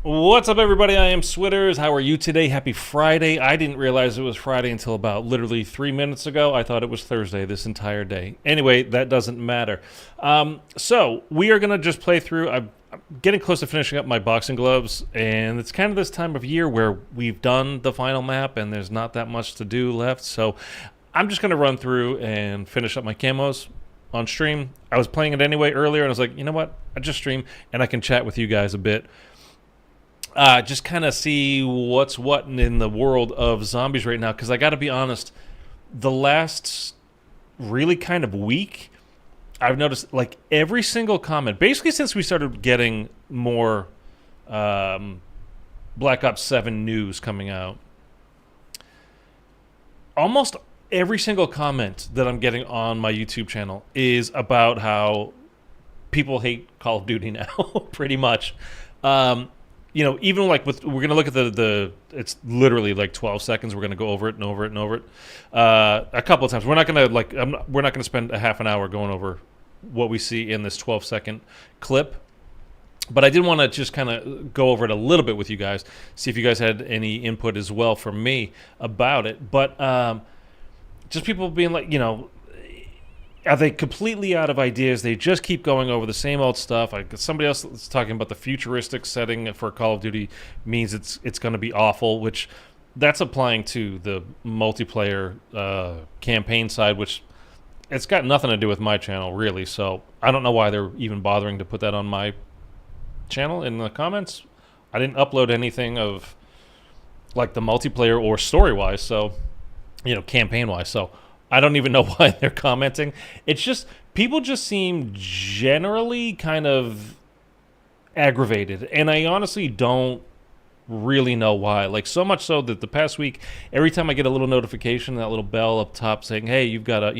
What's up, everybody? I am Switters. How are you today? Happy Friday. I didn't realize it was Friday until about literally 3 minutes ago. I thought it was Thursday this entire day. Anyway, that doesn't matter. So, we are going to just play through. I'm getting close to finishing up my boxing gloves, and it's kind of this time of year where we've done the final map and there's not that much to do left. So, I'm just going to run through and finish up my camos on stream. I was playing it anyway earlier, and I was like, you know what? I just stream, and I can chat with you guys a bit. Just kind of see what's what in the world of zombies right now. Because I got to be honest, the last really kind of week, I've noticed like every single comment, basically since we started getting more Black Ops 7 news coming out, almost every single comment that I'm getting on my YouTube channel is about how people hate Call of Duty now, pretty much. Even like we're gonna look at the it's literally like 12 seconds. We're gonna go over it and over it and over it a couple of times. We're not gonna spend a half an hour going over what we see in this 12-second clip. But I did want to just kind of go over it a little bit with you guys, see if you guys had any input as well from me about it. But just people being like, are they completely out of ideas? They just keep going over the same old stuff. Like somebody else is talking about the futuristic setting for Call of Duty means it's going to be awful, which that's applying to the multiplayer campaign side, which it's got nothing to do with my channel, really. So I don't know why they're even bothering to put that on my channel in the comments. I didn't upload anything of like the multiplayer or story-wise, so, campaign-wise, so I don't even know why they're commenting. It's just, people just seem generally kind of aggravated. And I honestly don't really know why. Like, so much so that the past week, every time I get a little notification, that little bell up top saying, hey, you've got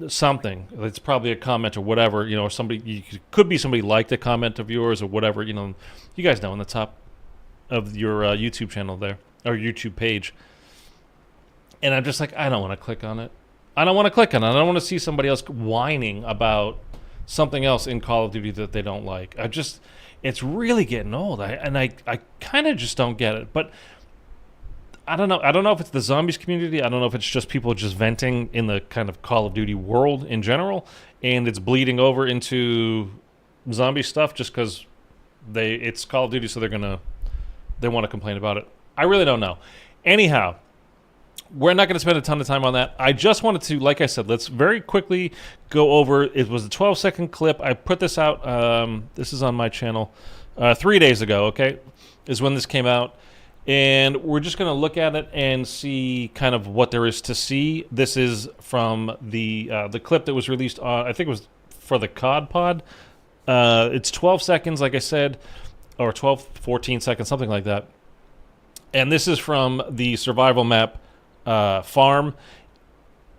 something. It's probably a comment or whatever, or somebody, could be somebody liked a comment of yours or whatever, you guys know, on the top of your YouTube channel there, or YouTube page. And I'm just like, I don't want to click on it. I don't want to see somebody else whining about something else in Call of Duty that they don't like. It's really getting old. I kind of just don't get it. But I don't know. I don't know if it's the zombies community. I don't know if it's just people just venting in the kind of Call of Duty world in general. And it's bleeding over into zombie stuff just because it's Call of Duty, so they want to complain about it. I really don't know. Anyhow, we're not going to spend a ton of time on that. I just wanted to, like I said, let's very quickly go over. It was a 12-second clip. I put this out. This is on my channel 3 days ago, okay, is when this came out. And we're just going to look at it and see kind of what there is to see. This is from the clip that was released on, I think it was for the COD pod. It's 12 seconds, like I said, or 12, 14 seconds, something like that. And this is from the survival map farm,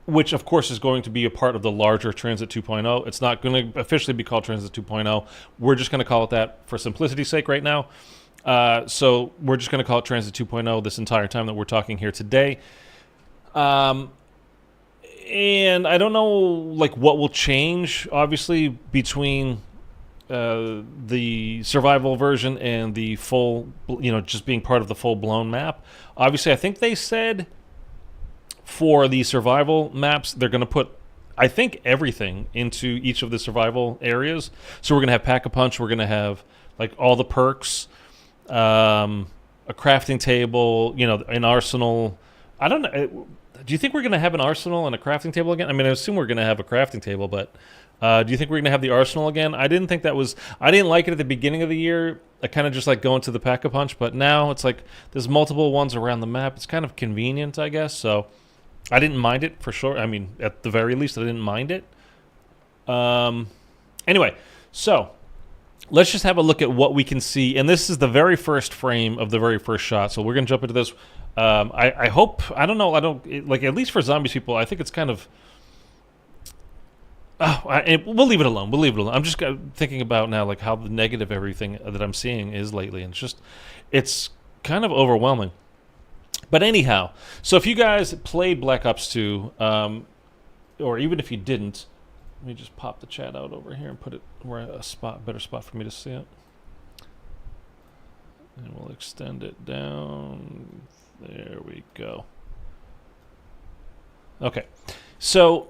which of course is going to be a part of the larger TranZit 2.0. It's not going to officially be called TranZit 2.0. We're just going to call it that for simplicity's sake right now. So we're just going to call it TranZit 2.0 this entire time that we're talking here today. And I don't know like what will change, obviously, between the survival version and the full, just being part of the full-blown map. Obviously, I think they said for the survival maps, they're going to put, I think, everything into each of the survival areas. So we're going to have Pack-a-Punch. We're going to have, like, all the perks, a crafting table, an arsenal. I don't know. Do you think we're going to have an arsenal and a crafting table again? I mean, I assume we're going to have a crafting table, but do you think we're going to have the arsenal again? I didn't like it at the beginning of the year. I kind of just like going to the Pack-a-Punch, but now it's like there's multiple ones around the map. It's kind of convenient, I guess, so I didn't mind it for sure. I mean, at the very least, I didn't mind it. Anyway, so let's just have a look at what we can see. And this is the very first frame of the very first shot. So we're going to jump into this. I hope, I don't know, at least for zombies people, I think it's kind of, we'll leave it alone. I'm just thinking about now, like, how the negative everything that I'm seeing is lately. And it's kind of overwhelming. But anyhow, so if you guys played Black Ops 2, or even if you didn't, let me just pop the chat out over here and put it where better spot for me to see it. extend it down. There we go. Okay, so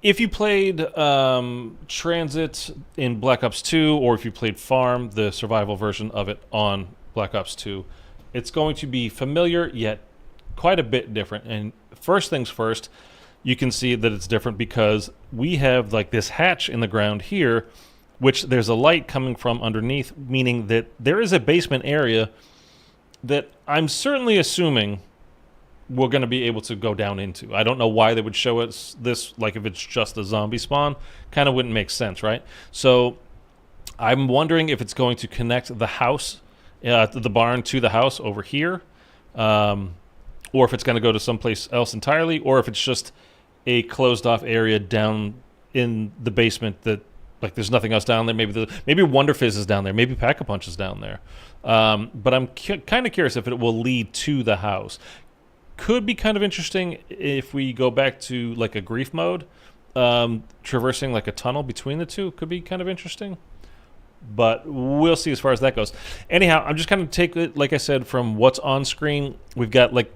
if you played TranZit in Black Ops 2, or if you played Farm, the survival version of it on Black Ops 2, it's going to be familiar, yet quite a bit different. And first things first, you can see that it's different because we have like this hatch in the ground here, which there's a light coming from underneath, meaning that there is a basement area that I'm certainly assuming we're going to be able to go down into. I don't know why they would show us this, like if it's just a zombie spawn. Kind of wouldn't make sense, right? So I'm wondering if it's going to connect the house, the barn to the house over here, or if it's going to go to someplace else entirely, or if it's just a closed off area down in the basement that, like, there's nothing else down there. Maybe Wonder Fizz is down there. Maybe Pack-a-Punch is down there. But I'm kind of curious if it will lead to the house. Could be kind of interesting if we go back to like a grief mode, traversing like a tunnel between the two could be kind of interesting, but we'll see as far as that goes. Anyhow, I'm just kind of take it, like I said, from what's on screen. We've got like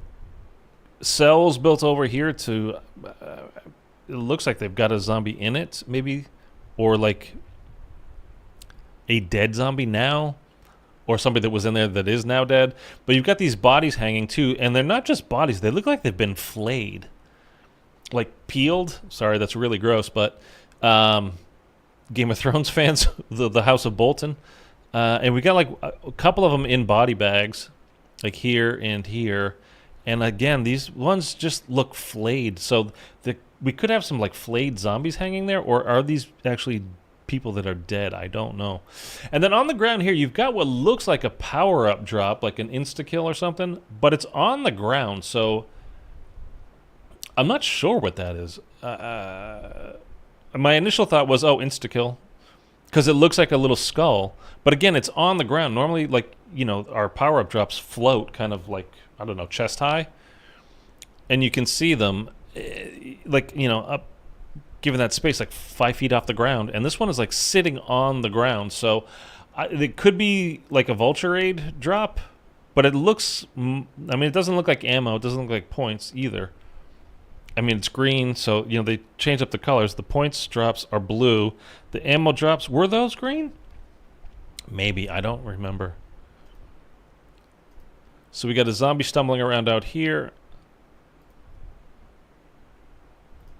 cells built over here to, it looks like they've got a zombie in it maybe, or like a dead zombie now, or somebody that was in there that is now dead. But you've got these bodies hanging too, and they're not just bodies. They look like they've been flayed. Like peeled. Sorry, that's really gross, but Game of Thrones fans, the House of Bolton. And we got like a couple of them in body bags, like here and here. And again, these ones just look flayed. So we could have some like flayed zombies hanging there, or are these actually people that are dead? I don't know. And then on the ground here, you've got what looks like a power-up drop, like an insta-kill or something, but it's on the ground, so I'm not sure what that is. My initial thought was, oh, insta-kill, because it looks like a little skull, but again, it's on the ground. Normally, like, you know, our power-up drops float kind of like, I don't know, chest high, and you can see them, like, you know, up, given that space, like 5 feet off the ground, and this one is like sitting on the ground. So it could be like a vulture aid drop, but it looks, I mean, it doesn't look like ammo. It doesn't look like points either. I mean, it's green, so, you know, they change up the colors. The points drops are blue. The ammo drops, were those green? Maybe, I don't remember. So we got a zombie stumbling around out here.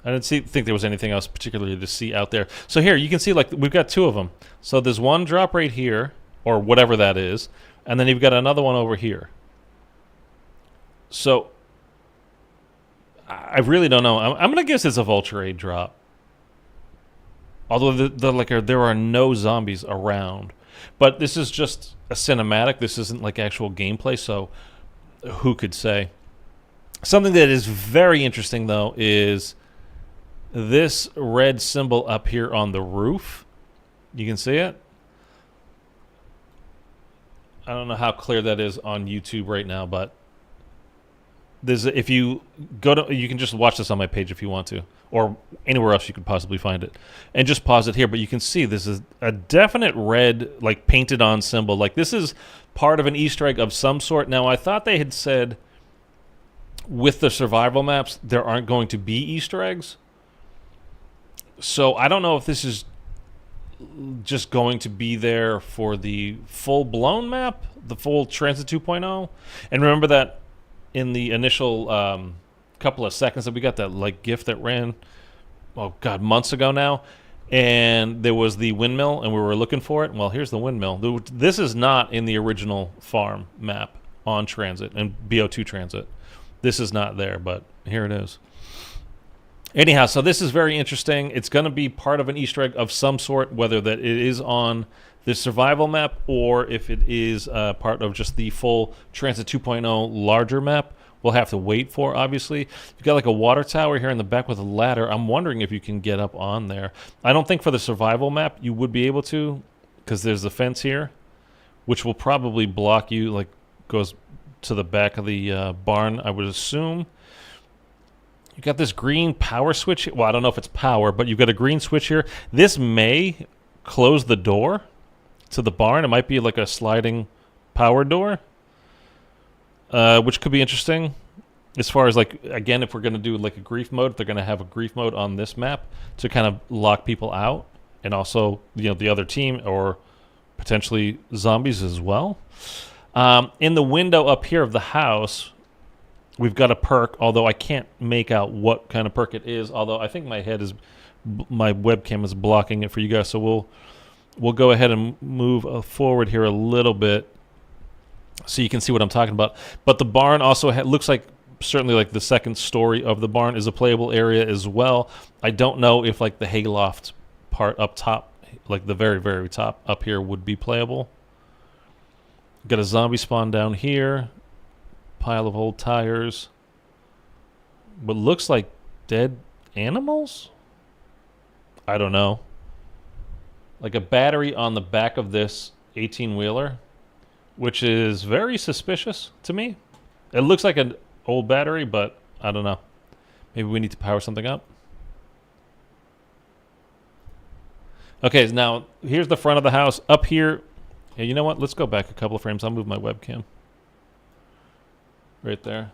I didn't think there was anything else particularly to see out there. So here, you can see, like, we've got two of them. So there's one drop right here, or whatever that is, and then you've got another one over here. So I really don't know. I'm going to guess it's a vulture aid drop. Although there are no zombies around. But this is just a cinematic. This isn't like actual gameplay, so who could say? Something that is very interesting, though, is this red symbol up here on the roof. You can see it. I don't know how clear that is on YouTube right now, but there's, if you go to, you can just watch this on my page if you want to, or anywhere else you could possibly find it, and just pause it here. But you can see this is a definite red, like, painted on symbol. Like, this is part of an Easter egg of some sort. Now, I thought they had said with the survival maps there aren't going to be Easter eggs. So I don't know if this is just going to be there for the full-blown map, the full TranZit 2.0. And remember that in the initial couple of seconds that we got that, like, GIF that ran, oh god, months ago now, and there was the windmill, and we were looking for it. Well, here's the windmill. This is not in the original farm map on TranZit and BO2 TranZit. This is not there, but here it is. Anyhow, so this is very interesting. It's going to be part of an Easter egg of some sort, whether that it is on the survival map or if it is part of just the full TranZit 2.0 larger map. We'll have to wait for, obviously. You've got like a water tower here in the back with a ladder. I'm wondering if you can get up on there. I don't think for the survival map you would be able to, because there's the fence here, which will probably block you, like goes to the back of the barn, I would assume. You got this green power switch. Well, I don't know if it's power, but you've got a green switch here. This may close the door to the barn. It might be like a sliding power door, which could be interesting. As far as like, again, if we're going to do like a grief mode, they're going to have a grief mode on this map to kind of lock people out, and also, you know, the other team or potentially zombies as well. In the window up here of the house, we've got a perk, although I can't make out what kind of perk it is. Although I think my webcam is blocking it for you guys, so we'll go ahead and move forward here a little bit so you can see what I'm talking about. But the barn also looks like, certainly like the second story of the barn is a playable area as well. I don't know if like the hayloft part up top, like the very, very top up here, would be playable. Got a zombie spawn down here. Pile of old tires. What looks like dead animals? I don't know. Like a battery on the back of this 18-wheeler, which is very suspicious to me. It looks like an old battery, but I don't know. Maybe we need to power something up. Okay, now here's the front of the house. Up here, yeah, you know what? Let's go back a couple of frames. I'll move my webcam. Right there.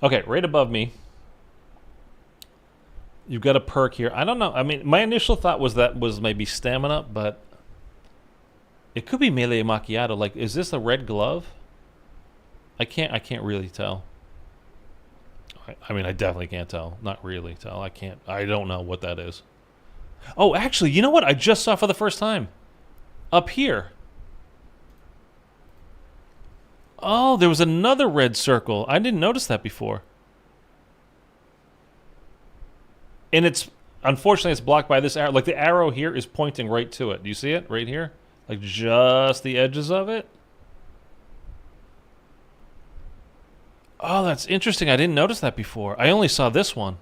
Okay, right above me, you've got a perk here. I don't know. I mean, my initial thought was that was maybe stamina, but it could be melee macchiato. Like, is this a red glove? I can't really tell. I mean, I definitely can't tell. Not really tell. I don't know what that is. Oh, actually, you know what? I just saw for the first time. Up here. Oh, there was another red circle. I didn't notice that before. And unfortunately, it's blocked by this arrow. Like, the arrow here is pointing right to it. Do you see it? Right here? Like, just the edges of it? Oh, that's interesting. I didn't notice that before. I only saw this one.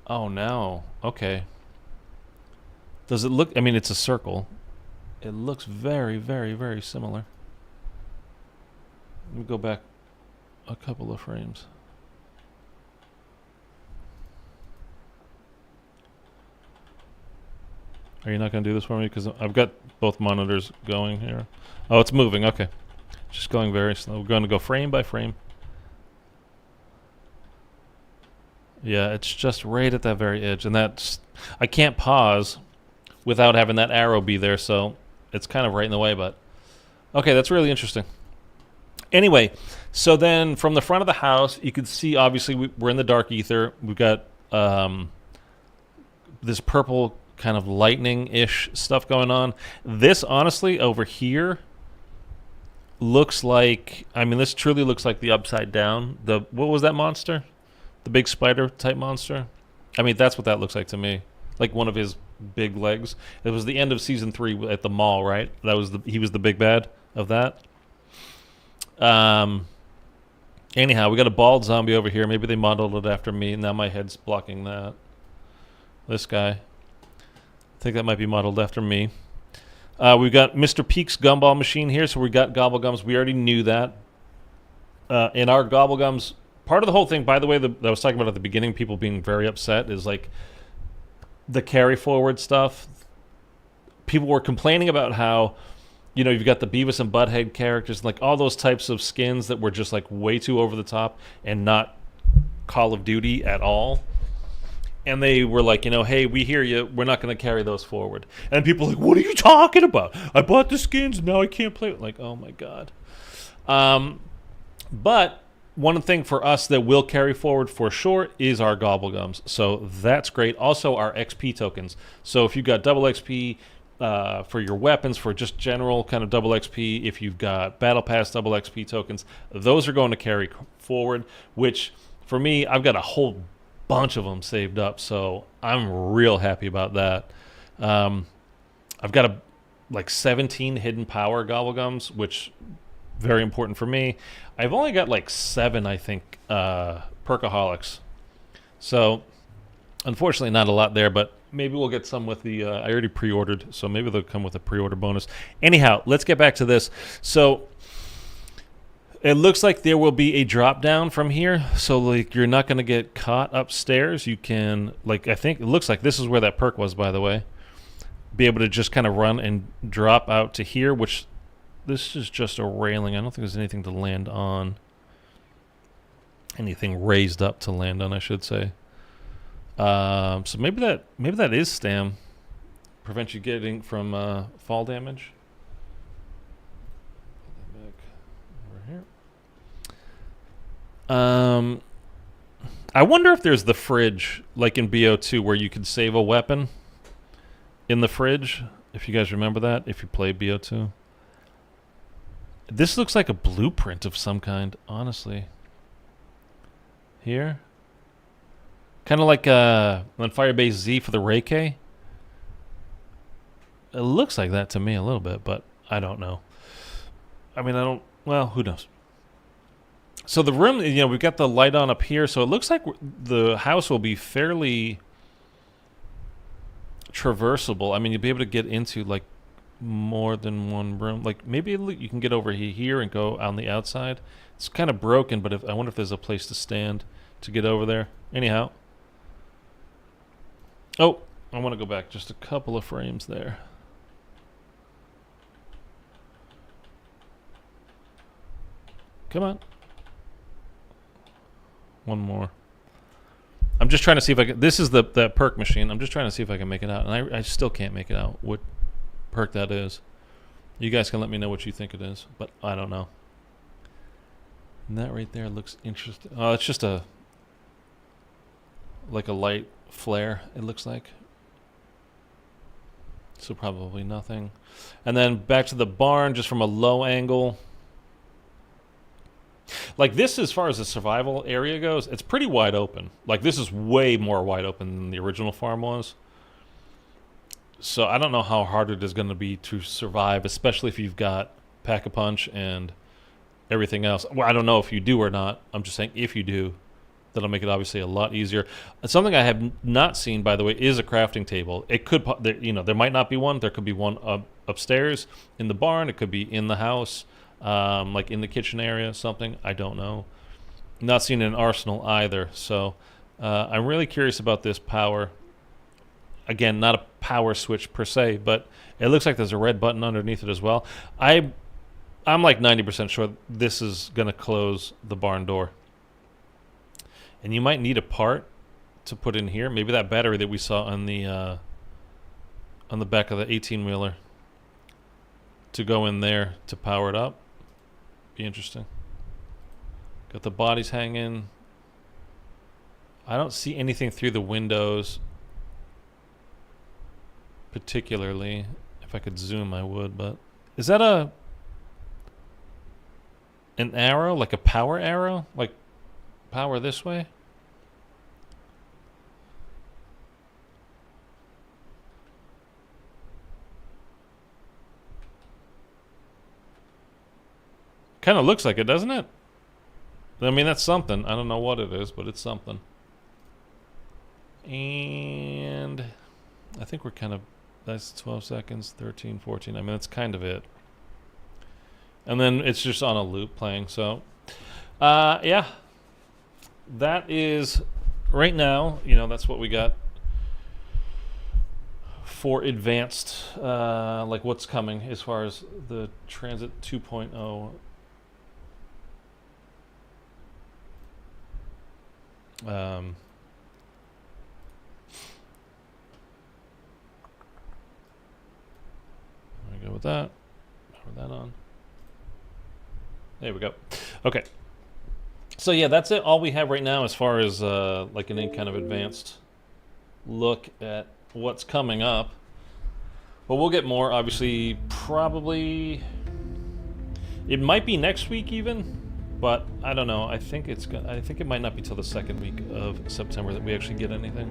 Oh, no. Okay. Does it look... I mean, it's a circle. It looks very, very, very similar. Let me go back a couple of frames. Are you not going to do this for me? Because I've got both monitors going here. Oh, it's moving. Okay. Just going very slow. We're going to go frame by frame. Yeah, it's just right at that very edge. And that's... I can't pause without having that arrow be there, so it's kind of right in the way, but... Okay, that's really interesting. Anyway, so then from the front of the house, you can see, obviously, we're in the dark ether. We've got this purple kind of lightning-ish stuff going on. This, honestly, over here looks like... I mean, this truly looks like the Upside Down. What was that monster? The big spider-type monster? I mean, that's what that looks like to me. Like one of his big legs. It was the end of Season 3 at the mall, right? He was the big bad of that. Anyhow, we got a bald zombie over here. Maybe they modeled it after me. Now my head's blocking that. This guy. I think that might be modeled after me. We've got Mr. Peak's gumball machine here, so we got gobblegums. We already knew that. In our gobblegums, part of the whole thing, by the way, that I was talking about at the beginning, people being very upset, is like the carry forward stuff. People were complaining about how, you know, you've got the Beavis and Butthead characters, like all those types of skins that were just like way too over the top and not Call of Duty at all. And they were like, you know, hey, we hear you. We're not going to carry those forward. And people are like, what are you talking about? I bought the skins. Now I can't play it. Like, oh, my God. But one thing for us that will carry forward for sure is our gobblegums. So that's great. Also, our XP tokens. So if you've got double XP for your weapons, for just general kind of double XP, if you've got Battle Pass double XP tokens, those are going to carry forward, which for me, I've got a whole bunch of them saved up, so I'm real happy about that. I've got like 17 hidden power gobblegums, which very important for me. I've only got like 7, I think, perkaholics. So unfortunately not a lot there, but maybe we'll get some with the I already pre-ordered, so maybe they'll come with a pre-order bonus. Anyhow, let's get back to this. So It looks like there will be a drop down from here, so like you're not going to get caught upstairs. You can, like, I think it looks like this is where that perk was, by the way. Be able to just kind of run and drop out to here, which this is just a railing. I don't think there's anything to land on. Anything raised up to land on, I should say. So maybe that is stam. Prevent you getting from fall damage. I wonder if there's the fridge, like in BO2, where you could save a weapon in the fridge. If you guys remember that, if you play BO2. This looks like a blueprint of some kind, honestly. Here. Kind of like on Firebase Z for the Reiki. It looks like that to me a little bit, but I don't know. I mean, well, who knows? So the room, we've got the light on up here, so it looks like the house will be fairly traversable. I mean, you'll be able to get into, like, more than one room. Like, maybe you can get over here and go on the outside. It's kind of broken, but I wonder if there's a place to stand to get over there. Anyhow. Oh, I want to go back just a couple of frames there. Come on. One more. I'm just trying to see if I can... This is that perk machine. I'm just trying to see if I can make it out. And I still can't make it out what perk that is. You guys can let me know what you think it is. But I don't know. And that right there looks interesting. Oh, it's just like a light flare, it looks like. So probably nothing. And then back to the barn, just from a low angle. Like this, as far as the survival area goes, it's pretty wide open. Like this is way more wide open than the original farm was. So I don't know how hard it is going to be to survive, especially if you've got Pack-a-Punch and everything else. Well, I don't know if you do or not. I'm just saying if you do, that'll make it obviously a lot easier. Something I have not seen, by the way, is a crafting table. It could, there might not be one. There could be one upstairs in the barn. It could be in the house. Like in the kitchen area, something. I don't know. Not seen an arsenal either. So I'm really curious about this power. Again, not a power switch per se, but it looks like there's a red button underneath it as well. I'm like 90% sure this is going to close the barn door. And you might need a part to put in here. Maybe that battery that we saw on the back of the 18-wheeler to go in there to power it up. Be interesting. Got the bodies hanging. I don't see anything through the windows particularly. If I could zoom, I would, but is that an arrow, like a power arrow? Like power this way? Kind of looks like it, doesn't it? I mean, that's something. I don't know what it is, but it's something. And I think we're kind of... That's 12 seconds, 13, 14. I mean, that's kind of it. And then it's just on a loop playing. So, yeah. That is... Right now, that's what we got for advanced, like what's coming as far as the TranZit 2.0. I'm gonna go with that. Power that on. There we go. Okay. So yeah, that's it. All we have right now as far as like any kind of advanced look at what's coming up. But we'll get more, obviously, probably. It might be next week even. But I don't know. I think it might not be till the second week of September that we actually get anything.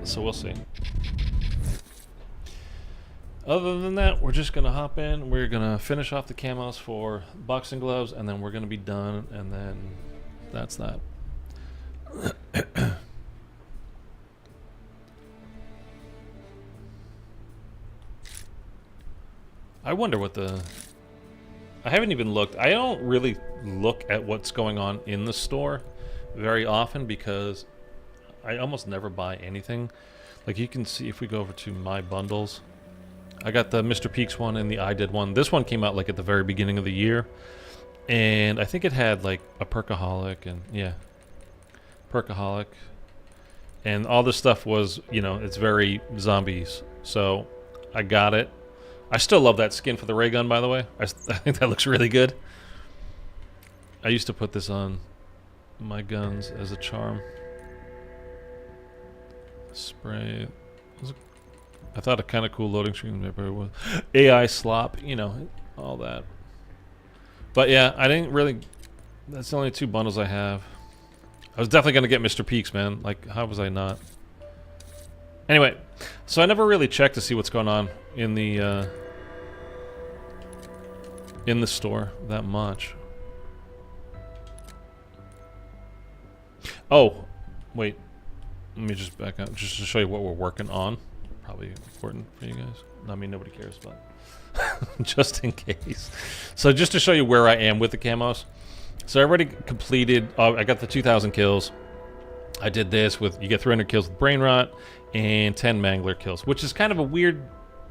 So we'll see. Other than that, we're just gonna hop in. We're gonna finish off the camos for boxing gloves, and then we're gonna be done. And then that's that. I wonder what the I haven't even looked. I don't really look at what's going on in the store very often because I almost never buy anything. Like you can see if we go over to my bundles, I got the Mr. Peaks one and the undead one. This one came out like at the very beginning of the year, and I think it had like a perkaholic and yeah, perkaholic, and all this stuff was, you know, it's very zombies. So I got it. I still love that skin for the ray gun, by the way. I think that looks really good. I used to put this on my guns as a charm. Spray. I thought a kind of cool loading screen. Maybe it was AI slop, you know, all that. But yeah, I didn't really. That's the only 2 bundles I have. I was definitely gonna get Mr. Peaks, man. Like, how was I not? Anyway, so I never really checked to see what's going on in the store that much. Oh, wait. Let me just back up just to show you what we're working on. Probably important for you guys. I mean, nobody cares, but just in case. So just to show you where I am with the camos. So I already completed. I got the 2,000 kills. I did this with you get 300 kills with brain rot and 10 mangler kills, which is kind of a weird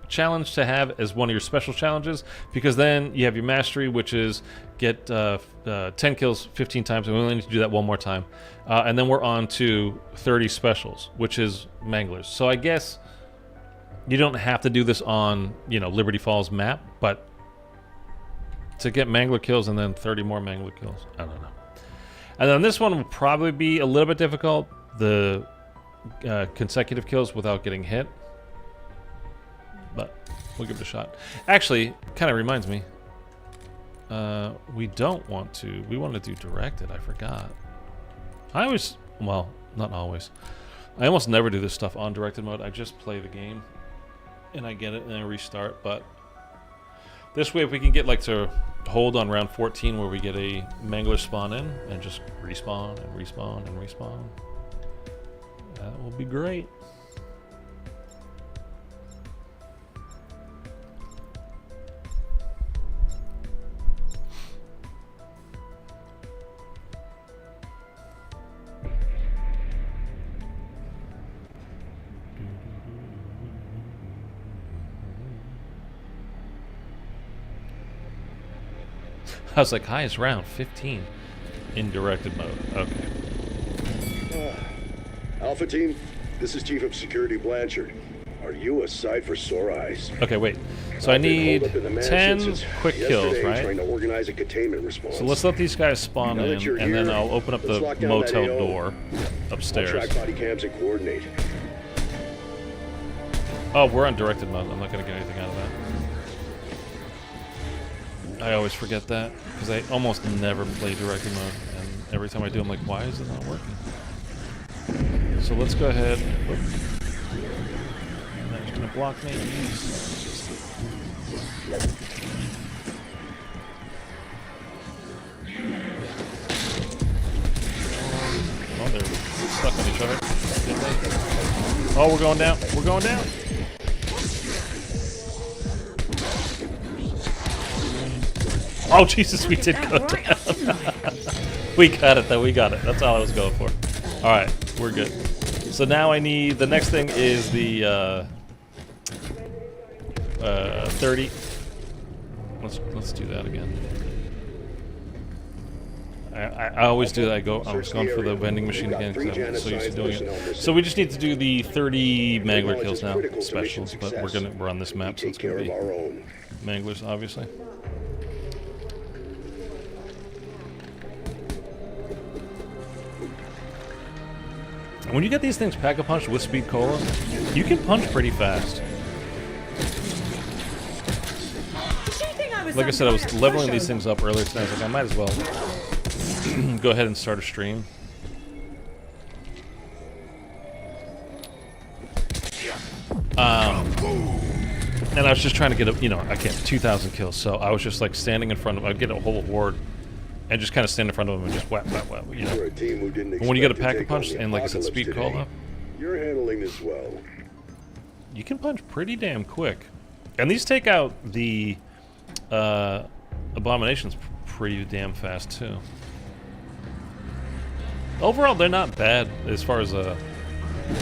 challenge to have as one of your special challenges, because then you have your mastery, which is get 10 kills 15 times, and we only need to do that one more time, and then we're on to 30 specials, which is manglers. So I guess you don't have to do this on, you know, Liberty Falls map, but to get mangler kills and then 30 more mangler kills, I don't know. And then this one will probably be a little bit difficult, the consecutive kills without getting hit, but we'll give it a shot. Actually, kind of reminds me, we don't want to, we want to do directed. I forgot. I always, well, not always, I almost never do this stuff on directed mode. I just play the game and I get it and I restart. But this way, if we can get like to hold on round 14 where we get a mangler spawn in and just respawn and respawn and respawn, that will be great. I was like, highest round, 15 in directed mode. Okay. Alpha Team, this is Chief of Security Blanchard. Are you a sight for sore eyes? Okay, wait. So I need 10 quick kills, right? Trying to organize a containment response. So let's let these guys spawn in, and then I'll open up the motel door upstairs. I'll track body cams and coordinate. Oh, we're on directed mode. I'm not going to get anything out of that. I always forget that, because I almost never play directed mode, and every time I do, I'm like, why is it not working? So let's go ahead. That's going to block me. Oh, they're stuck on each other. Oh, we're going down. We're going down. Oh, Jesus, we did go down. We got it, though. We got it. That's all I was going for. All right, we're good. So now I need... The next thing is the 30. Let's do that again. I always do that. I was going for the vending machine again because I'm so used to doing it. So we just need to do the 30 mangler kills now, specials, but we're on this map, so it's going to be manglers, obviously. When you get these things pack-a-punch with speed cola, you can punch pretty fast. Like I said, I was leveling these things up earlier tonight. I was like, I might as well go ahead and start a stream. And I was just trying to get a, you know, I can't 2,000 kills, so I was just like standing in front of, I'd get a whole horde and just kind of stand in front of them and just whap, whap, whap, you know. But when you get a pack-a-punch and, like I said, speed cola, you're handling this well. You can punch pretty damn quick. And these take out the Abomination's pretty damn fast too. Overall, they're not bad as far as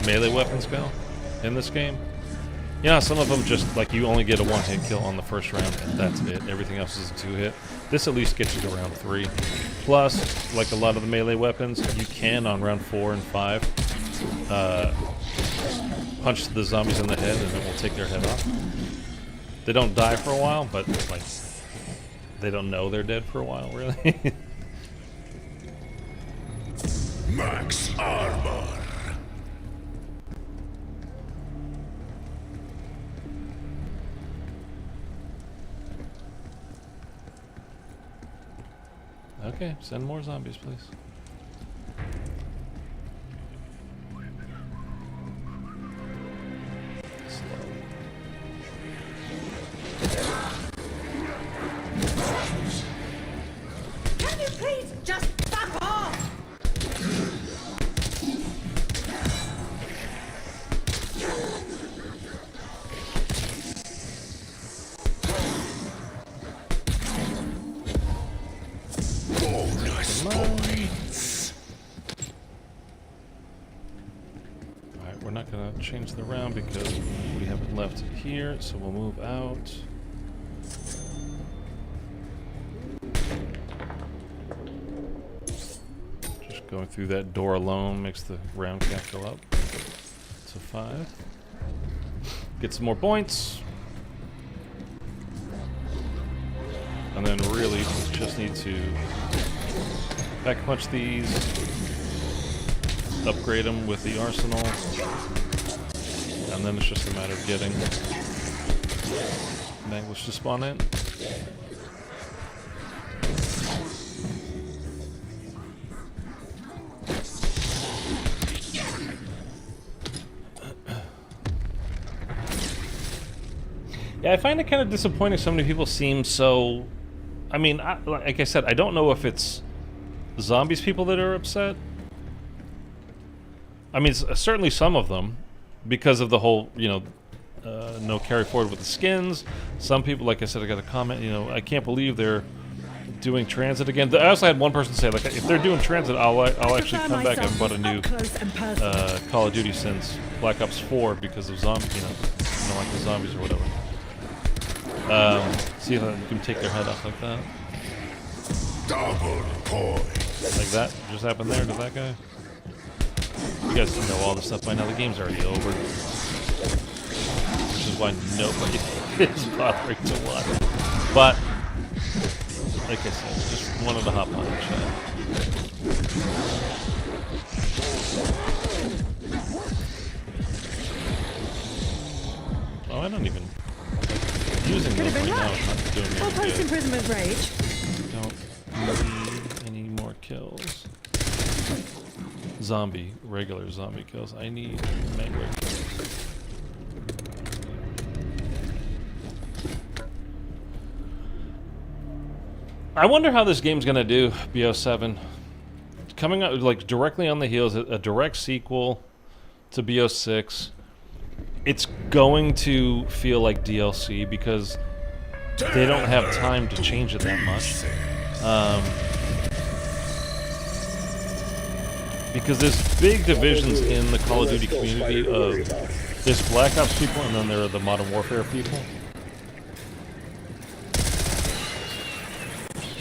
melee weapons go in this game. You know, some of them just, like, you only get a one-hit kill on the first round, and that's it. Everything else is a two-hit. This at least gets you to round 3. Plus, like a lot of the melee weapons, you can, on round 4 and 5, punch the zombies in the head, and it will take their head off. They don't die for a while, but, like, they don't know they're dead for a while, really. Max armor. Okay, send more zombies, please. Slowly. Can you please just fuck off? Bonus points. Alright, we're not going to change the round because we have it left here, so we'll move out. Just going through that door alone makes the round cap go up to 5. Get some more points. And then really just need to back punch these, upgrade them with the arsenal, and then it's just a matter of getting Manglish to spawn in. Yeah, I find it kind of disappointing so many people seem so... I mean, like I said, I don't know if it's zombies people that are upset. I mean, certainly some of them, because of the whole, you know, no carry forward with the skins. Some people, like I said, I got a comment, you know, I can't believe they're doing TranZit again. I also had one person say, like, if they're doing TranZit, I'll actually come back and bought a new Call of Duty since Black Ops 4 because of zombies, you know, like the zombies or whatever. See if I can take their head off like that. Double point. Like that just happened there to that guy. You guys know all this stuff by now. The game's already over. Which is why nobody is bothering to watch. But, like I said, just wanted to hop on and chat. Oh, I don't even... using those right now is not doing me Or any good. post-imprisonment rage. Don't need any more kills. Regular zombie kills. I need melee kills. I wonder how this game's gonna do, BO7. Coming out like directly on the heels, a direct sequel to BO6. It's going to feel like DLC because they don't have time to change it that much. Because there's big divisions in the Call of Duty community of there's Black Ops people and then there are the Modern Warfare people.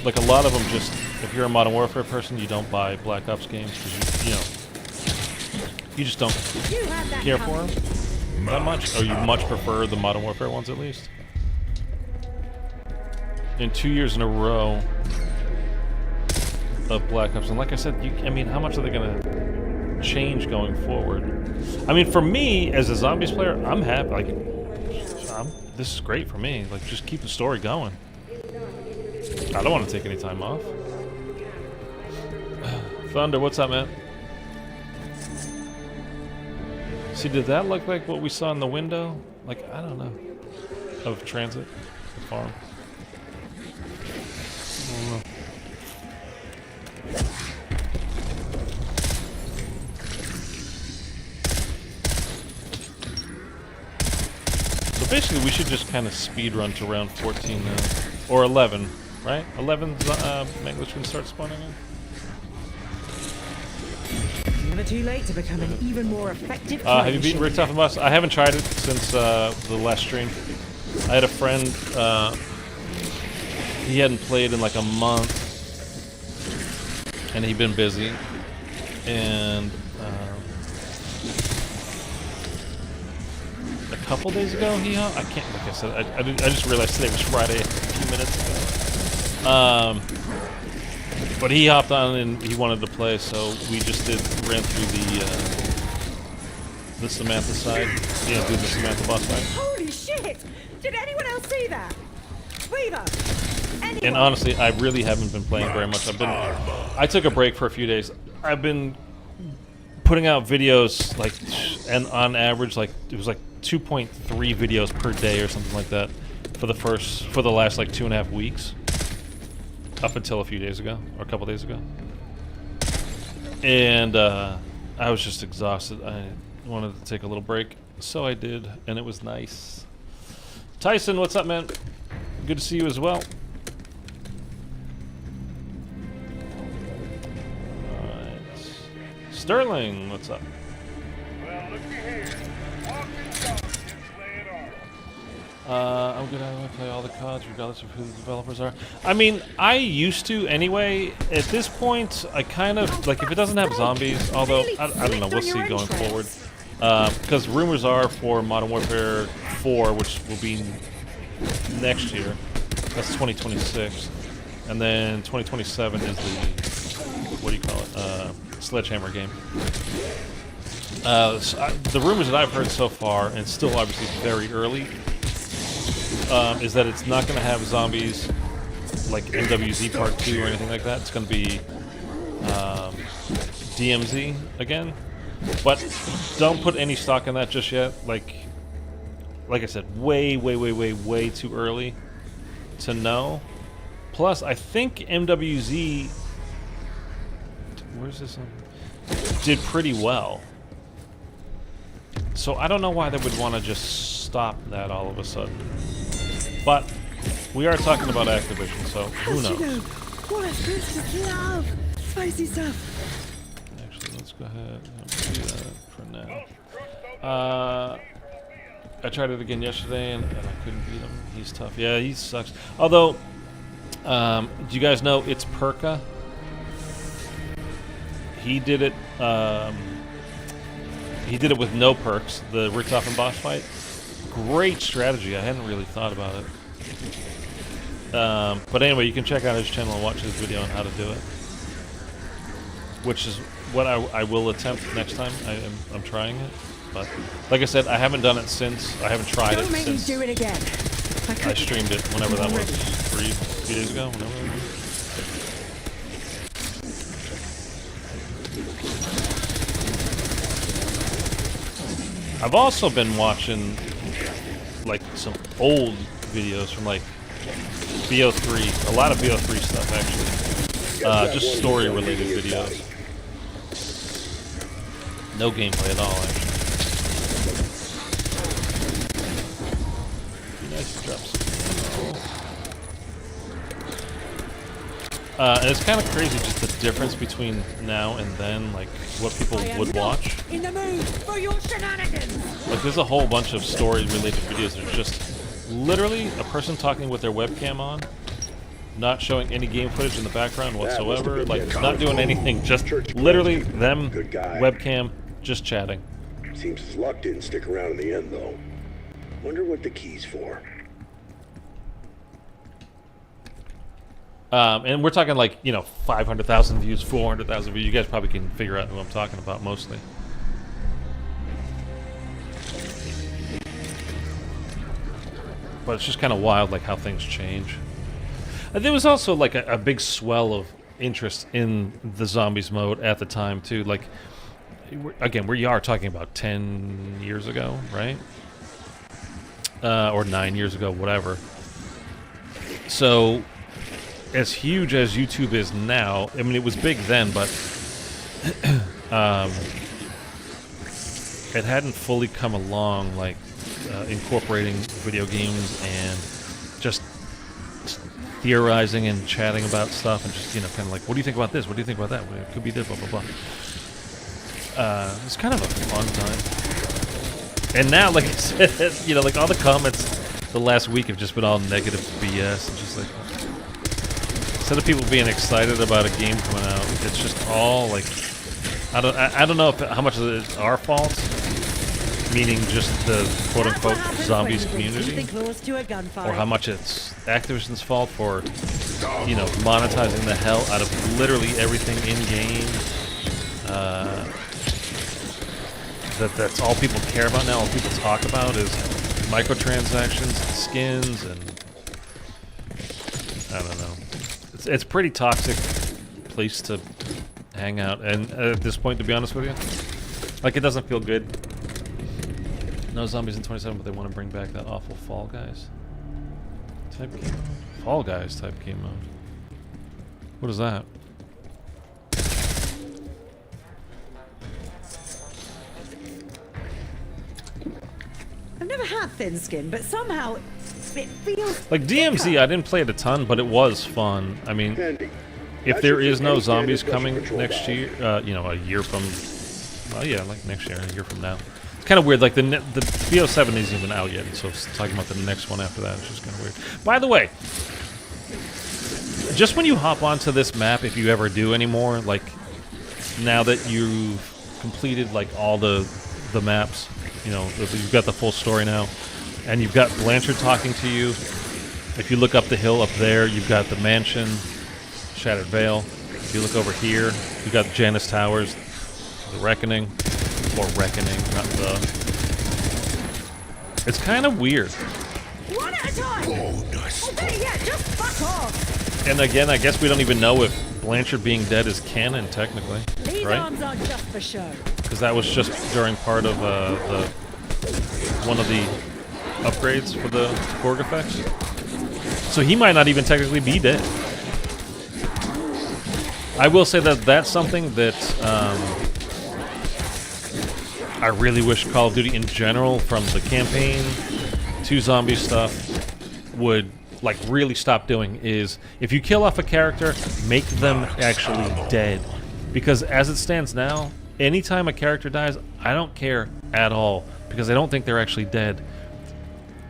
Like a lot of them just, if you're a Modern Warfare person, you don't buy Black Ops games because you just don't care for them that much, or you much prefer the Modern Warfare ones at least. In 2 years in a row of Black Ops, and like I said, I mean, how much are they gonna change going forward? I mean, for me as a zombies player, I'm happy. Like, this is great for me. Like, just keep the story going. I don't want to take any time off. Thunder, what's up, man? See, did that look like what we saw in the window? Like, I don't know. Of TranZit? The farm? I don't know. So basically, we should just kind of speed run to round 14 now. Or 11. right? 11 Megaliths can start spawning in. Never too late to become an even more effective. Have you beaten Rick Tough and Boss? I haven't tried it since the last stream. I had a friend, he hadn't played in like a month, and he'd been busy, and a couple days ago I can't, like I said, I just realized today was Friday a few minutes ago. But he hopped on and he wanted to play, so we just ran through the Samantha side. Yeah, do the Samantha boss fight. Holy shit! Did anyone else see that? Weaver! Anyone? And honestly, I really haven't been playing very much. I took a break for a few days. I've been putting out videos like, and on average, like it was like 2.3 videos per day or something like that for the last like 2.5 weeks. Up until a few days ago, or a couple days ago. And I was just exhausted. I wanted to take a little break, so I did, and it was nice. Tyson, what's up, man? Good to see you as well. Alright. Sterling, what's up? Well, looky here. Walking dogs can play it on. I'm good at it. I play all the CODs regardless of who the developers are. I mean, I used to anyway. At this point, I kind of, like, if it doesn't have zombies, although, I don't know, we'll see going forward. Because rumors are for Modern Warfare 4, which will be next year. That's 2026. And then 2027 is the, what do you call it, Sledgehammer game. The rumors that I've heard so far, and still obviously very early, is that it's not going to have zombies like MWZ Part 2 or anything like that. It's going to be DMZ again. But don't put any stock in that just yet. Like I said, way too early to know. Plus, I think MWZ... Where's this one? Did pretty well. So I don't know why they would want to just stop that all of a sudden. But we are talking about Activision, so who knows? What a princess love! Spicy stuff! Actually, let's go ahead and do that for now. I tried it again yesterday, and I couldn't beat him. He's tough. Yeah, he sucks. Although, do you guys know it's Perka? He did it. He did it with no perks. The Richtofen boss fight. Great strategy. I hadn't really thought about it. But anyway, you can check out his channel and watch his video on how to do it, which is what I will attempt next time. I'm trying it, but like I said, I haven't done it since. I haven't tried it since. Do it again. I streamed it whenever that was, 3 days ago. Whenever it was. I've also been watching like some old videos from like BO3, a lot of BO3 stuff actually, just story related videos. No gameplay at all actually. Be nice to drop some. And it's kind of crazy just the difference between now and then, like what people would watch. In the mood for your shenanigans. Like there's a whole bunch of story-related videos that are just literally a person talking with their webcam on, not showing any game footage in the background whatsoever, like not doing anything, just literally them, webcam, just chatting. Seems his luck didn't stick around in the end, though. Wonder what the key's for. And we're talking like, 500,000 views, 400,000 views. You guys probably can figure out who I'm talking about mostly. But it's just kind of wild, like how things change. There was also like a big swell of interest in the zombies mode at the time too. Like, again, we are talking about 10 years ago, right? Or 9 years ago, whatever. So, as huge as YouTube is now, I mean, it was big then, but it hadn't fully come along, like incorporating video games and just theorizing and chatting about stuff and just, you know, kind of like, what do you think about this? What do you think about that? Well, it could be this, blah, blah, blah. It's kind of a fun time. And now, like I said, you know, like all the comments the last week have just been all negative BS. And just like, instead of people being excited about a game coming out, it's just all like, I don't know if, how much of it is our fault, meaning just the quote-unquote zombies community, or how much it's Activision's fault for, you know, monetizing the hell out of literally everything in-game. That's all people care about now, all people talk about is microtransactions and skins, and I don't know. It's a pretty toxic place to hang out, and at this point, to be honest with you, like, it doesn't feel good. No zombies in 27, but they want to bring back that awful Fall Guys type game. Fall Guys type game mode. What is that? I've never had thin skin, but somehow it feels Like DMZ, I didn't play it a ton, but it was fun. I mean, Handy. if That there should is be no any zombies standard coming pressure control next valve. year, you know, a year from, well, yeah, like next year, a year from now. It's kind of weird. Like the BO7 isn't even out yet, so it's talking about the next one after that. It's just kind of weird. By the way, just when you hop onto this map, if you ever do anymore, like now that you've completed like all the maps, you know, you've got the full story now, and you've got Blanchard talking to you. If you look up the hill up there, you've got the mansion, Shattered Vale. If you look over here, you've got Janus Towers, the Reckoning, or Reckoning, not the. It's kind of weird. one at a time. Or better yet, just fuck off. And again, I guess we don't even know if Blanchard being dead is canon, technically, These right? arms are just for show. Because that was just during part of the one of the upgrades for the Gorg effects. So he might not even technically be dead. I will say that that's something that I really wish Call of Duty in general, from the campaign to zombie stuff, would like really stop doing, is if you kill off a character, make them actually dead. Because as it stands now, anytime a character dies, I don't care at all, because I don't think they're actually dead.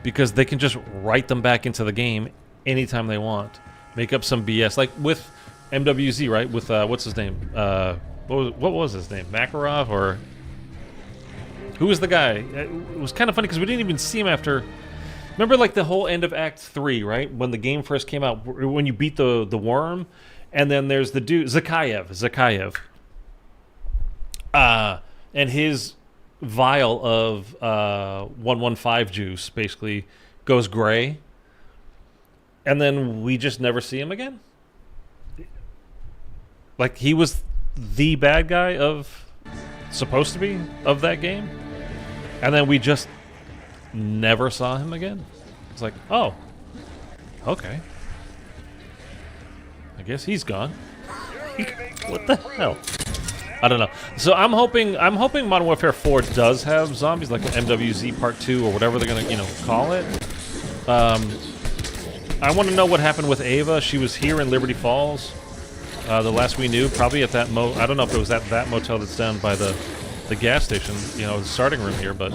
Because they can just write them back into the game anytime they want. Make up some BS, like with MWZ, right? With what's his name? What was his name? Makarov, or who was the guy? It was kind of funny because we didn't even see him after. Remember, like the whole end of Act 3, right? When the game first came out, when you beat the worm, and then there's the dude Zakayev, and his vial of 115 juice basically goes gray, and then we just never see him again. Like, he was the bad guy supposed to be of that game, and then we just never saw him again. It's like, oh, okay, I guess he's gone. What the hell? I don't know. So I'm hoping Modern Warfare 4 does have zombies, like MWZ Part 2 or whatever they're gonna, you know, call it. I want to know what happened with Ava. She was here in Liberty Falls. The last we knew, probably at that I don't know if it was at that motel that's down by the gas station, you know, the starting room here, but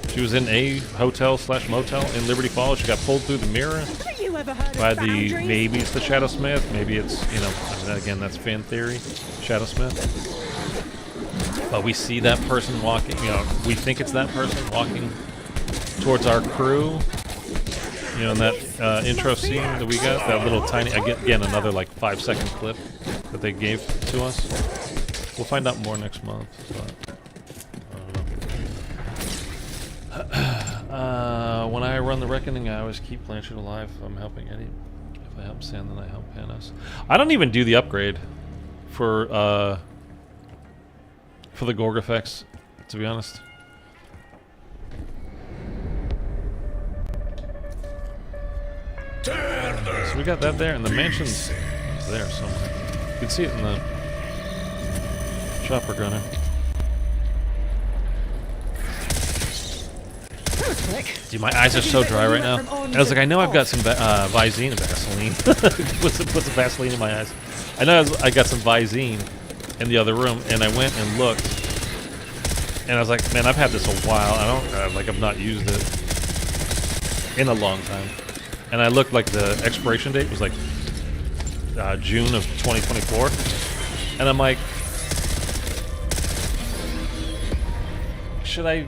she was in a hotel/motel in Liberty Falls. She got pulled through the mirror Have you ever heard by of boundaries? maybe it's the Shadow Smith, maybe it's, you know, again, that's fan theory, Shadow Smith. But we see that person walking, you know, we think it's that person walking towards our crew. You know, in that intro scene that we got, that little tiny, again, another like 5-second clip that they gave to us. We'll find out more next month. But, when I run the Reckoning, I always keep Blanchard alive. I'm helping Eddie. If I help Sam, then I help Panos. I don't even do the upgrade for the Gorg effects, to be honest. So we got that there, and the mansion's there somewhere. You can see it in the chopper gunner. That was quick. Quick. Dude, my eyes are so dry right now. And I was like, I know I've got some Visine Vaseline. put some Vaseline in my eyes. I know I got some Visine in the other room, and I went and looked, and I was like, man, I've had this a while. I don't like I've not used it in a long time. And I looked, like the expiration date was like June of 2024, and I'm like, should I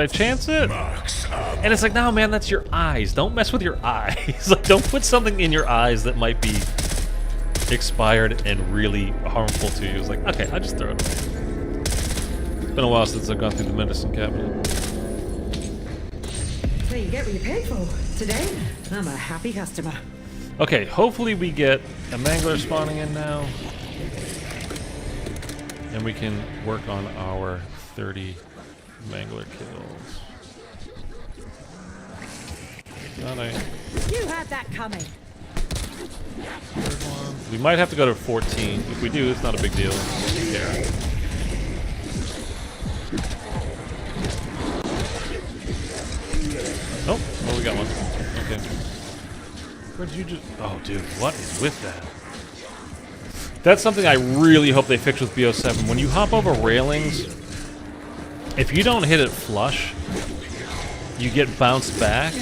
chance it? And it's like, no, man, that's your eyes. Don't mess with your eyes. Like, don't put something in your eyes that might be expired and really harmful to you. It's like, okay, I'll just throw it away. It's been a while since I've gone through the medicine cabinet. So you get what you paid for. Today, I'm a happy customer. Okay, hopefully we get a mangler spawning in now, and we can work on our 30 mangler kills. You had that coming. Third one. We might have to go to 14. If we do, it's not a big deal. Yeah. Oh, well, we got one. Okay. Where did you just... Oh, dude, what is with that? That's something I really hope they fix with BO7. When you hop over railings, if you don't hit it flush, you get bounced back.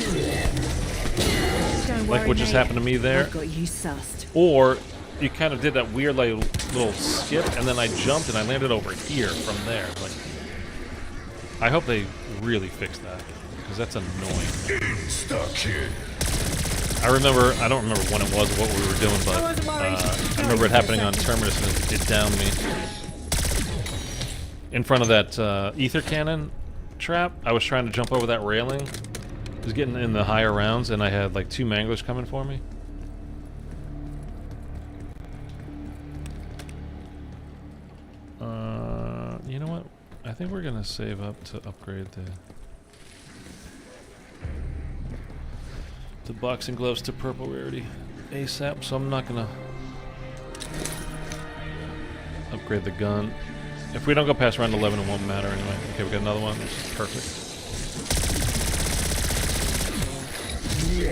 Like what just happened to me there. I've got you sussed. Or you kind of did that weird like little skip, and then I jumped and I landed over here from there. Like, I hope they really fix that, because that's annoying. I don't remember when it was or what we were doing, but I remember it happening on Terminus, and it downed me. In front of that ether cannon trap, I was trying to jump over that railing. I was getting in the higher rounds, and I had like 2 manglers coming for me. You know what? I think we're gonna save up to upgrade the boxing gloves to purple rarity ASAP, so I'm not gonna upgrade the gun. If we don't go past round 11, it won't matter anyway. Okay, we got another one. This is perfect. You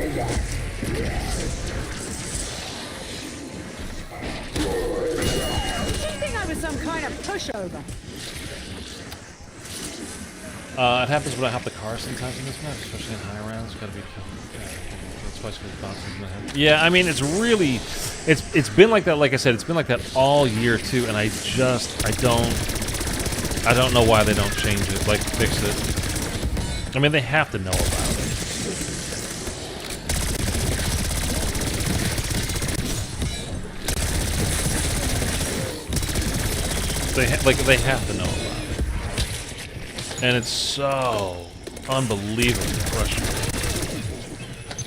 think I was some kind of pushover? It happens when I hop the car sometimes in this map, especially in high rounds. Gotta be careful. Yeah, I mean, it's really, it's been like that. Like I said, it's been like that all year too, and I don't know why they don't change it, like fix it. I mean, they have to know about it. They have to know about it, and it's so unbelievably frustrating.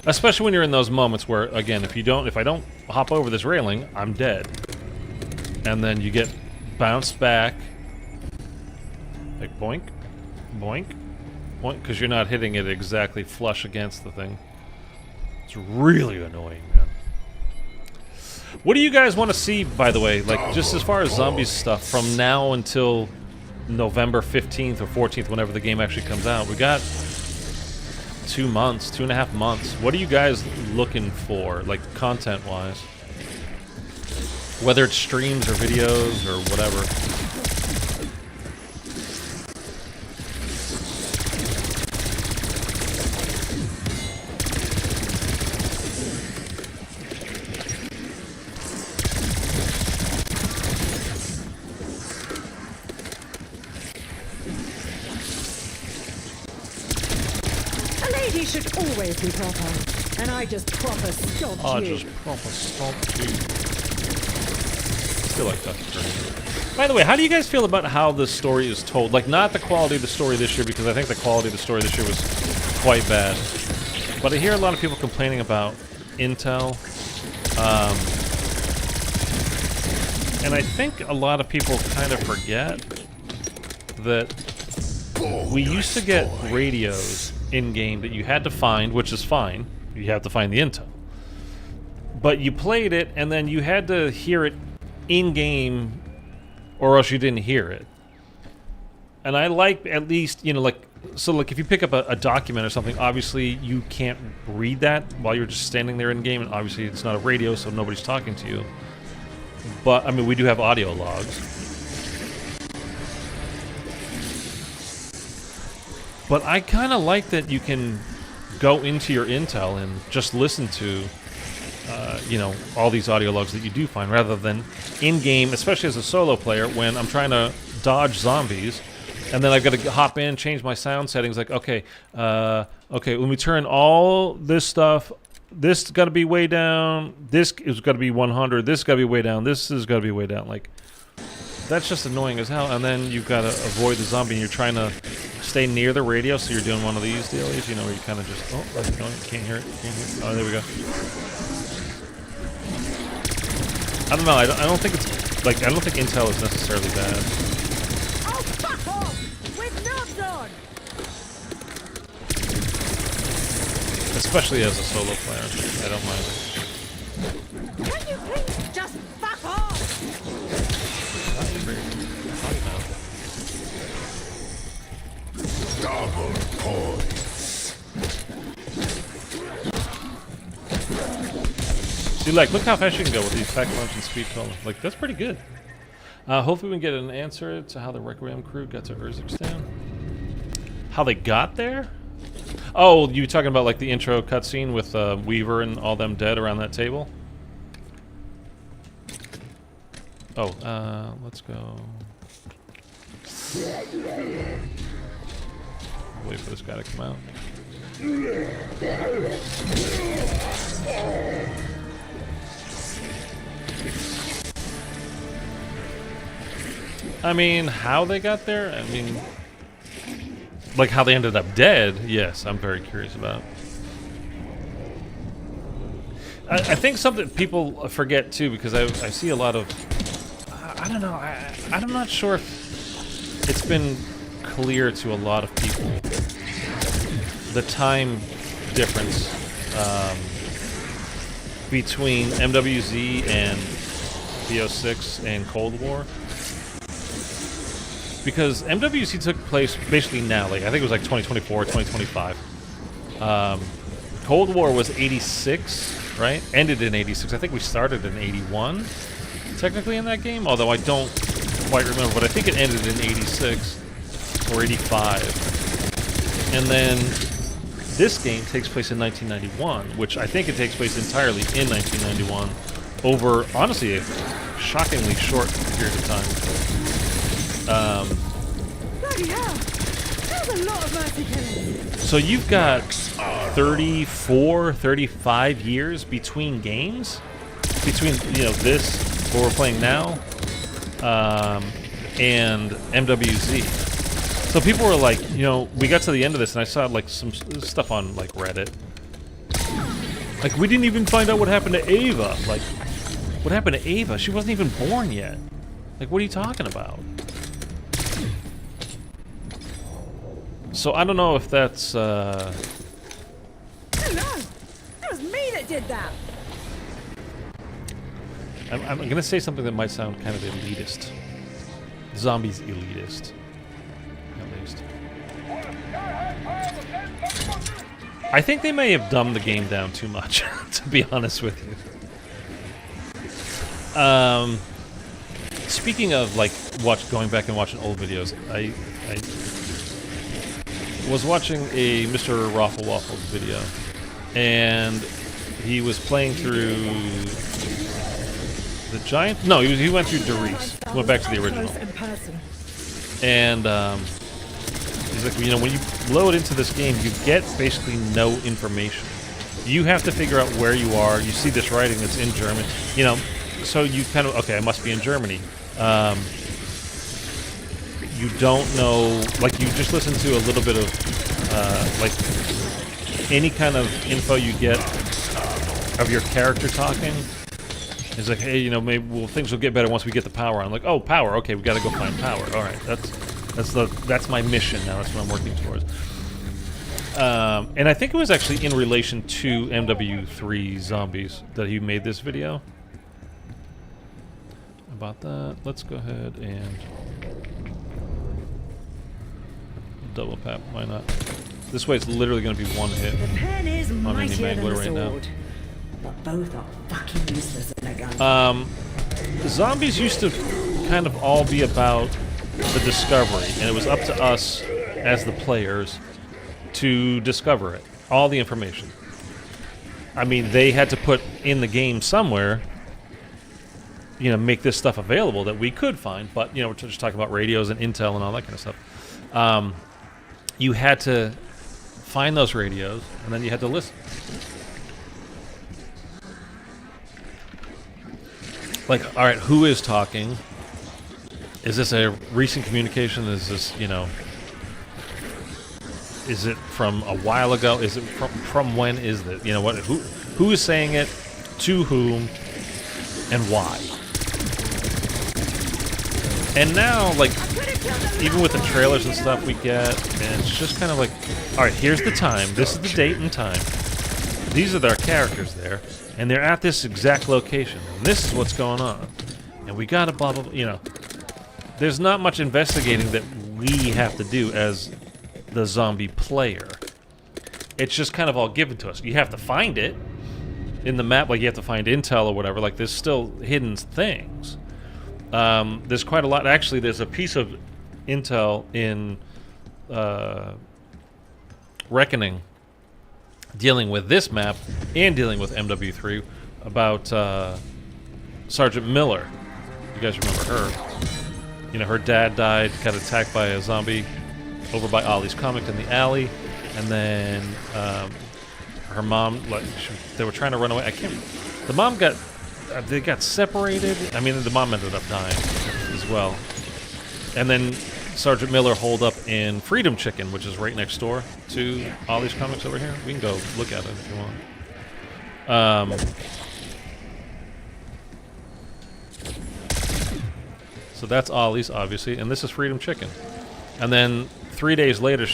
Especially when you're in those moments where, again, if I don't hop over this railing, I'm dead. And then you get bounced back. Like, boink, boink, boink, because you're not hitting it exactly flush against the thing. It's really annoying, man. What do you guys want to see, by the way? Like, just as far as zombies stuff, from now until November 15th or 14th, whenever the game actually comes out. We got 2 months, 2.5 months. What are you guys looking for, like, content-wise? Whether it's streams or videos or whatever. He should always be proper, and I just proper stomped you. Still like that. By the way, how do you guys feel about how the story is told? Like, not the quality of the story this year, because I think the quality of the story this year was quite bad. But I hear a lot of people complaining about Intel. And I think a lot of people kind of forget that we used to get radios in-game that you had to find, which is fine. You have to find the intel. But you played it, and then you had to hear it in-game, or else you didn't hear it. And I like at least, you know, like, so like if you pick up a document or something, obviously you can't read that while you're just standing there in game, and obviously it's not a radio, so nobody's talking to you. But I mean, we do have audio logs. But I kind of like that you can go into your intel and just listen to, you know, all these audio logs that you do find, rather than in-game, especially as a solo player, when I'm trying to dodge zombies, and then I've got to hop in, change my sound settings, like, okay, when we turn all this stuff, this got to be way down, this is got to be 100, this got to be way down, this is got to be way down, like, that's just annoying as hell. And then you've got to avoid the zombie, and you're trying to stay near the radio, so you're doing one of these dealies, you know, where you kind of just, oh, that's annoying, can't hear it, oh, there we go. I don't know, I don't think it's, like, I don't think intel is necessarily bad. Oh, fuck off! With knobs on! Especially as a solo player, I don't mind it. Can you please just fuck off? Double points. See, like, look how fast you can go with these pack launch and speed column. Like, that's pretty good. Hopefully we can get an answer to how the Requiem crew got to Urzikstan. How they got there? Oh, you talking about, like, the intro cutscene with Weaver and all them dead around that table? Oh, let's go. Wait for this guy to come out. I mean, how they got there? I mean, like how they ended up dead, yes, I'm very curious about. I think something people forget too, because I see a lot of, I don't know, I'm not sure if it's been clear to a lot of people the time difference between MWZ and BO6 and Cold War. Because MWC took place basically now, like I think it was like 2024, 2025. Cold War was 86, right? Ended in 86. I think we started in 81, technically in that game, although I don't quite remember, but I think it ended in 86 or 85. And then this game takes place in 1991, which I think it takes place entirely in 1991 over, honestly, a shockingly short period of time. Bloody hell! There's a lot of mercy killing. So you've got 34, 35 years between games? Between, you know, this, what we're playing now, and MWZ. So people were like, you know, we got to the end of this and I saw like some stuff on like Reddit. Like, we didn't even find out what happened to Ava. Like, what happened to Ava? She wasn't even born yet. Like, what are you talking about? So I don't know if that's, No, it was me that did that. I'm going to say something that might sound kind of elitist. Zombies elitist. At least. I think they may have dumbed the game down too much, to be honest with you. Speaking of, like, going back and watching old videos, I was watching a Mr. Raffle Waffles video, and he was playing through the Giant. No, he went through Doris. He went back to the original. And he's like, you know, when you load into this game, you get basically no information. You have to figure out where you are. You see this writing that's in German, you know, so you kind of, okay, I must be in Germany. You don't know, like, you just listen to a little bit of, like, any kind of info you get of your character talking. It's like, hey, you know, maybe, well, things will get better once we get the power on. Like, oh, power, okay, we gotta go find power. All right, that's my mission now. That's what I'm working towards. And I think it was actually in relation to MW3 Zombies that he made this video about that. Let's go ahead and double tap. Why not? This way it's literally going to be one hit. The pen is any mightier than the mangler right now. sword. But both are fucking useless in a gun. Zombies used to kind of all be about the discovery, and it was up to us as the players to discover it, all the information. I mean, they had to put in the game somewhere, you know, make this stuff available that we could find, but, you know, we're just talking about radios and intel and all that kind of stuff. You had to find those radios, and then you had to listen. Like, all right, who is talking? Is this a recent communication? Is this, you know, is it from a while ago? Is it from when is it? You know, what? Who is saying it? To whom? And why? And now, like, even with the trailers and stuff we get, and it's just kind of like, all right, here's the time. This is the date and time. These are their characters there, and they're at this exact location. And this is what's going on. And we gotta blah, blah, blah, you know. There's not much investigating that we have to do as the zombie player. It's just kind of all given to us. You have to find it in the map, like you have to find intel or whatever. Like, there's still hidden things. There's quite a lot. Actually, there's a piece of intel in Reckoning dealing with this map and dealing with MW3 about Sergeant Miller. You guys remember her. You know, her dad died, got attacked by a zombie over by Ollie's Comic in the alley, and then her mom, like, they were trying to run away. The mom got, they got separated. I mean, the mom ended up dying as well. And then Sergeant Miller holed up in Freedom Chicken, which is right next door to Ollie's Comics over here. We can go look at it if you want. So that's Ollie's, obviously, and this is Freedom Chicken. And then 3 days later,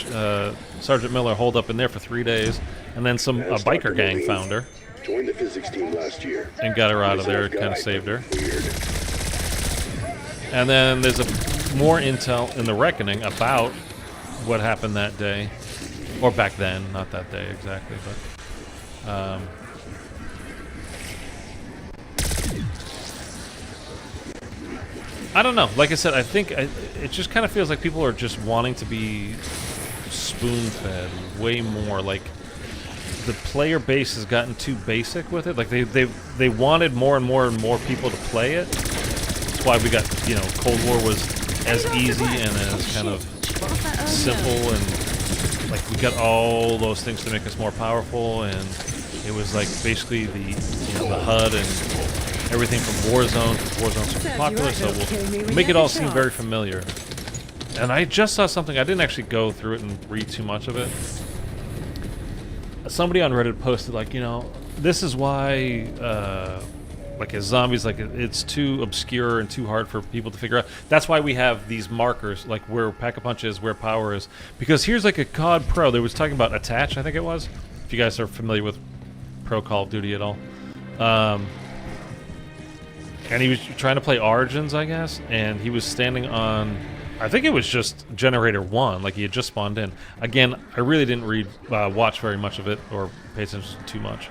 Sergeant Miller holed up in there for 3 days, and then a biker gang found her. Joined the physics team last year. And got her out of there, kind of saved her. And then there's more intel in the Reckoning about what happened that day. Or back then, not that day exactly, but... I don't know. Like I said, I think it just kind of feels like people are just wanting to be spoon-fed way more. Like, the player base has gotten too basic with it. Like, they wanted more and more and more people to play it. That's why we got, you know, Cold War was as easy and as kind of simple, and like we got all those things to make us more powerful, and it was like basically the HUD and everything from Warzone. Warzone's super popular, so we'll make it all seem very familiar. And I just saw something. I didn't actually go through it and read too much of it. Somebody on Reddit posted, like, you know, this is why, like, as zombies, like, it's too obscure and too hard for people to figure out. That's why we have these markers, like where Pack-a-Punch is, where Power is. Because here's, like, a COD Pro. They was talking about Attach, I think it was. If you guys are familiar with Pro Call of Duty at all. And he was trying to play Origins, I guess, and he was standing on, I think it was just Generator 1, like he had just spawned in. Again, I really didn't watch very much of it or pay attention too much.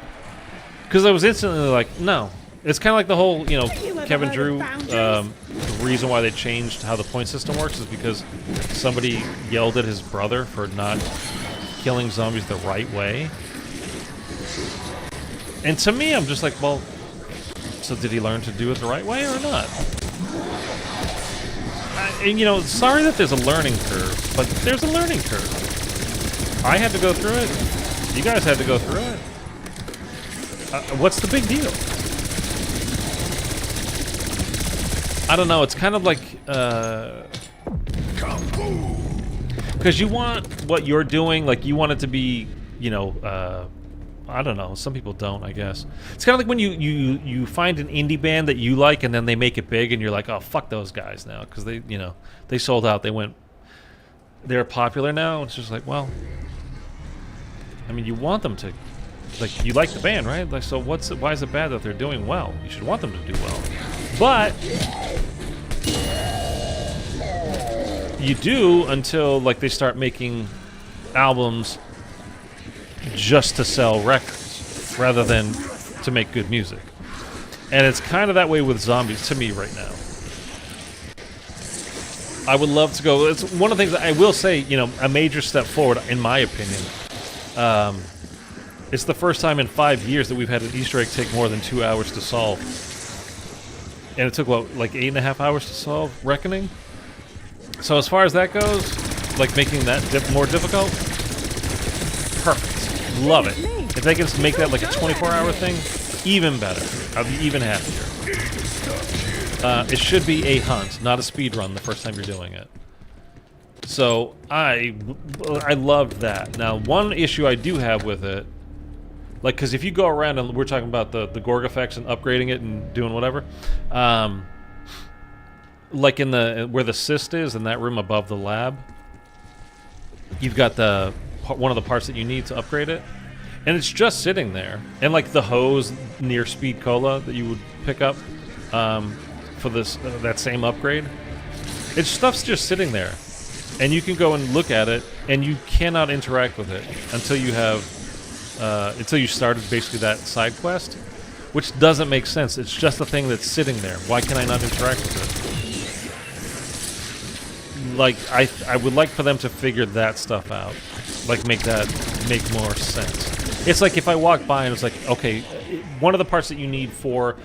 Because I was instantly like, no. It's kind of like the whole, you know, Kevin Drew, the reason why they changed how the point system works is because somebody yelled at his brother for not killing zombies the right way. And to me, I'm just like, well, so did he learn to do it the right way or not? And, you know, sorry that there's a learning curve, but there's a learning curve. I had to go through it. You guys had to go through it. What's the big deal? I don't know. It's kind of like... because you want what you're doing, like, you want it to be, you know... I don't know. Some people don't, I guess. It's kind of like when you find an indie band that you like, and then they make it big, and you're like, oh, fuck those guys now, because they, you know, they sold out. They're popular now. It's just like, well, I mean, you want them to, like, you like the band, right? Like, so why is it bad that they're doing well? You should want them to do well. But you do until like they start making albums just to sell records rather than to make good music. And it's kind of that way with zombies to me right now. I would love to go. It's one of the things that I will say, you know, a major step forward, in my opinion. It's the first time in 5 years that we've had an Easter egg take more than 2 hours to solve. And it took, what, like 8.5 hours to solve Reckoning? So as far as that goes, like making that more difficult, perfect. Love it. If they can make that like a 24-hour thing, even better. I'll be even happier. It should be a hunt, not a speed run the first time you're doing it. So I loved that. Now, one issue I do have with it, like, because if you go around and we're talking about the Gorg effects and upgrading it and doing whatever, like in the where the cyst is in that room above the lab, you've got the one of the parts that you need to upgrade it, and it's just sitting there. And like the hose near Speed Cola that you would pick up for this that same upgrade, it's stuff's just sitting there, and you can go and look at it, and you cannot interact with it until you have until you started basically that side quest, which doesn't make sense. It's just a thing that's sitting there. Why can I not interact with it? Like, I would like for them to figure that stuff out. Like, make more sense. It's like if I walk by and it's like, okay, one of the parts that you need for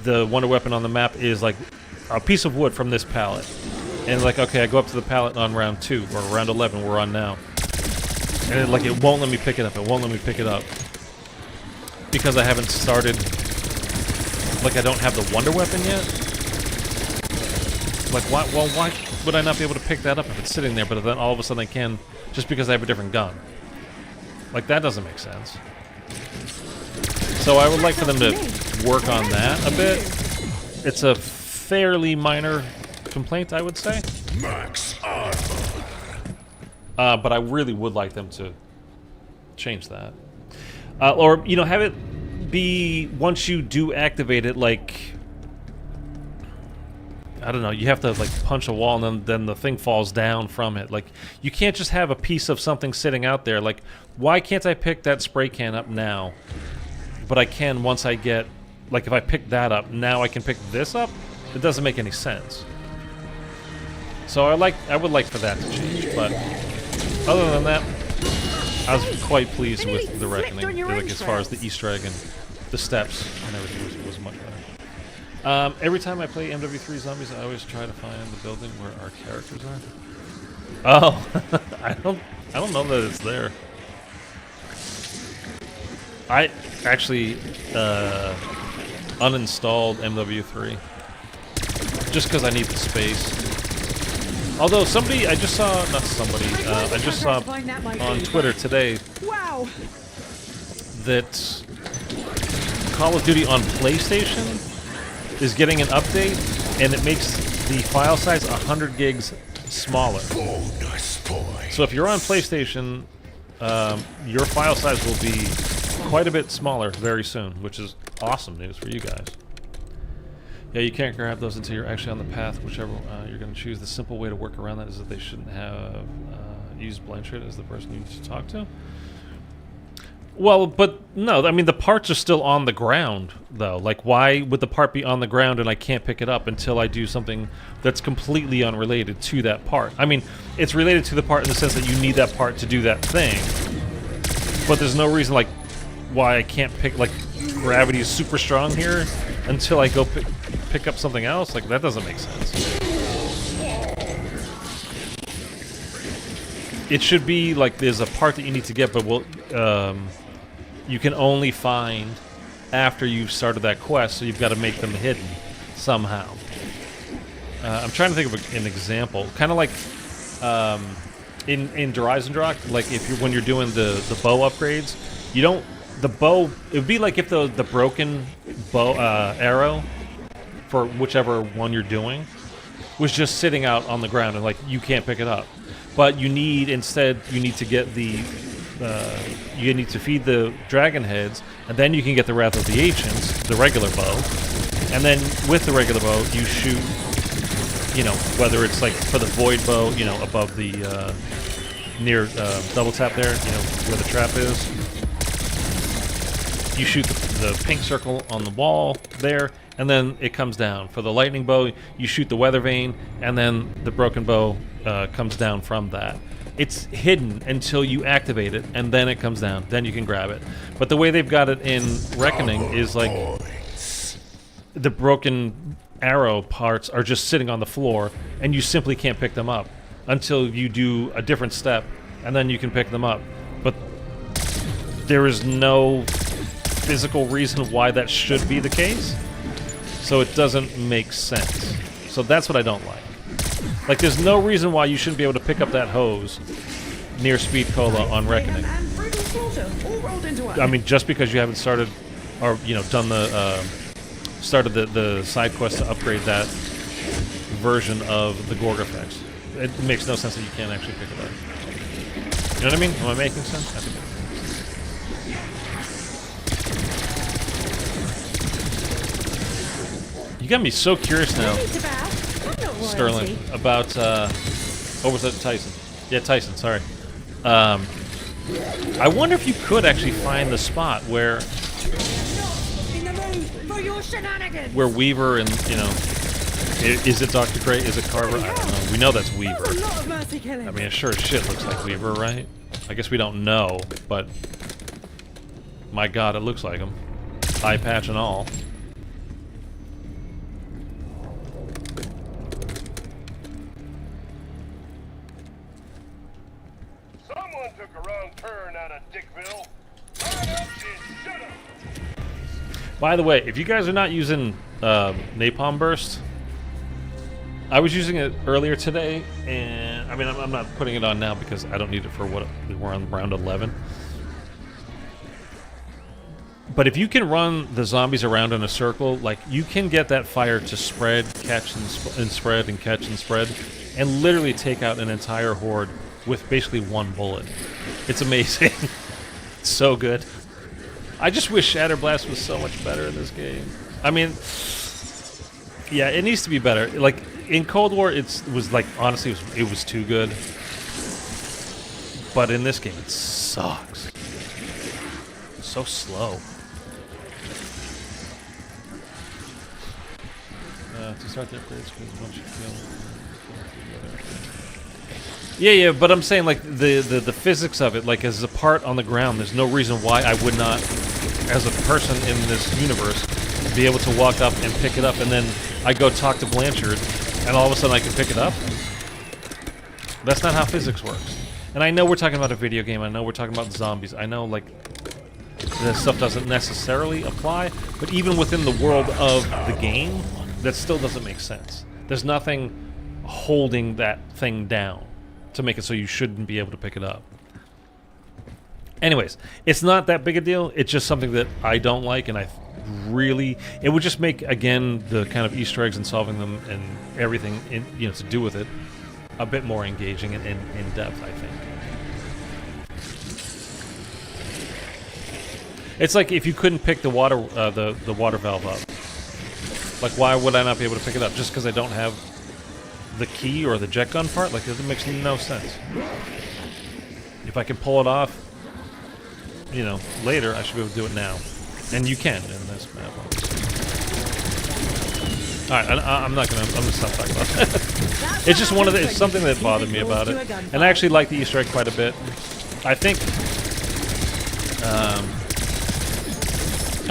the wonder weapon on the map is like a piece of wood from this pallet. And like, okay, I go up to the pallet on round 2 or round 11 we're on now. And it won't let me pick it up. It won't let me pick it up. Because I haven't started... Like, I don't have the wonder weapon yet? Like, why would I not be able to pick that up if it's sitting there, but then all of a sudden I can just because I have a different gun? Like, that doesn't make sense. So I would like for them to work on that a bit. It's a fairly minor complaint, I would say. Max armor. But I really would like them to change that. Or, you know, have it be, once you do activate it, like, I don't know, you have to, like, punch a wall and then the thing falls down from it. Like, you can't just have a piece of something sitting out there. Like, why can't I pick that spray can up now? But I can once I get, like, if I pick that up, now I can pick this up? It doesn't make any sense. So I would like for that to change, but... Other than that, I was quite pleased with the Reckoning, like as far as the Easter egg and the steps and everything was much better. Every time I play MW3 Zombies, I always try to find the building where our characters are. Oh, I don't know that it's there. I actually uninstalled MW3 just because I need the space. Although somebody, I just saw on Twitter today that Call of Duty on PlayStation is getting an update, and it makes the file size 100 gigs smaller. So if you're on PlayStation, your file size will be quite a bit smaller very soon, which is awesome news for you guys. Yeah, you can't grab those until you're actually on the path, whichever you're going to choose. The simple way to work around that is that they shouldn't have used Blanchard as the person you need to talk to. Well, but no, I mean, the parts are still on the ground, though. Like, why would the part be on the ground and I can't pick it up until I do something that's completely unrelated to that part? I mean, it's related to the part in the sense that you need that part to do that thing. But there's no reason, like, why I can't pick, like, gravity is super strong here until I go pick up something else. Like, that doesn't make sense. It should be like there's a part that you need to get, but you can only find after you've started that quest, so you've got to make them hidden somehow. I'm trying to think of an example, kind of like in Horizon, like when you're doing the bow upgrades, you don't. The bow, it would be like if the broken bow arrow for whichever one you're doing was just sitting out on the ground and like you can't pick it up. But you need to get the you need to feed the dragon heads, and then you can get the Wrath of the Ancients, the regular bow, and then with the regular bow you shoot you know, whether it's like for the void bow, you know, above the near double tap there, you know, where the trap is. You shoot the pink circle on the wall there, and then it comes down. For the lightning bow, you shoot the weather vane, and then the broken bow comes down from that. It's hidden until you activate it, and then it comes down. Then you can grab it. But the way they've got it in Reckoning is like the broken arrow parts are just sitting on the floor, and you simply can't pick them up until you do a different step, and then you can pick them up. But there is no physical reason why that should be the case, so it doesn't make sense. So that's what I don't like. Like, there's no reason why you shouldn't be able to pick up that hose near Speed Cola on Reckoning. And brutal slaughter, all rolled into one. I mean, just because you haven't started, or, you know, done the, started the side quest to upgrade that version of the Gorg effects. It makes no sense that you can't actually pick it up. You know what I mean? Am I making sense? I think you got me so curious now, Sterling, about, what was that, Tyson? Yeah, Tyson, sorry. I wonder if you could actually find the spot where Weaver and, you know, is it Dr. Gray, is it Carver? I don't know. We know that's Weaver. I mean, it sure as shit looks like Weaver, right? I guess we don't know, but my god, it looks like him. Eye patch and all. Someone took a wrong turn out of Dickville. Right up and shut up. By the way, if you guys are not using Napalm Burst, I was using it earlier today, and I mean, I'm not putting it on now because I don't need it for what we're on round 11. But if you can run the zombies around in a circle, like, you can get that fire to spread, catch and spread, and catch and spread, and literally take out an entire horde with basically one bullet. It's amazing. It's so good. I just wish Shatterblast was so much better in this game. I mean, yeah, it needs to be better. Like, in Cold War, it was like, honestly, it was too good. But in this game, it sucks. It's so slow. To start the upgrades, once you kill. Yeah, but I'm saying, like, the physics of it, like, as a part on the ground, there's no reason why I would not, as a person in this universe, be able to walk up and pick it up, and then I go talk to Blanchard, and all of a sudden I can pick it up. That's not how physics works. And I know we're talking about a video game, I know we're talking about zombies, I know, like, this stuff doesn't necessarily apply, but even within the world of the game, that still doesn't make sense. There's nothing holding that thing down to make it so you shouldn't be able to pick it up. Anyways, it's not that big a deal. It's just something that I don't like, and it would just make, again, the kind of Easter eggs and solving them and everything, you know, to do with it, a bit more engaging and in depth, I think. It's like if you couldn't pick the water valve up. Like, why would I not be able to pick it up? Just because I don't have the key or the jet gun part? Like, it makes no sense. If I can pull it off, you know, later, I should be able to do it now. And you can in this map. Alright, I'm gonna stop talking about that. It's just it's something that bothered me about it. And I actually like the Easter egg quite a bit. I think,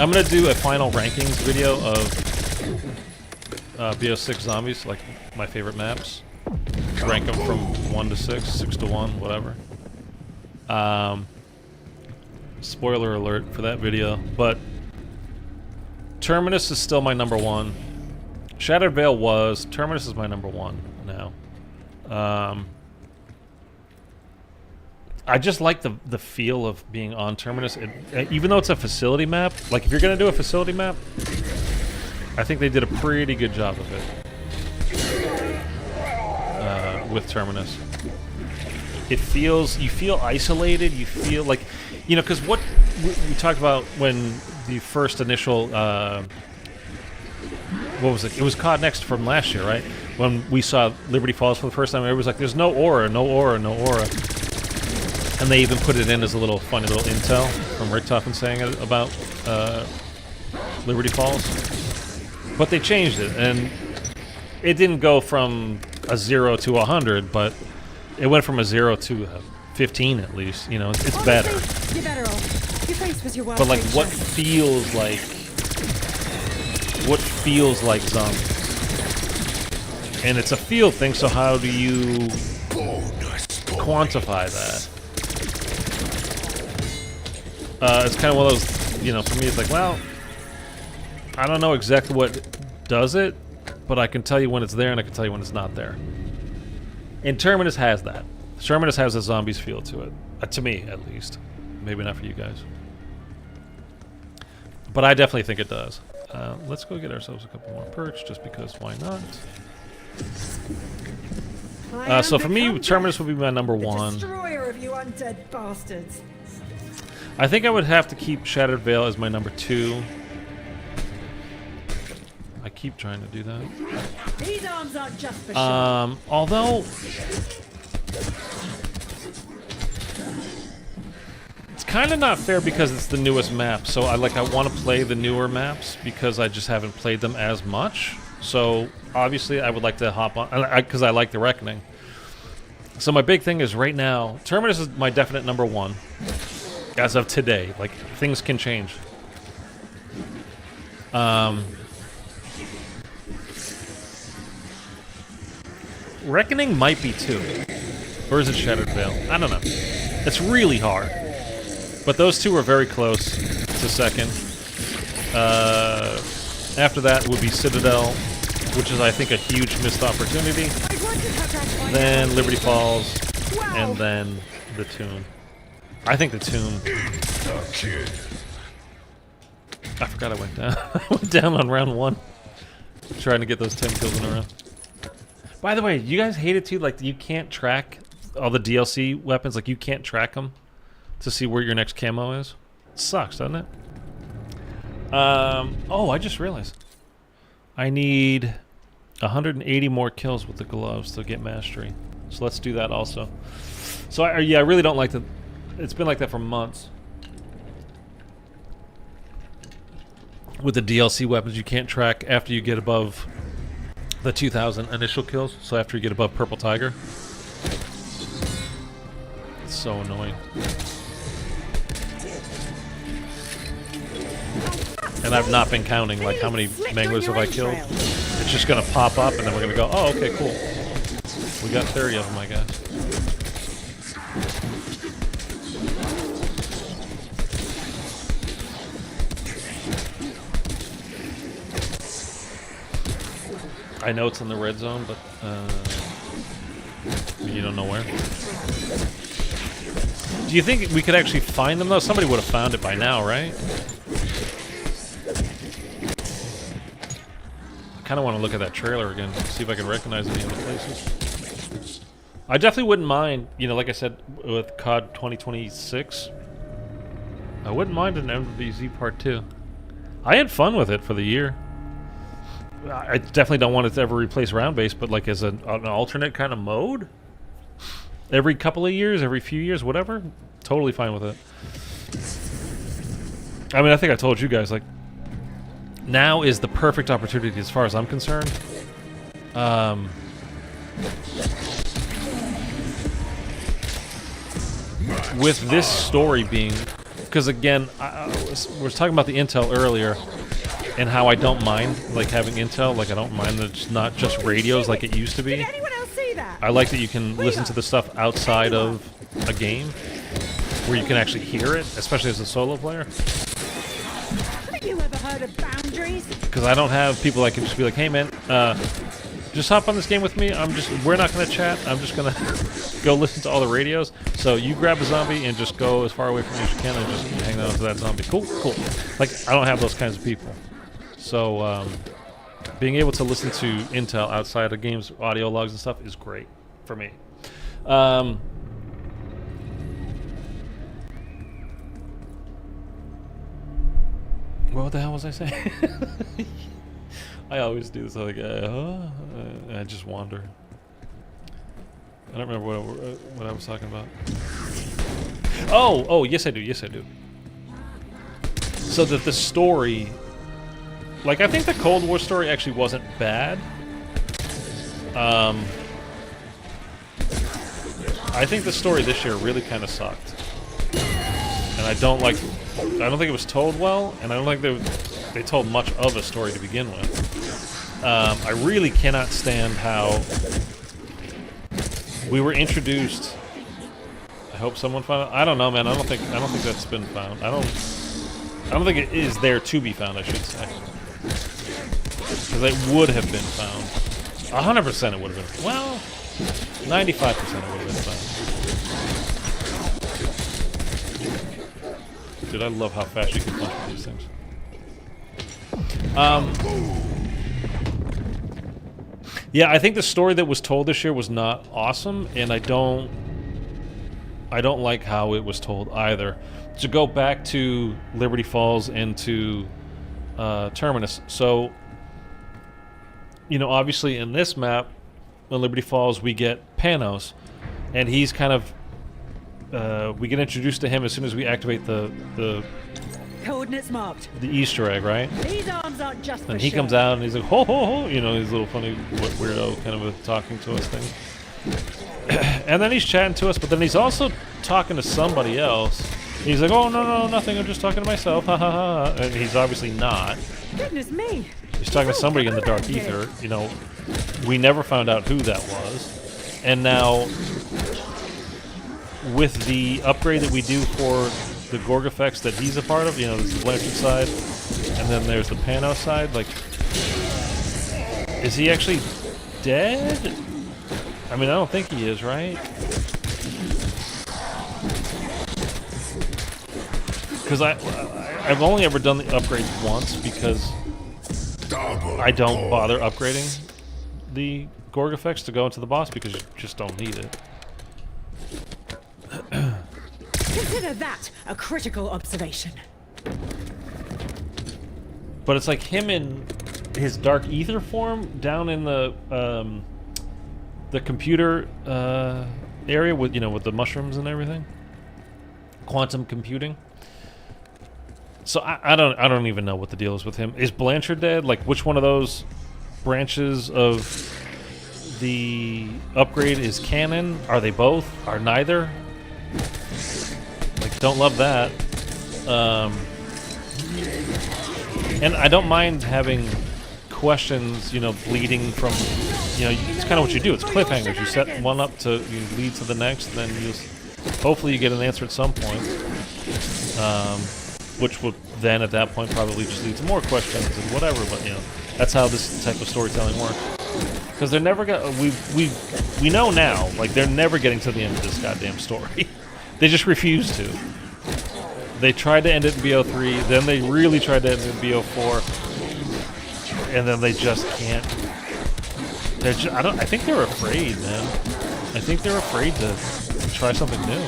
I'm gonna do a final rankings video of BO6 zombies, like my favorite maps. Rank them from 1 to 6, 6 to 1, whatever. Spoiler alert for that video, but Terminus is still my number 1. Shattered Veil was. Terminus is my number 1 now. I just like the feel of being on Terminus. Even though it's a facility map, like if you're going to do a facility map, I think they did a pretty good job of it with Terminus. You feel isolated, you feel like, you know, because what we talked about when the first initial, what was it? It was COD Next from last year, right? when we saw Liberty Falls for the first time, everybody was like, "There's no aura, no aura, no aura," and they even put it in as a little funny little intel from Richtofen saying it about Liberty Falls. But they changed it, and it didn't go from a 0 to 100, but it went from a 0 to a 15 at least. You know, it's better. You're better off. Your face was your But like, what feels like zombies? And it's a feel thing. So how do you quantify that? It's kind of one of those, you know, for me, it's like, well, I don't know exactly what does it, but I can tell you when it's there, and I can tell you when it's not there. And Terminus has that. Terminus has a zombies feel to it, to me at least. Maybe not for you guys, but I definitely think it does. Let's go get ourselves a couple more perks, just because why not? So for me, Terminus would be my number one. Destroyer of you undead bastards. I think I would have to keep Shattered Veil as my number 2. I keep trying to do that. These arms aren't just for show. Although it's kind of not fair because it's the newest map. So I want to play the newer maps because I just haven't played them as much. So obviously I would like to hop on because I like the Reckoning. So my big thing is right now, Terminus is my definite number 1 as of today. Like, things can change. Reckoning might be 2. Or is it Shattered Veil? I don't know. It's really hard. But those two are very close to second. After that would be Citadel, which is, I think, a huge missed opportunity. Then Liberty Falls, and then the Tomb. I think the Tomb. I forgot I went down. I went down on round 1. Trying to get those 10 kills in a row. By the way, you guys hate it too? Like, you can't track all the DLC weapons? Like, you can't track them to see where your next camo is? It sucks, doesn't it? Oh, I just realized. I need 180 more kills with the gloves to get mastery. So let's do that also. So, yeah, I really don't like the... It's been like that for months. With the DLC weapons, you can't track after you get above the 2,000 initial kills. So after you get above Purple Tiger. It's so annoying. And I've not been counting, like, how many manglers have I killed. It's just going to pop up, and then we're going to go, oh, okay, cool. We got 30 of them, I guess. I know it's in the red zone, but you don't know where. Do you think we could actually find them, though? Somebody would have found it by now, right? I kind of want to look at that trailer again, see if I can recognize any other places. I definitely wouldn't mind, you know, like I said, with COD 2026, I wouldn't mind an MVZ Part 2. I had fun with it for the year. I definitely don't want it to ever replace round-based, but like as an alternate kind of mode? Every couple of years, every few years, whatever? Totally fine with it. I mean, I think I told you guys, like, now is the perfect opportunity as far as I'm concerned. With this story being... Because again, we were talking about the intel earlier, and how I don't mind, like, having intel. Like, I don't mind that it's not just radios like it used to be. Did anyone else see that? I like that you can listen to the stuff outside of a game, where you can actually hear it, especially as a solo player. Haven't you ever heard of boundaries? Because I don't have people I can just be like, hey man, just hop on this game with me. We're not going to chat. I'm just going to go listen to all the radios. So you grab a zombie and just go as far away from me as you can and just hang out to that zombie. Cool, cool. Like, I don't have those kinds of people. So, being able to listen to intel outside of games, audio logs and stuff is great for me. What the hell was I saying? I always do this. I'm like, I just wander. I don't remember what I was talking about. Oh, yes I do. Yes I do. So that the story, like I think the Cold War story actually wasn't bad. I think the story this year really kind of sucked, and I don't think it was told well, and I don't think they told much of a story to begin with. I really cannot stand how we were introduced. I hope someone found it. I don't know, man. I don't think that's been found. I don't think it is there to be found, I should say. Because it would have been found. 100% it would have been. Well, 95% it would have been found. Dude, I love how fast you can punch with these things. Yeah, I think the story that was told this year was not awesome, and I don't like how it was told either. To go back to Liberty Falls and to Terminus. So, you know, obviously in this map, on Liberty Falls, we get Panos, and he's kind of we get introduced to him as soon as we activate the Coordinates marked. Easter egg, right? These arms aren't just for And he show. comes out and he's like, ho ho ho, you know, his little funny weirdo kind of a talking to us thing. And then he's chatting to us, but then he's also talking to somebody else. He's like, oh no, nothing, I'm just talking to myself, ha ha ha. And he's obviously not. Goodness me. He's talking to somebody in the dark ether. You know, we never found out who that was. And now, with the upgrade that we do for the Gorg effects that he's a part of, you know, there's the Blanchard side, and then there's the Panos side, like, is he actually dead? I mean, I don't think he is, right? Because I've only ever done the upgrades once because I don't bother upgrading the Gorg effects to go into the boss because you just don't need it. Consider that a critical observation. But it's like him in his dark ether form down in the computer area with, you know, with the mushrooms and everything, quantum computing. So I don't even know what the deal is with him. Is Blanchard dead? Like, which one of those branches of the upgrade is canon? Are they both? Are neither? Like, don't love that. And I don't mind having questions, you know, bleeding from, you know, it's kind of what you do. It's cliffhangers. You set one up to you lead to the next, then you hopefully you get an answer at some point, which will then at that point probably just lead to more questions and whatever. But you know, that's how this type of storytelling works. Because they're never gonna. We know now, like they're never getting to the end of this goddamn story. They just refuse to. They tried to end it in BO3, then they really tried to end it in BO4, and then they just can't. They're just, I think they're afraid, man. I think they're afraid to try something new.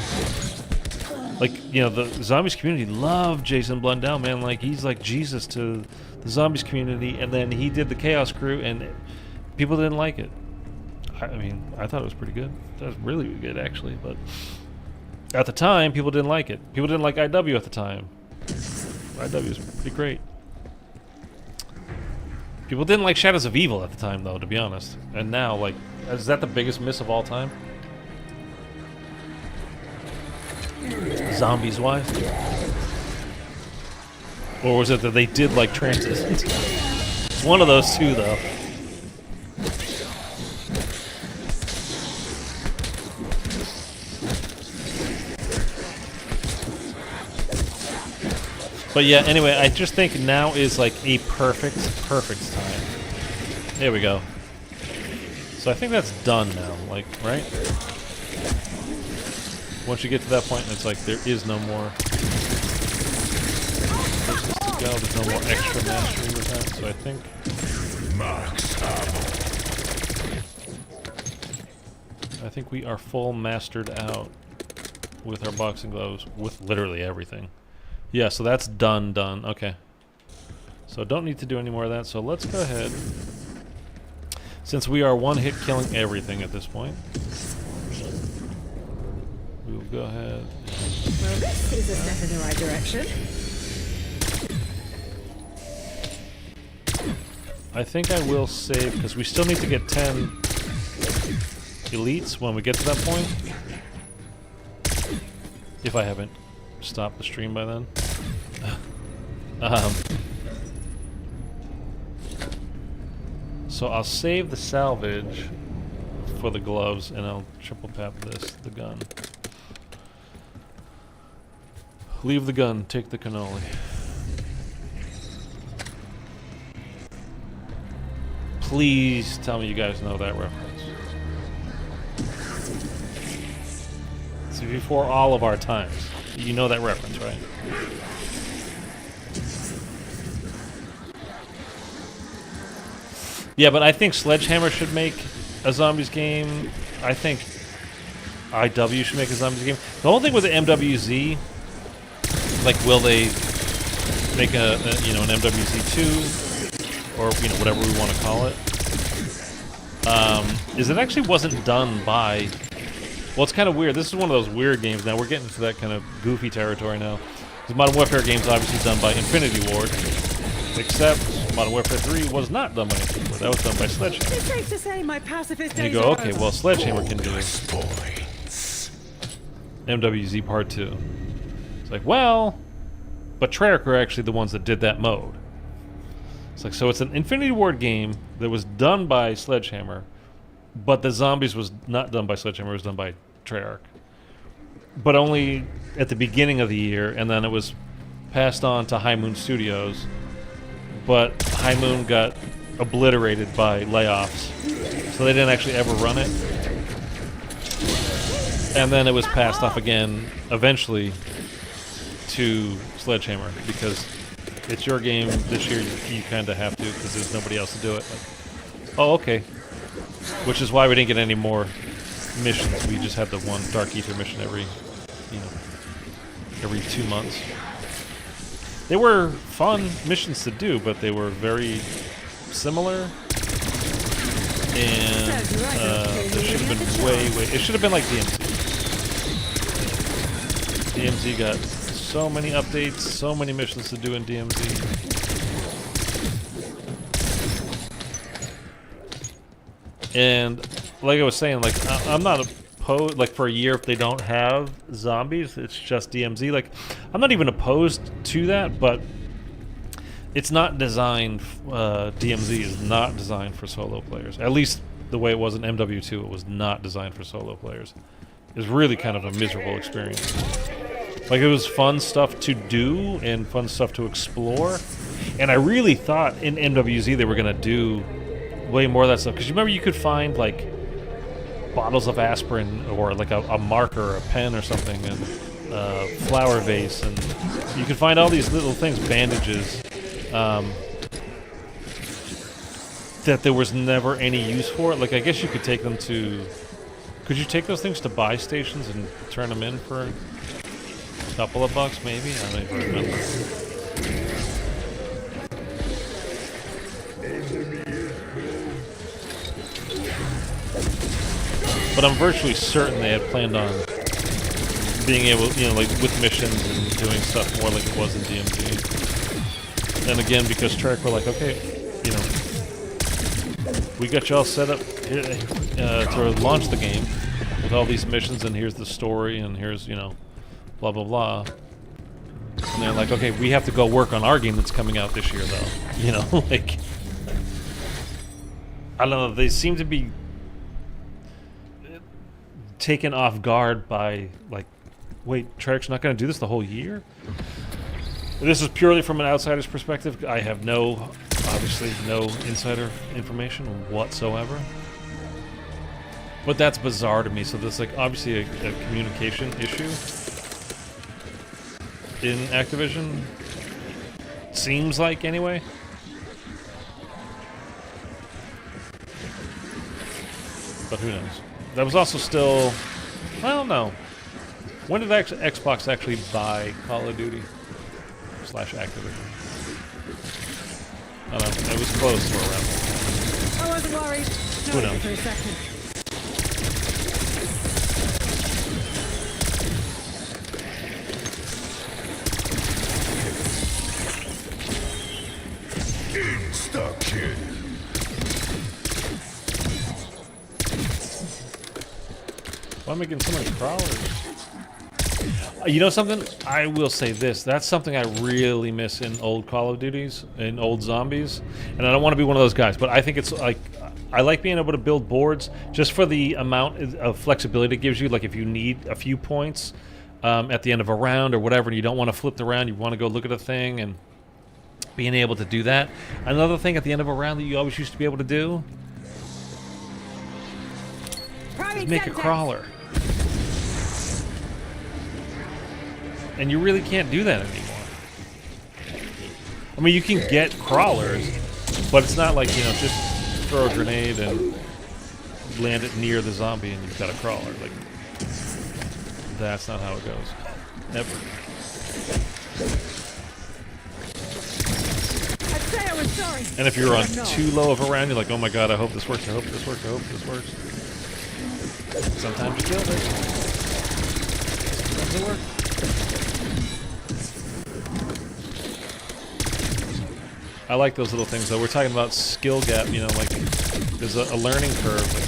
Like, you know, the zombies community loved Jason Blundell, man. Like, he's like Jesus to the zombies community, and then he did the Chaos Crew, and people didn't like it. I mean, I thought it was pretty good. That was really good, actually, but at the time, people didn't like it. People didn't like IW at the time. IW was pretty great. People didn't like Shadows of Evil at the time, though, to be honest. And now, like, is that the biggest miss of all time? Zombies-wise? Or was it that they did like TranZit? It's one of those two, though. But yeah, anyway, I just think now is like a perfect time. There we go. So I think that's done now, like, right? Once you get to that point, it's like there is no more places to go. There's no more extra mastery with that. So I think we are full mastered out with our boxing gloves, with literally everything. Yeah, so that's done. Okay. So don't need to do any more of that. So let's go ahead. Since we are one hit killing everything at this point, we will go ahead. Well, this is a step in the right direction. I think I will save, because we still need to get 10 elites when we get to that point. If I haven't stopped the stream by then. So I'll save the salvage for the gloves, and I'll triple tap the gun. Leave the gun, take the cannoli. Please tell me you guys know that reference. It's before all of our times. You know that reference, right? Yeah, but I think Sledgehammer should make a zombies game. I think IW should make a zombies game. The whole thing with the MWZ, like, will they make an MWZ2 or whatever we want to call it? Is it actually wasn't done by? Well, it's kind of weird. This is one of those weird games. Now we're getting into that kind of goofy territory now. The Modern Warfare game's obviously done by Infinity Ward, except Modern Warfare 3 was not done by Infinity Ward. That was done by Sledgehammer. It's safe to say my pacifist And days you go, are okay, over. well, Sledgehammer can do Points. MWZ Part 2. It's like, well, but Treyarch are actually the ones that did that mode. It's like, so it's an Infinity Ward game that was done by Sledgehammer, but the zombies was not done by Sledgehammer, it was done by Treyarch. But only at the beginning of the year, and then it was passed on to High Moon Studios. But High Moon got obliterated by layoffs, so they didn't actually ever run it. And then it was passed off again, eventually, to Sledgehammer, because it's your game this year, you kind of have to, because there's nobody else to do it. Like, oh, okay. Which is why we didn't get any more missions. We just had the one Dark Ether mission every 2 months. They were fun missions to do, but they were very similar. And they should have been way... It should have been like DMZ. DMZ got so many updates, so many missions to do in DMZ. And like I was saying, like I'm not opposed. Like for a year, if they don't have zombies, it's just DMZ. Like I'm not even opposed to that, but it's not designed. DMZ is not designed for solo players. At least the way it was in MW2, it was not designed for solo players. It was really kind of a miserable experience. Like it was fun stuff to do and fun stuff to explore, and I really thought in MWZ they were gonna do way more of that stuff, because you remember you could find like bottles of aspirin or like a marker or a pen or something, and flower vase, and you could find all these little things, bandages, that there was never any use for it. Like I guess you could take them to, could you take those things to buy stations and turn them in for a couple of bucks maybe? I don't even remember. But I'm virtually certain they had planned on being able, like with missions and doing stuff more like it was in DMZ. And again, because Treyarch were like, okay, we got you all set up to launch the game with all these missions, and here's the story, and here's, blah, blah, blah. And they're like, okay, we have to go work on our game that's coming out this year, though. Like, I don't know, they seem to be taken off guard by, like, wait, Treyarch's not going to do this the whole year? This is purely from an outsider's perspective. I have obviously no insider information whatsoever. But that's bizarre to me. So there's like obviously a communication issue in Activision. Seems like, anyway. But who knows? That was also still... I don't know. When did Xbox actually buy Call of Duty / Activision? I don't know. It was close for a round. I wasn't worried. Who Not knows? for a second. Insta-kill. Why am I getting so many crawlers? You know something? I will say this. That's something I really miss in old Call of Duties, in old zombies. And I don't want to be one of those guys, but I think it's like, I like being able to build boards just for the amount of flexibility it gives you. Like if you need a few points at the end of a round or whatever, and you don't want to flip the round, you want to go look at a thing, and being able to do that. Another thing at the end of a round that you always used to be able to do is make a crawler. And you really can't do that anymore. I mean, you can get crawlers, but it's not like, you know, just throw a grenade and land it near the zombie and you've got a crawler. Like, that's not how it goes. Never. I'd say I was sorry. And if you're on I'm not. too low of a round, you're like, oh my god, I hope this works, I hope this works, I hope this works. Sometimes you killed it. Sometimes it worked. I like those little things, though. We're talking about skill gap, you know, like there's a learning curve. Like,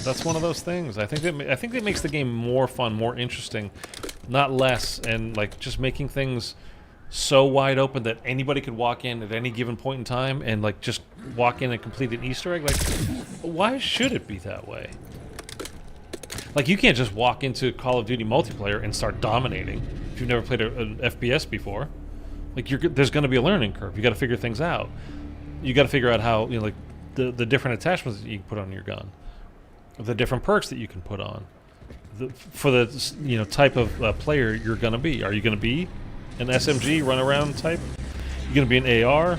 that's one of those things. I think that makes the game more fun, more interesting, not less, and like just making things so wide open that anybody could walk in at any given point in time and like just walk in and complete an Easter egg. Like, why should it be that way? Like, you can't just walk into Call of Duty multiplayer and start dominating if you've never played an FPS before. Like, there's going to be a learning curve. You got to figure things out. You got to figure out how, you know, like the different attachments that you can put on your gun, the different perks that you can put on, for the, you know, type of player you're going to be. Are you going to be an SMG run around type? You going to be an AR,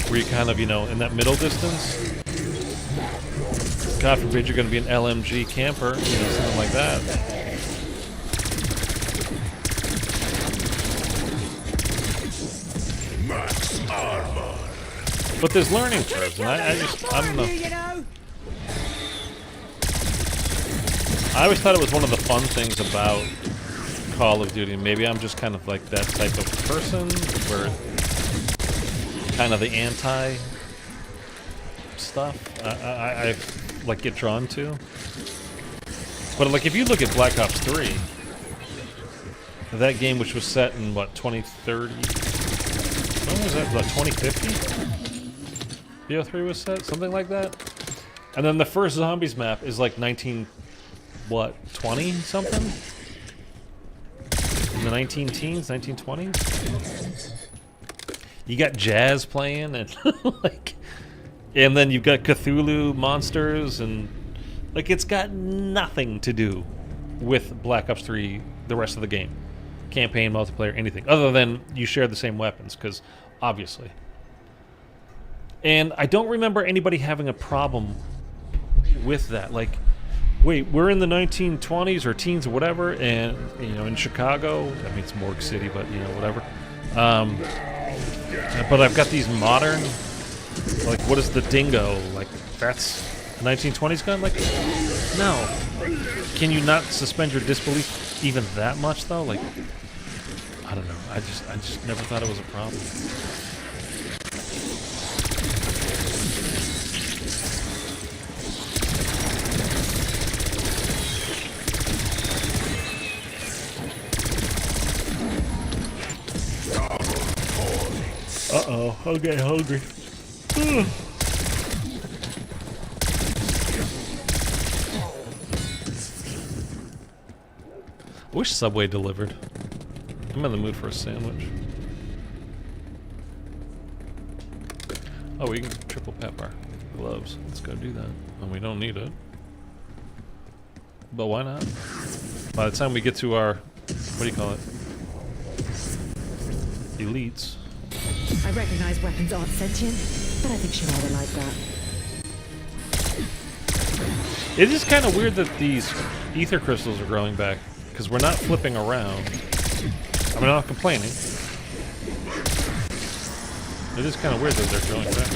where you kind of, you know, in that middle distance? God forbid you're going to be an LMG camper, you know, something like that. Max armor. But there's learning curves, and I don't know. You know? I always thought it was one of the fun things about Call of Duty. Maybe I'm just kind of like that type of person, where kind of the anti stuff I like get drawn to. But like, if you look at Black Ops 3, that game, which was set in what, 2030? When was that? About 2050? BO3 was set, something like that. And then the first zombies map is like 20 something? In the 19 teens, 1920s? You got jazz playing and like, and then you've got Cthulhu monsters, and like, it's got nothing to do with Black Ops 3, the rest of the game. Campaign, multiplayer, anything. Other than you share the same weapons, because obviously. And I don't remember anybody having a problem with that. Like, wait, we're in the 1920s or teens or whatever, and, you know, in Chicago, I mean, it's Morgue City, but, you know, whatever. But I've got these modern, like, what is the dingo? Like, that's a 1920s gun? Like, no. Can you not suspend your disbelief even that much, though? Like, I don't know. I just never thought it was a problem. Uh-oh, I'm getting hungry. I wish Subway delivered. I'm in the mood for a sandwich. Oh, we can triple pepper. Gloves. Let's go do that. And we don't need it. But why not? By the time we get to our, what do you call it? Elites. I recognize weapons aren't sentient, but I think she rather like that. It is kind of weird that these ether crystals are growing back, because we're not flipping around. I mean, I'm not complaining. It is kind of weird that they're going back.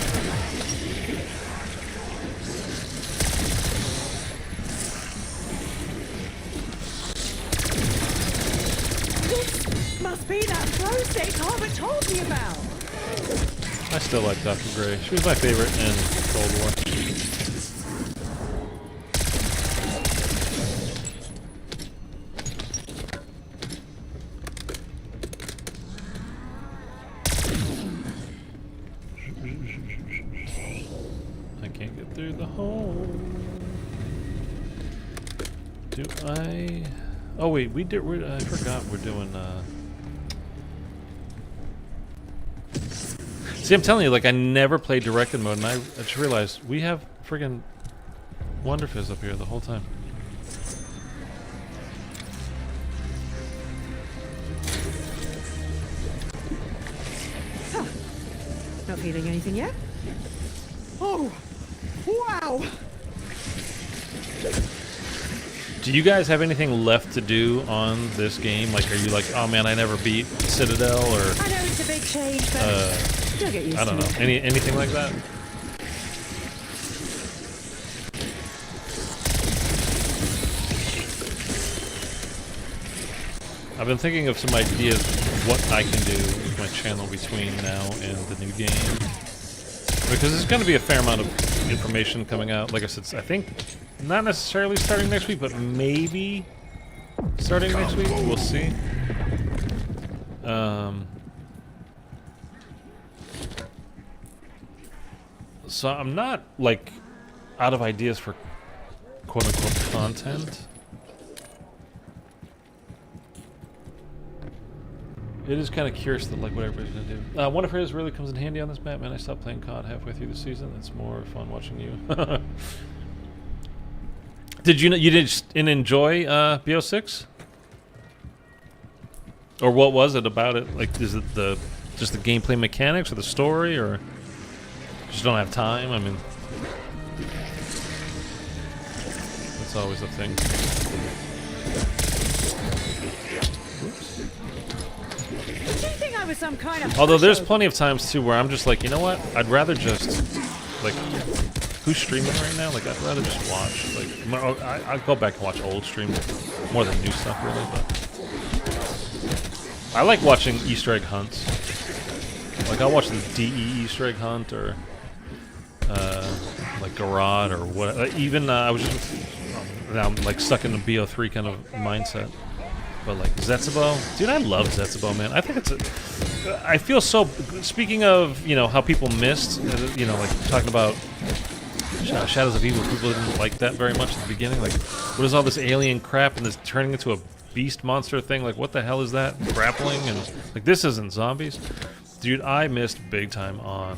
This must be that flow state Harvard told me about. I still like Dr. Gray. She was my favorite in Cold War. I can't get through the hole. Do I? Oh wait, we did. I forgot we're doing. See, I'm telling you, like I never played directed mode, and I just realized we have friggin' Wonderfizz up here the whole time. Huh. Not feeling anything yet? Oh, wow! Do you guys have anything left to do on this game? Like, are you like, oh man, I never beat Citadel, or I know it's a big change, but you'll get used I don't to know, it. anything like that? I've been thinking of some ideas of what I can do with my channel between now and the new game, because there's going to be a fair amount of information coming out. Like I said, I think not necessarily starting next week, but maybe starting next week. We'll see. So I'm not like out of ideas for quote-unquote content. It is kind of curious that like what everybody's gonna do. One of hers really comes in handy on this map, man. I stopped playing COD halfway through the season. It's more fun watching you. Did you didn't enjoy BO6? Or what was it about it? Like, is it just the gameplay mechanics or the story, or just don't have time? I mean, that's always a thing. Did you think I was some kind of Although there's pushover? plenty of times too where I'm just like, you know what? I'd rather just like, who's streaming right now? Like, I'd rather just watch. Like, I'd go back and watch old streams more than new stuff, really. But I like watching Easter egg hunts. Like, I'll watch the DE Easter egg hunt, or like Garrod, or what. Even I was just now I'm like stuck in the BO3 kind of mindset. But like Zetsubo, dude, I love Zetsubo, man. I think it's a. I feel so. Speaking of, you know, how people missed, you know, like talking about Shadows of Evil, people didn't like that very much at the beginning. Like, what is all this alien crap and this turning into a beast monster thing? Like, what the hell is that? Grappling and like this isn't zombies, dude. I missed big time on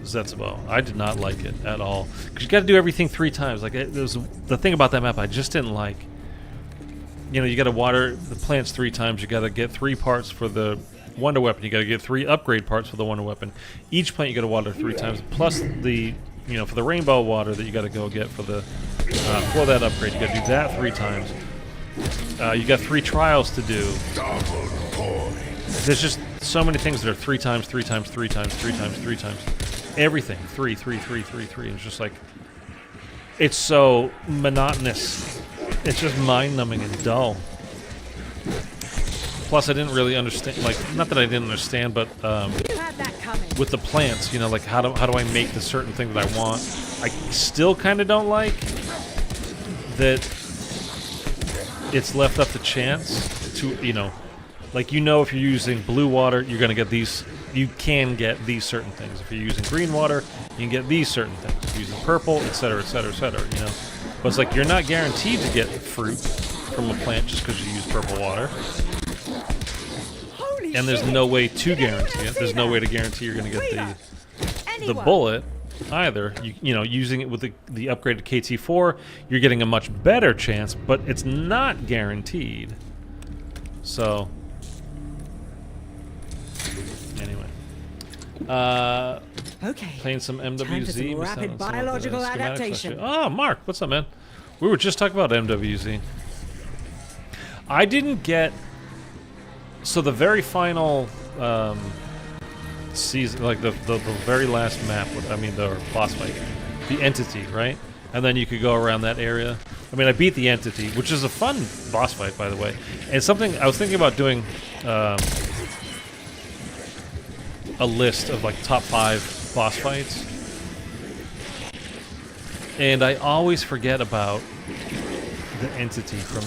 Zetsubo. I did not like it at all because you got to do everything 3 times. Like, it was the thing about that map I just didn't like. You know, you got to water the plants 3 times. You got to get 3 parts for the wonder weapon. You got to get 3 upgrade parts for the wonder weapon. Each plant you got to water 3 times, plus the, you know, for the rainbow water that you got to go get for the for that upgrade. You got to do that 3 times. You got 3 trials to do. There's just so many things that are 3 times, 3 times, 3 times, 3 times, 3 times. Everything 3, 3, 3, 3, 3. It's just like, it's so monotonous. It's just mind-numbing and dull. Plus, I didn't really understand, like, not that I didn't understand, but You had that coming. with the plants, you know, like, how do I make the certain thing that I want? I still kind of don't like that it's left up to chance to, you know, like, you know, if you're using blue water, you're going to get these, you can get these certain things. If you're using green water, you can get these certain things. If you're using purple, etc., etc., etc., you know? But it's like, you're not guaranteed to get fruit from a plant just because you use purple water. Holy And there's shit. no way to Did anyone guarantee else it. There's see no that? way to guarantee you're going to get Reader. the Anyone? bullet either. You know, using it with the upgraded KT4, you're getting a much better chance, but it's not guaranteed. So, anyway. Okay. Playing some MWZ. Time for some missed out rapid on some of the biological schematics adaptation. last year. Oh, Mark, what's up, man? We were just talking about MWZ. I didn't get... So the very final season, like the very last map. I mean, the boss fight, the entity, right? And then you could go around that area. I mean, I beat the entity, which is a fun boss fight, by the way. And something I was thinking about doing a list of like top 5 boss fights, and I always forget about the entity from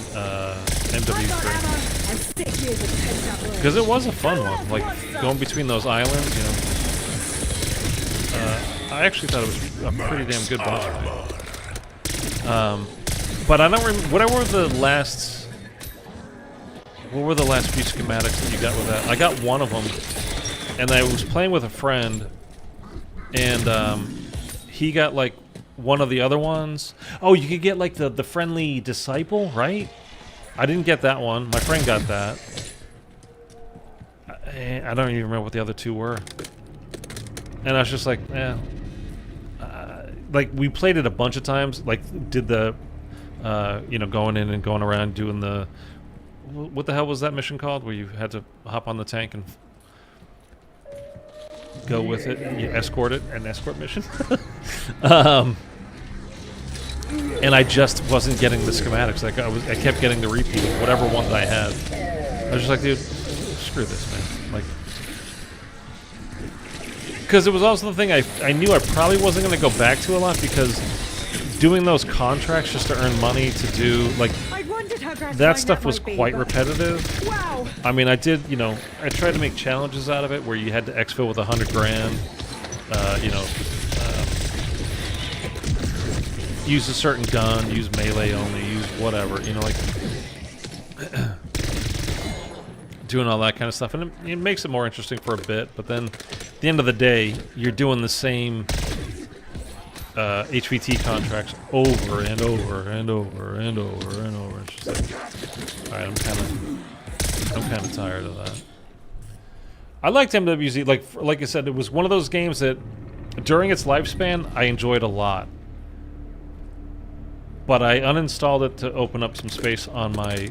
MW3 because it was a fun one, like going between those islands. You know, I actually thought it was a pretty damn good boss fight. But I don't remember. What were the last few schematics that you got with that? I got one of them, and I was playing with a friend, and he got like one of the other ones. Oh, you could get like the friendly disciple, right? I didn't get that one. My friend got that. I don't even remember what the other 2 were. And I was just like, like we played it a bunch of times. Like did the, you know, going in and going around doing the, what the hell was that mission called? Where you had to hop on the tank and go with it, and you escort it, an escort mission. And I just wasn't getting the schematics. Like I kept getting the repeat of whatever one that I had. I was just like, dude, screw this, man. Like, because it was also the thing I knew I probably wasn't going to go back to a lot, because doing those contracts just to earn money to do like that stuff was quite repetitive. Wow. I mean, I did, you know, I tried to make challenges out of it where you had to exfil with 100 grand, you know, use a certain gun, use melee only, use whatever, you know, like doing all that kind of stuff. And it makes it more interesting for a bit, but then at the end of the day, you're doing the same HVT contracts over and over and over and over and over. It's just like, all right, I'm kind of tired of that. I liked MWZ. Like I said, it was one of those games that during its lifespan I enjoyed a lot, but I uninstalled it to open up some space on my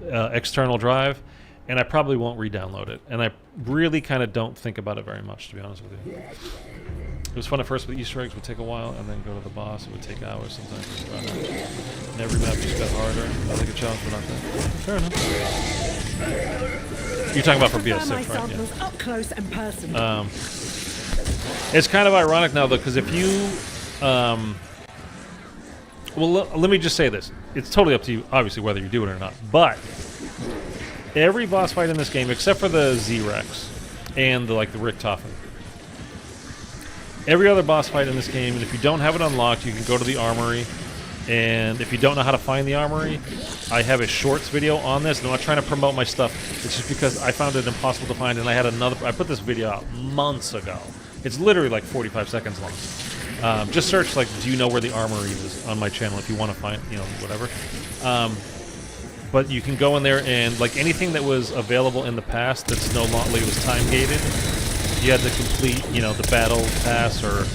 external drive, and I probably won't re-download it. And I really kind of don't think about it very much, to be honest with you. It was fun at first, but Easter eggs would take a while, and then go to the boss. It would take hours sometimes. And every map just got harder. I like a challenge, but not that. Fair enough. You're talking about for BS6, right? Yeah. Up close and personal. It's kind of ironic now, though, because if you... well, let me just say this. It's totally up to you, obviously, whether you do it or not. But every boss fight in this game, except for the Z-Rex and the Richtofen, every other boss fight in this game, and if you don't have it unlocked, you can go to the armory. And if you don't know how to find the armory, I have a shorts video on this. I'm not trying to promote my stuff. It's just because I found it impossible to find, and I put this video out months ago. It's literally like 45 seconds long. Just search, like, do you know where the armory is on my channel if you want to find, you know, whatever. But you can go in there and, like, anything that was available in the past that's no longer, like, it was time-gated, you had to complete, you know, the battle pass or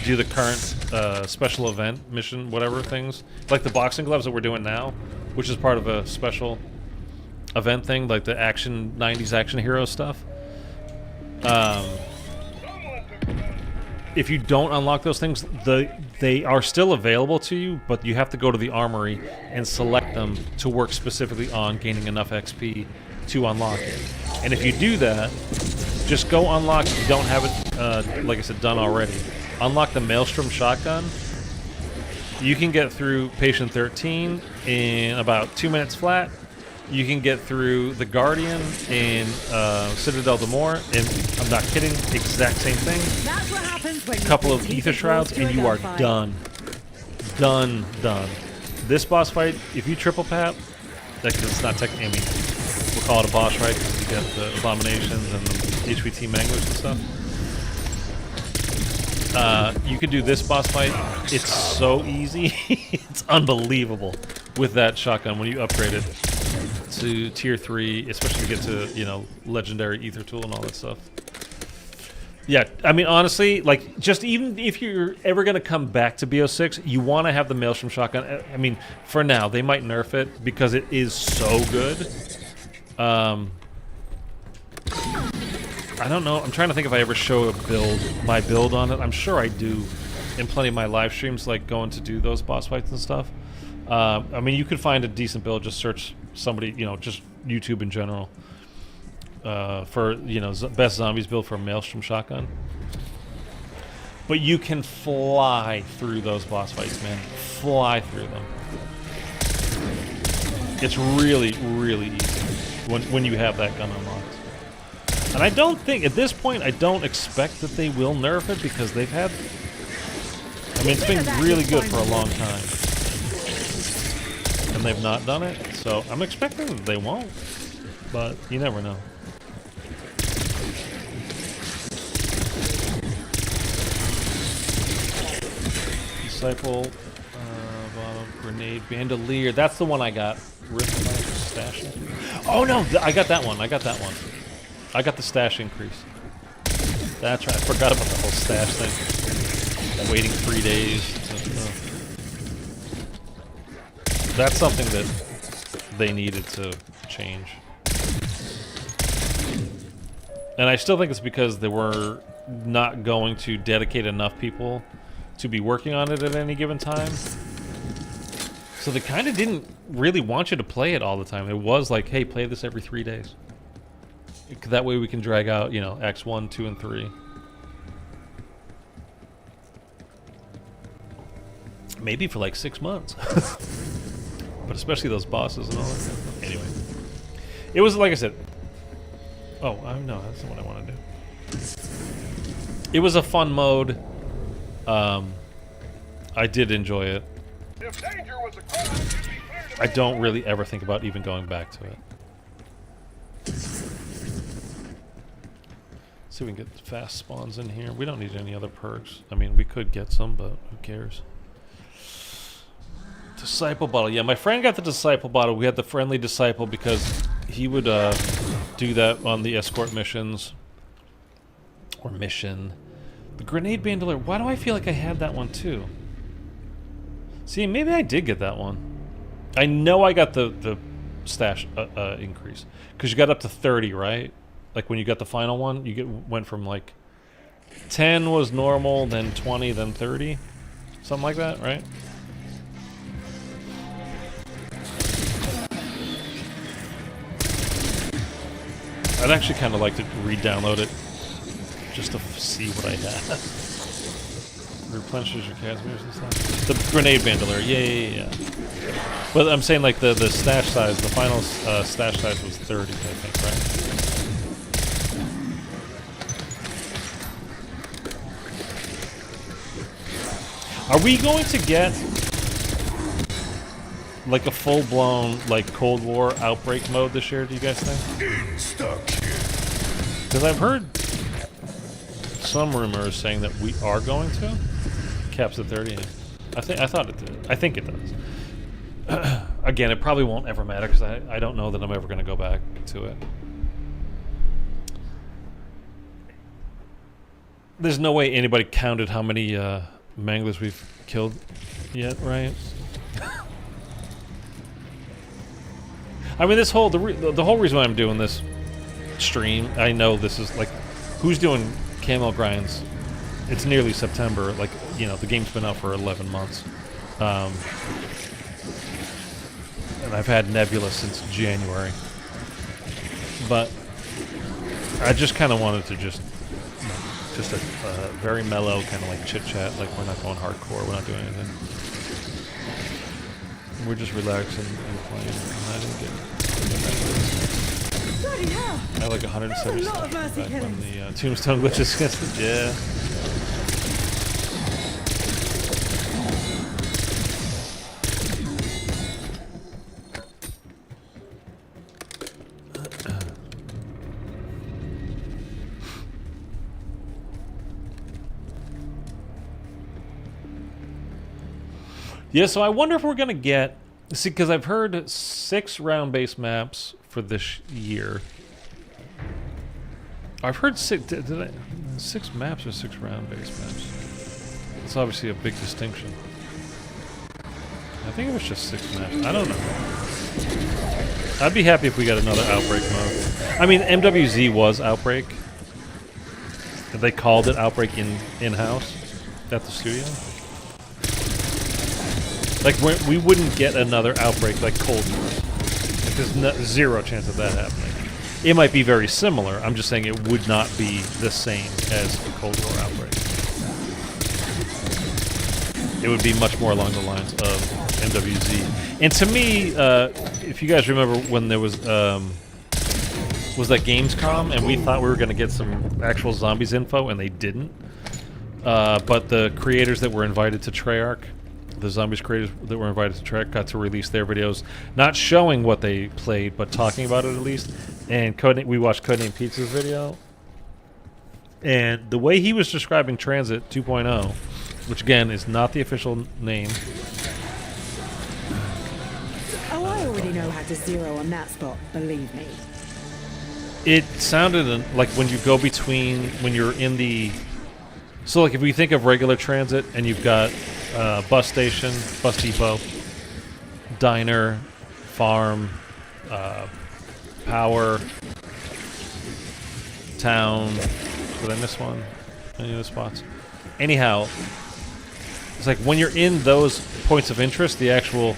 do the current special event mission, whatever things. Like the boxing gloves that we're doing now, which is part of a special event thing, like the 90s action hero stuff. If you don't unlock those things, they are still available to you, but you have to go to the armory and select them to work specifically on gaining enough XP to unlock it. And if you do that, just go unlock, if you don't have it, like I said, done already, unlock the Maelstrom shotgun. You can get through Patient 13 in about 2 minutes flat. You can get through the Guardian in Citadel de Mor, and I'm not kidding, exact same thing. That's what happens when a couple of Ether Shrouds, and you are done. Done. This boss fight, if you triple pat, because it's not technically, I mean, we'll call it a boss, right? Because you get the Abominations and the HVT Manglers and stuff. You could do this boss fight. It's so easy. It's unbelievable with that shotgun when you upgrade it to tier 3, especially to get to, you know, legendary ether tool and all that stuff. Yeah, I mean, honestly, like, just even if you're ever going to come back to BO6, you want to have the Maelstrom shotgun. I mean, for now, they might nerf it because it is so good. I don't know. I'm trying to think if I ever show a build, my build on it. I'm sure I do in plenty of my live streams, like going to do those boss fights and stuff. I mean, you could find a decent build. Just search somebody, you know, just YouTube in general for, you know, best zombies build for a Maelstrom shotgun. But you can fly through those boss fights, man. Fly through them. It's really, really easy when you have that gun unlocked. And I don't think, at this point, I don't expect that they will nerf it because they've had... I mean, it's been really good for a long time. And they've not done it, so I'm expecting that they won't. But you never know. Disciple, bottom, grenade, bandolier. That's the one I got. Stash. Oh no, I got that one. I got that one. I got the stash increase. That's right. I forgot about the whole stash thing. Waiting 3 days. That's something that they needed to change. And I still think it's because they were not going to dedicate enough people to be working on it at any given time. So they kind of didn't really want you to play it all the time. It was like, hey, play this every 3 days. That way we can drag out, you know, X1, 2, and 3. Maybe for like 6 months. But especially those bosses and all that. Anyway. It was, like I said... Oh, no, that's not what I want to do. It was a fun mode. I did enjoy it. If danger was a crime, you'd be clear to I don't really ever think about even going back to it. See if we can get fast spawns in here. We don't need any other perks. I mean, we could get some, but who cares? Disciple bottle. Yeah, my friend got the disciple bottle. We had the friendly disciple because he would do that on the escort missions. Or mission. The grenade bandolier. Why do I feel like I had that one too? See, maybe I did get that one. I know I got the stash increase. Because you got up to 30, right? Like when you got the final one, you went from like 10 was normal, then 20, then 30. Something like that, right? I'd actually kind of like to re-download it just to see what I had. Replenishes your Casimir's and stuff. The grenade bandolier, yeah. But I'm saying like the stash size, the final stash size was 30, I think, right? Are we going to get like a full-blown like Cold War outbreak mode this year? Do you guys think? Because I've heard some rumors saying that we are going to. Caps at 30. I thought it did. I think it does. Again, it probably won't ever matter because I don't know that I'm ever going to go back to it. There's no way anybody counted how many manglers we've killed yet, right? I mean, this whole the whole reason why I'm doing this stream, I know this is like, who's doing camo grinds? It's nearly September. Like, you know, the game's been out for 11 months, and I've had Nebula since January. But I just kind of wanted to just a very mellow kind of like chit chat. Like, we're not going hardcore. We're not doing anything. We're just relaxing and playing. And I didn't get Bloody hell! I had like 170 That's a lot of mercy back when killings. the tombstone glitches against it. Yeah. Yeah, so I wonder if we're going to get... See, because I've heard 6 round-based maps for this year. I've heard 6... Did I, 6 maps or 6 round-based maps? It's obviously a big distinction. I think it was just 6 maps. I don't know. I'd be happy if we got another Outbreak mode. I mean, MWZ was Outbreak. They called it Outbreak in-house at the studio. Like, we wouldn't get another Outbreak like Cold War. Like, there's zero chance of that happening. It might be very similar. I'm just saying it would not be the same as the Cold War Outbreak. It would be much more along the lines of MWZ. And to me, if you guys remember when there was that Gamescom, and we thought we were going to get some actual zombies info, and they didn't. But the creators that were invited to Treyarch, the zombies creators that were invited to Treyarch, got to release their videos, not showing what they played, but talking about it at least. And we watched Codename Pizza's video, and the way he was describing TranZit 2.0, which again is not the official name. Oh, I already know how to zero on that spot, believe me. It sounded like when you go between, when you're in the... So like if we think of regular transit and you've got bus station, bus depot, diner, farm, power, town. Did I miss one? Any other spots? Anyhow, it's like when you're in those points of interest, the actual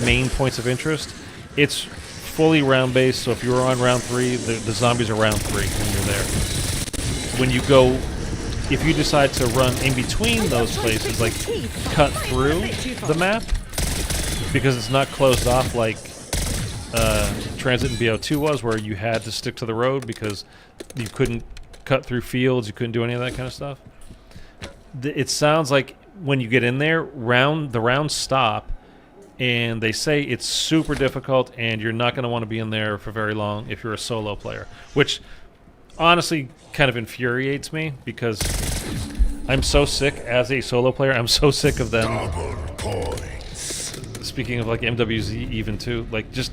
main points of interest, it's fully round based. So if you were on round 3, the zombies are round 3 when you're there. When you go, if you decide to run in between those places, like cut through the map, because it's not closed off like TranZit and BO2 was, where you had to stick to the road because you couldn't cut through fields, you couldn't do any of that kind of stuff. It sounds like when you get in there, the rounds stop, and they say it's super difficult, and you're not going to want to be in there for very long if you're a solo player, which honestly kind of infuriates me because I'm so sick as a solo player. I'm so sick of them. Double points. Speaking of like MWZ even too, like just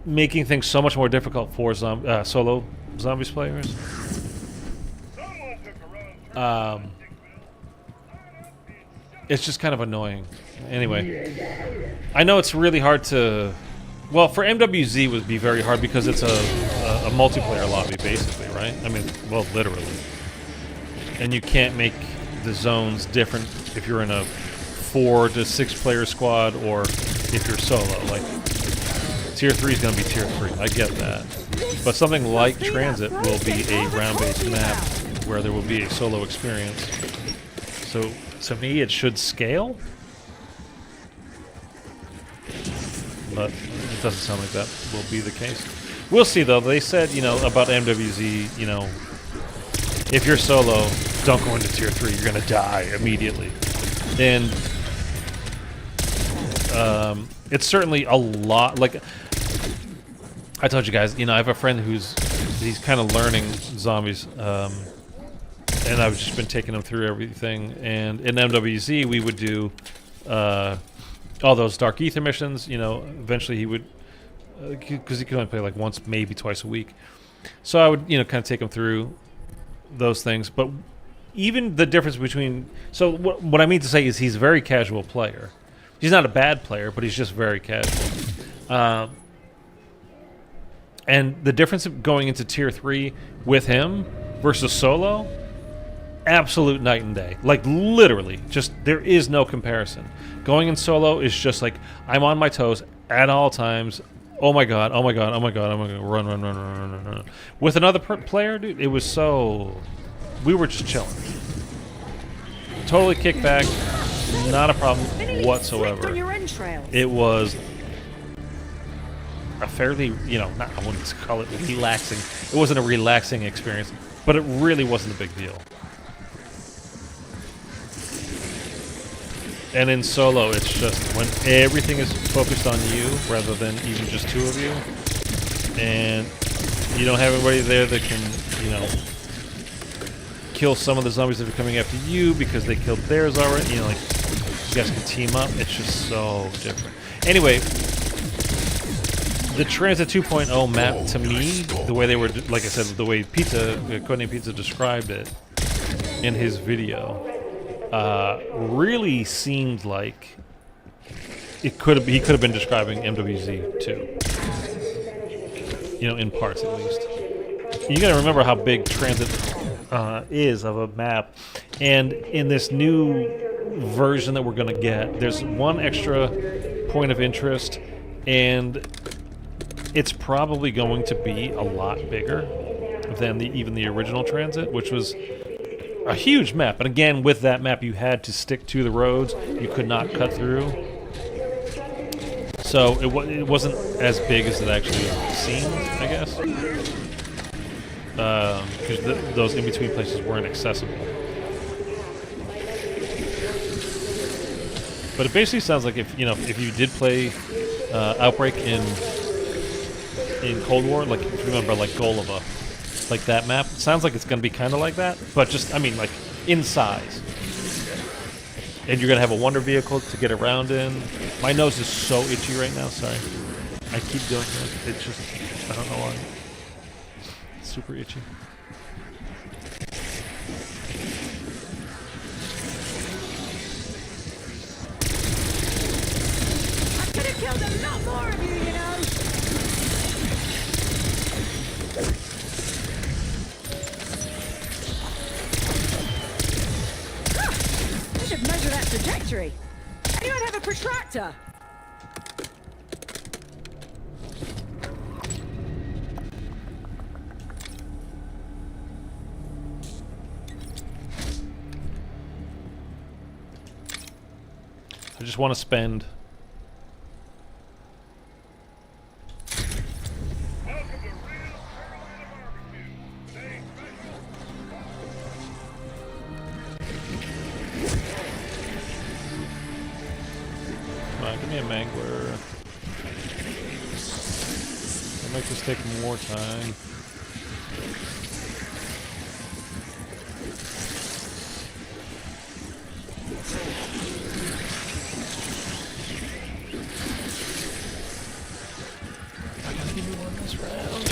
making things so much more difficult for solo zombies players. It's just kind of annoying. Anyway, I know it's really hard to... Well, for MWZ it would be very hard because it's a multiplayer lobby, basically, right? I mean, well, literally. And you can't make the zones different if you're in a 4 to 6 player squad or if you're solo. Like, Tier 3 is going to be Tier 3. I get that. But something like TranZit will be a round-based map where there will be a solo experience. So, to me, it should scale. But it doesn't sound like that will be the case. We'll see, though. They said, you know, about MWZ, you know, if you're solo, don't go into Tier 3. You're going to die immediately. And it's certainly a lot. Like, I told you guys, you know, I have a friend he's kind of learning zombies. And I've just been taking him through everything. And in MWZ, we would do all those Dark Ether missions. You know, eventually he would, because he could only play like once, maybe twice a week. So I would, you know, kind of take him through those things. But even the difference between... So what I mean to say is he's a very casual player. He's not a bad player, but he's just very casual. And the difference of going into Tier 3 with him versus solo... absolute night and day. Like, literally, just there is no comparison. Going in solo is just like, I'm on my toes at all times. Oh my god, oh my god, oh my god, oh my god, run. With another player, dude, it was so... We were just chilling. Totally kick back, not a problem whatsoever. It was a fairly, you know, I wouldn't call it relaxing. It wasn't a relaxing experience, but it really wasn't a big deal. And in solo, it's just when everything is focused on you rather than even just 2 of you, and you don't have anybody there that can, you know, kill some of the zombies that are coming after you because they killed theirs already. You know, like, you guys can team up. It's just so different. Anyway, the TranZit 2.0 map, to me, the way they were, like I said, the way Codename Pizza described it in his video, really seemed like he could have been describing MWZ too. You know, in parts at least. You gotta remember how big TranZit is of a map. And in this new version that we're going to get, there's one extra point of interest, and it's probably going to be a lot bigger than even the original TranZit, which was a huge map. And again, with that map, you had to stick to the roads. You could not cut through. So it wasn't as big as it actually seemed, I guess. Because those in-between places weren't accessible. But it basically sounds like if you did play Outbreak in Cold War, like if you remember like Golova, like that map, it sounds like it's going to be kind of like that, but just, I mean, like in size. And you're going to have a wonder vehicle to get around in. My nose is so itchy right now, sorry. I keep doing it. It's just, I don't know why. It's super itchy. I could have killed a lot more of you, you know. I should measure that trajectory. Anyone have a protractor? I just want to spend... Welcome to real Carolina barbecue. Stay Come on, give me a mangler. I'll make this take more time. I gotta give you one this round.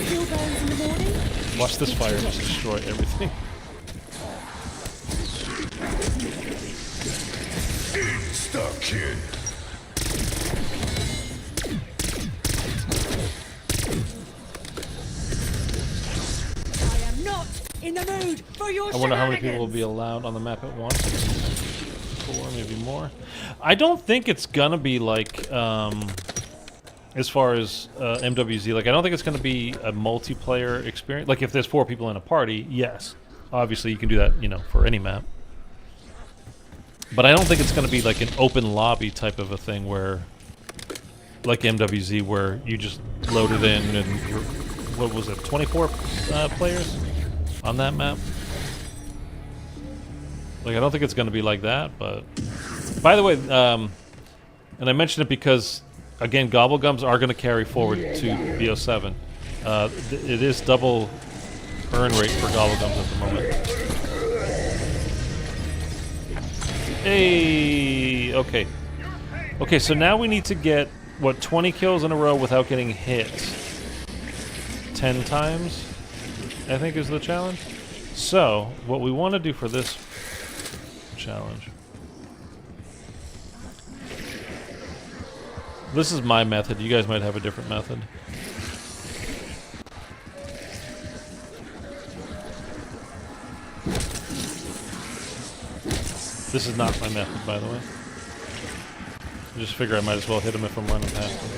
Fuel burns in the morning. Watch this fire just destroy everything. Stop, kid. I am not in the mood for your I wonder how many people will shenanigans. be allowed on the map at once. 4, maybe more. I don't think it's gonna be like, as far as MWZ, like I don't think it's gonna be a multiplayer experience. Like if there's 4 people in a party, yes. Obviously you can do that, for any map. But I don't think it's gonna be like an open lobby type of a thing where, like MWZ, where you just load it in and, what was it, 24 players on that map? Like, I don't think it's going to be like that, but... By the way, and I mentioned it because, again, Gobblegums are going to carry forward to BO7. It is double earn rate for Gobblegums at the moment. Hey! Okay. Okay, so now we need to get, what, 20 kills in a row without getting hit. 10 times, I think, is the challenge. So, what we want to do for this challenge... This is my method. You guys might have a different method. This is not my method, by the way. I just figure I might as well hit him if I'm running past him.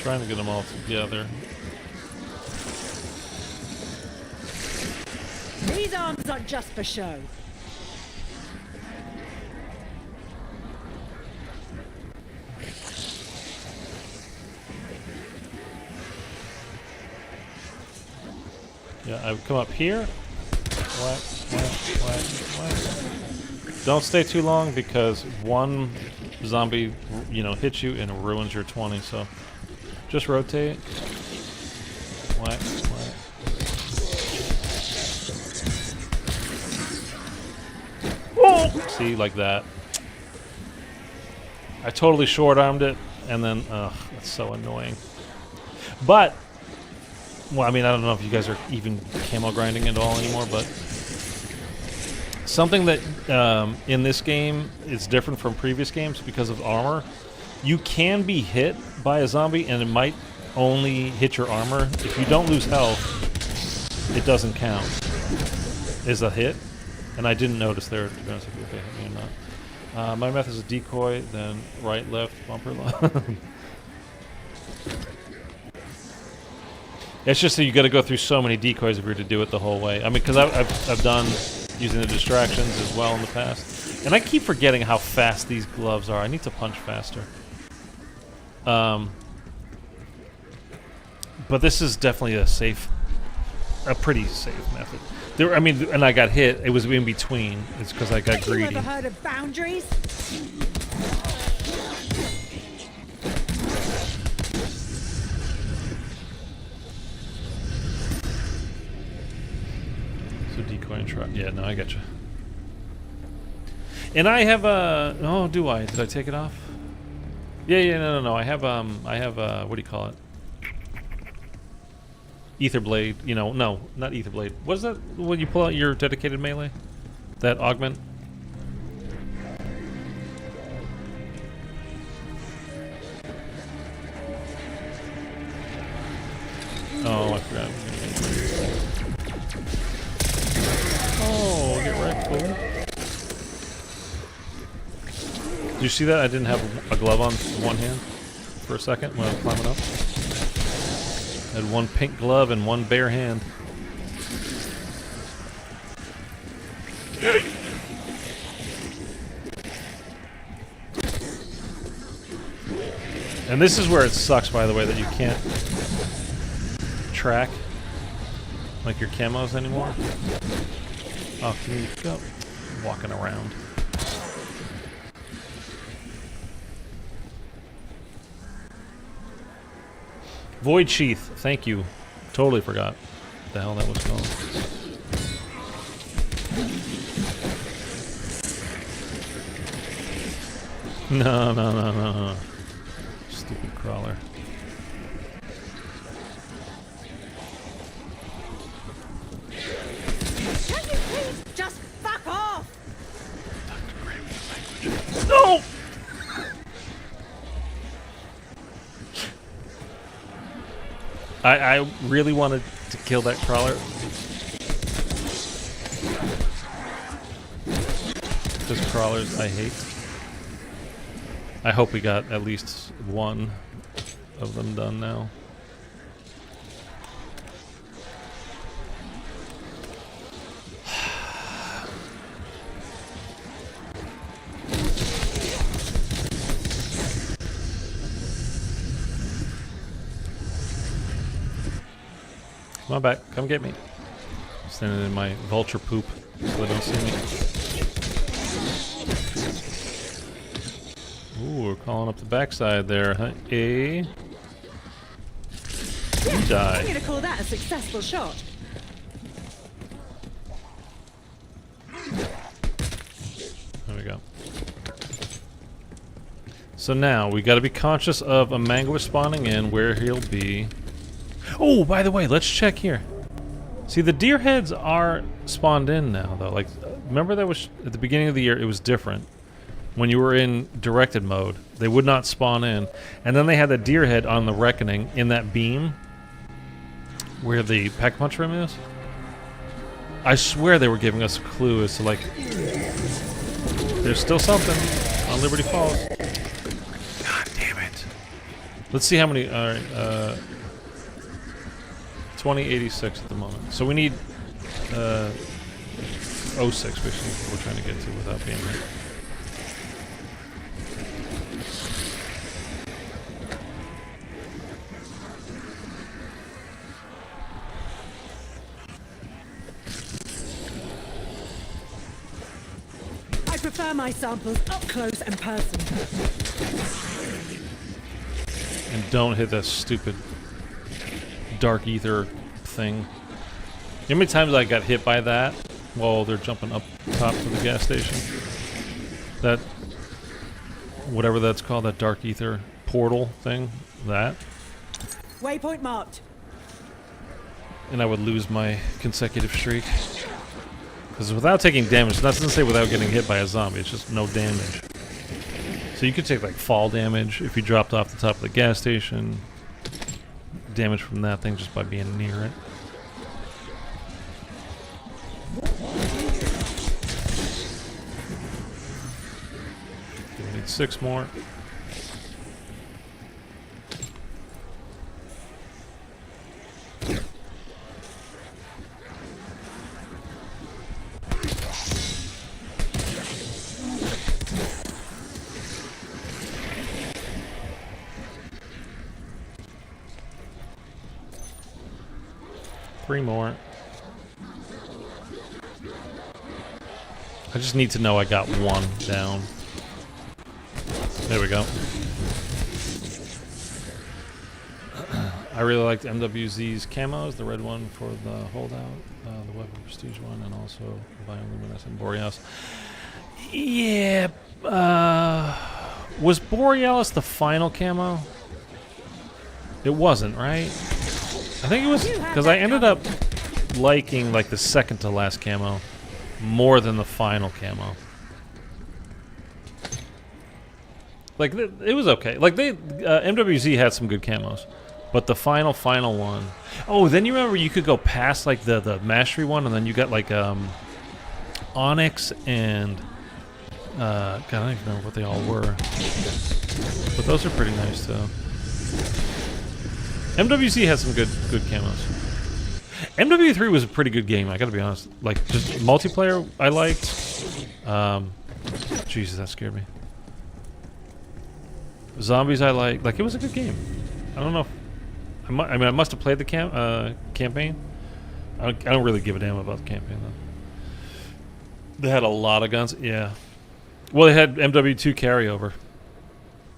Trying to get them all together. These arms aren't just for show. Yeah, I've come up here. Whack, whack, whack, whack. Don't stay too long because one zombie, hits you and ruins your 20, so just rotate. Whack, whack. Oh! See, like that. I totally short-armed it, and then, ugh, that's so annoying. But, well, I mean, I don't know if you guys are even camo grinding at all anymore, but something that in this game is different from previous games because of armor you can be hit by a zombie, and it might only hit your armor. If you don't lose health, it doesn't count as a hit. And I didn't notice there, to be honest with you, if they hit me or not. My method is a decoy, then right, left, bumper. It's just that you got to go through so many decoys if you're to do it the whole way. I mean, because I've done using the distractions as well in the past, and I keep forgetting how fast these gloves are. I need to punch faster. But this is definitely a pretty safe method. There, I mean, and I got hit. It was in between. It's because I got greedy. Have you ever heard of boundaries? So decoy and try. Yeah, no, I got you. And I have a. Oh, do I? Did I take it off? Yeah, no. I have what do you call it? Ether blade. You know, no, not ether blade. What is that when you pull out your dedicated melee? That augment. Oh, I forgot. Oh, get wrecked, fool. Did you see that? I didn't have a glove on one hand for a second when I was climbing up. I had one pink glove and one bare hand. And this is where it sucks, by the way, that you can't track like your camos anymore. Oh, can you go walking around? Void Sheath, thank you. Totally forgot what the hell that was called. No. Stupid crawler. Can you please just fuck off? No! I really wanted to kill that crawler. Because crawlers I hate. I hope we got at least one of them done now. Come on back. Come get me. Standing in my vulture poop so they don't see me. Ooh, we're calling up the backside there, huh? You die. I'm gonna call that a successful shot. There we go. So now we got to be conscious of a mango spawning in where he'll be. Oh, by the way, let's check here. See, the deer heads are spawned in now, though. Like, remember that was at the beginning of the year. It was different. When you were in directed mode, they would not spawn in, and then they had the deer head on the reckoning in that beam where the pack punch room is. I swear they were giving us a clue as to, like, there's still something on Liberty Falls. God damn it! Let's see how many. All right. 2086 at the moment. So we need 06, which is what we're trying to get to without being hit. I prefer my samples up close and personal. And don't hit that stupid dark ether thing. How many times I got hit by that while they're jumping up top to the gas station? That, whatever that's called, that dark ether portal thing, that. Waypoint marked. And I would lose my consecutive streak. Because without taking damage, that doesn't say without getting hit by a zombie, it's just no damage. So you could take like fall damage if you dropped off the top of the gas station. Damage from that thing just by being near it. We need 6 more. Three more. I just need to know I got 1 down. There we go. I really liked MWZ's camos, the red one for the holdout, the weapon prestige one, and also bioluminescent Borealis. Yeah, was Borealis the final camo? It wasn't, right? I think it was, because I ended up liking like the second to last camo more than the final camo. Like it was okay. Like MWZ had some good camos, but the final one. Oh, then you remember you could go past like the mastery one, and then you got like Onyx and God, I don't even remember what they all were, but those are pretty nice too. MWC had some good camos. MW3 was a pretty good game, I gotta be honest. Like, just multiplayer, I liked. Jesus, that scared me. Zombies, I liked. Like, it was a good game. I don't know if... I mean, I must have played the campaign. I don't really give a damn about the campaign, though. They had a lot of guns, yeah. Well, they had MW2 carryover.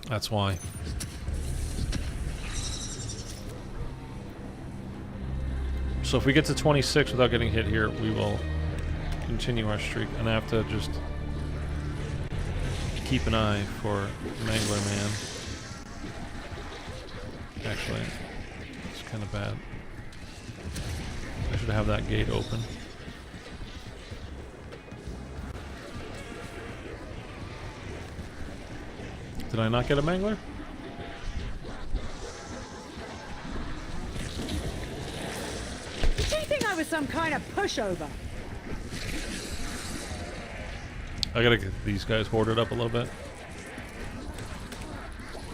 That's why. So if we get to 26 without getting hit here, we will continue our streak. And I have to just keep an eye for Mangler Man. Actually, it's kind of bad. I should have that gate open. Did I not get a Mangler? Did you think I was some kind of pushover? I gotta get these guys hoarded up a little bit.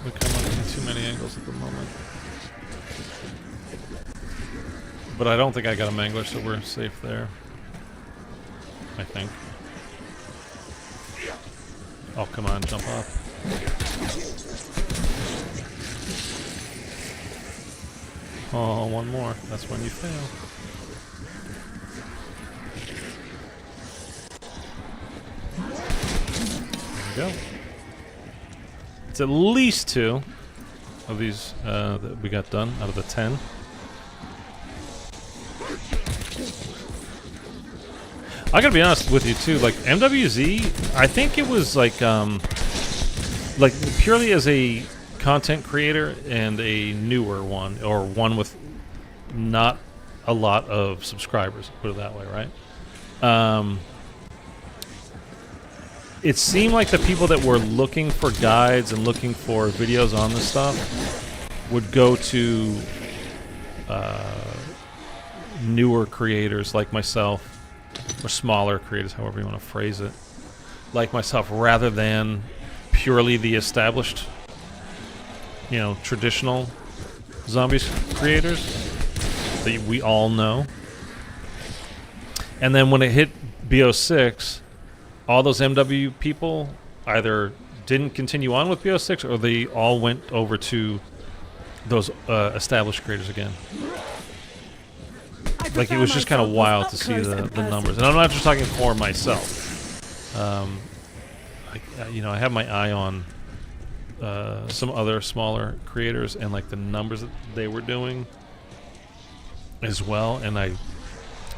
We're coming in too many angles at the moment. But I don't think I got a Mangler, so we're safe there. I think. Oh, come on, jump up. Oh, one more. That's when you fail. There we go. It's at least 2 of these that we got done out of the 10. I gotta be honest with you too. Like MWZ, I think it was like purely as a content creator and a newer one, or one with not a lot of subscribers, put it that way, right? It seemed like the people that were looking for guides and looking for videos on this stuff would go to newer creators like myself, or smaller creators, however you want to phrase it, like myself, rather than purely the established, you know, traditional zombies creators that we all know. And then when it hit BO6, all those MW people either didn't continue on with BO6 or they all went over to those established creators again. Like, it was just kind of wild to see the numbers. And I'm not just talking for myself. You know, I have my eye on some other smaller creators and like the numbers that they were doing as well. And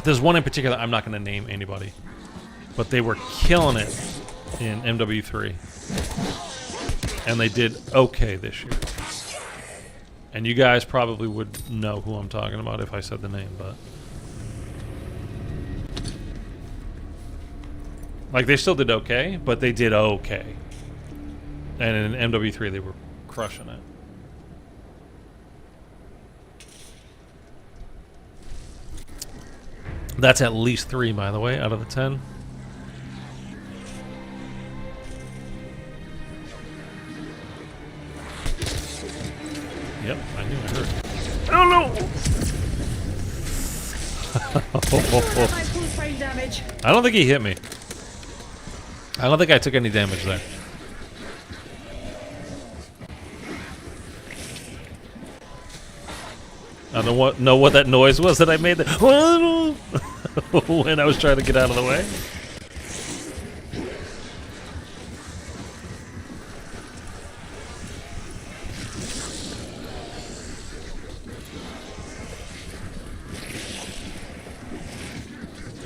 there's one in particular, I'm not going to name anybody, but they were killing it in MW3. And they did okay this year. And you guys probably would know who I'm talking about if I said the name, but... Like, they still did okay, but they did okay. And in MW3, they were crushing it. That's at least 3, by the way, out of the 10. Yep, I knew I heard. Oh no! Full frame damage. I don't think he hit me. I don't think I took any damage there. I don't know what that noise was that I made when I was trying to get out of the way.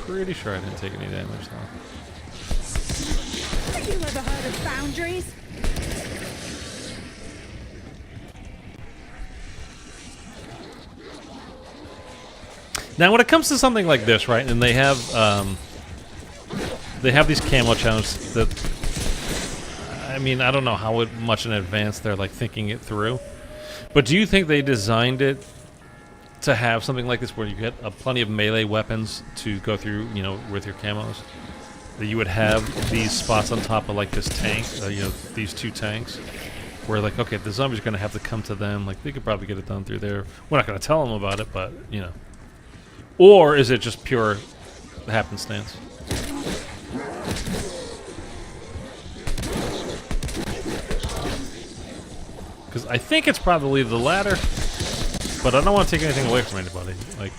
Pretty sure I didn't take any damage though. Have you ever heard of boundaries? Now, when it comes to something like this, right, and they have these camo challenges that, I mean, I don't know how much in advance they're like thinking it through, but do you think they designed it to have something like this where you get plenty of melee weapons to go through, you know, with your camos? That you would have these spots on top of like this tank, you know, these 2 tanks, where like, okay, the zombies are going to have to come to them. Like, they could probably get it done through there. We're not going to tell them about it, but, you know. Or is it just pure happenstance? Because I think it's probably the latter, but I don't want to take anything away from anybody. Like,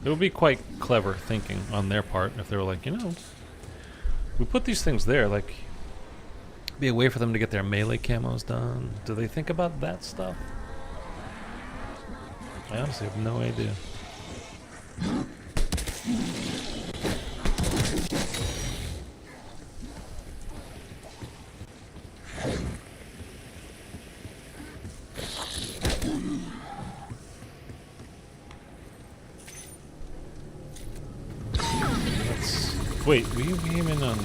it would be quite clever thinking on their part if they were like, you know, we put these things there, like, be a way for them to get their melee camos done. Do they think about that stuff? I honestly have no idea. Wait, we came in on...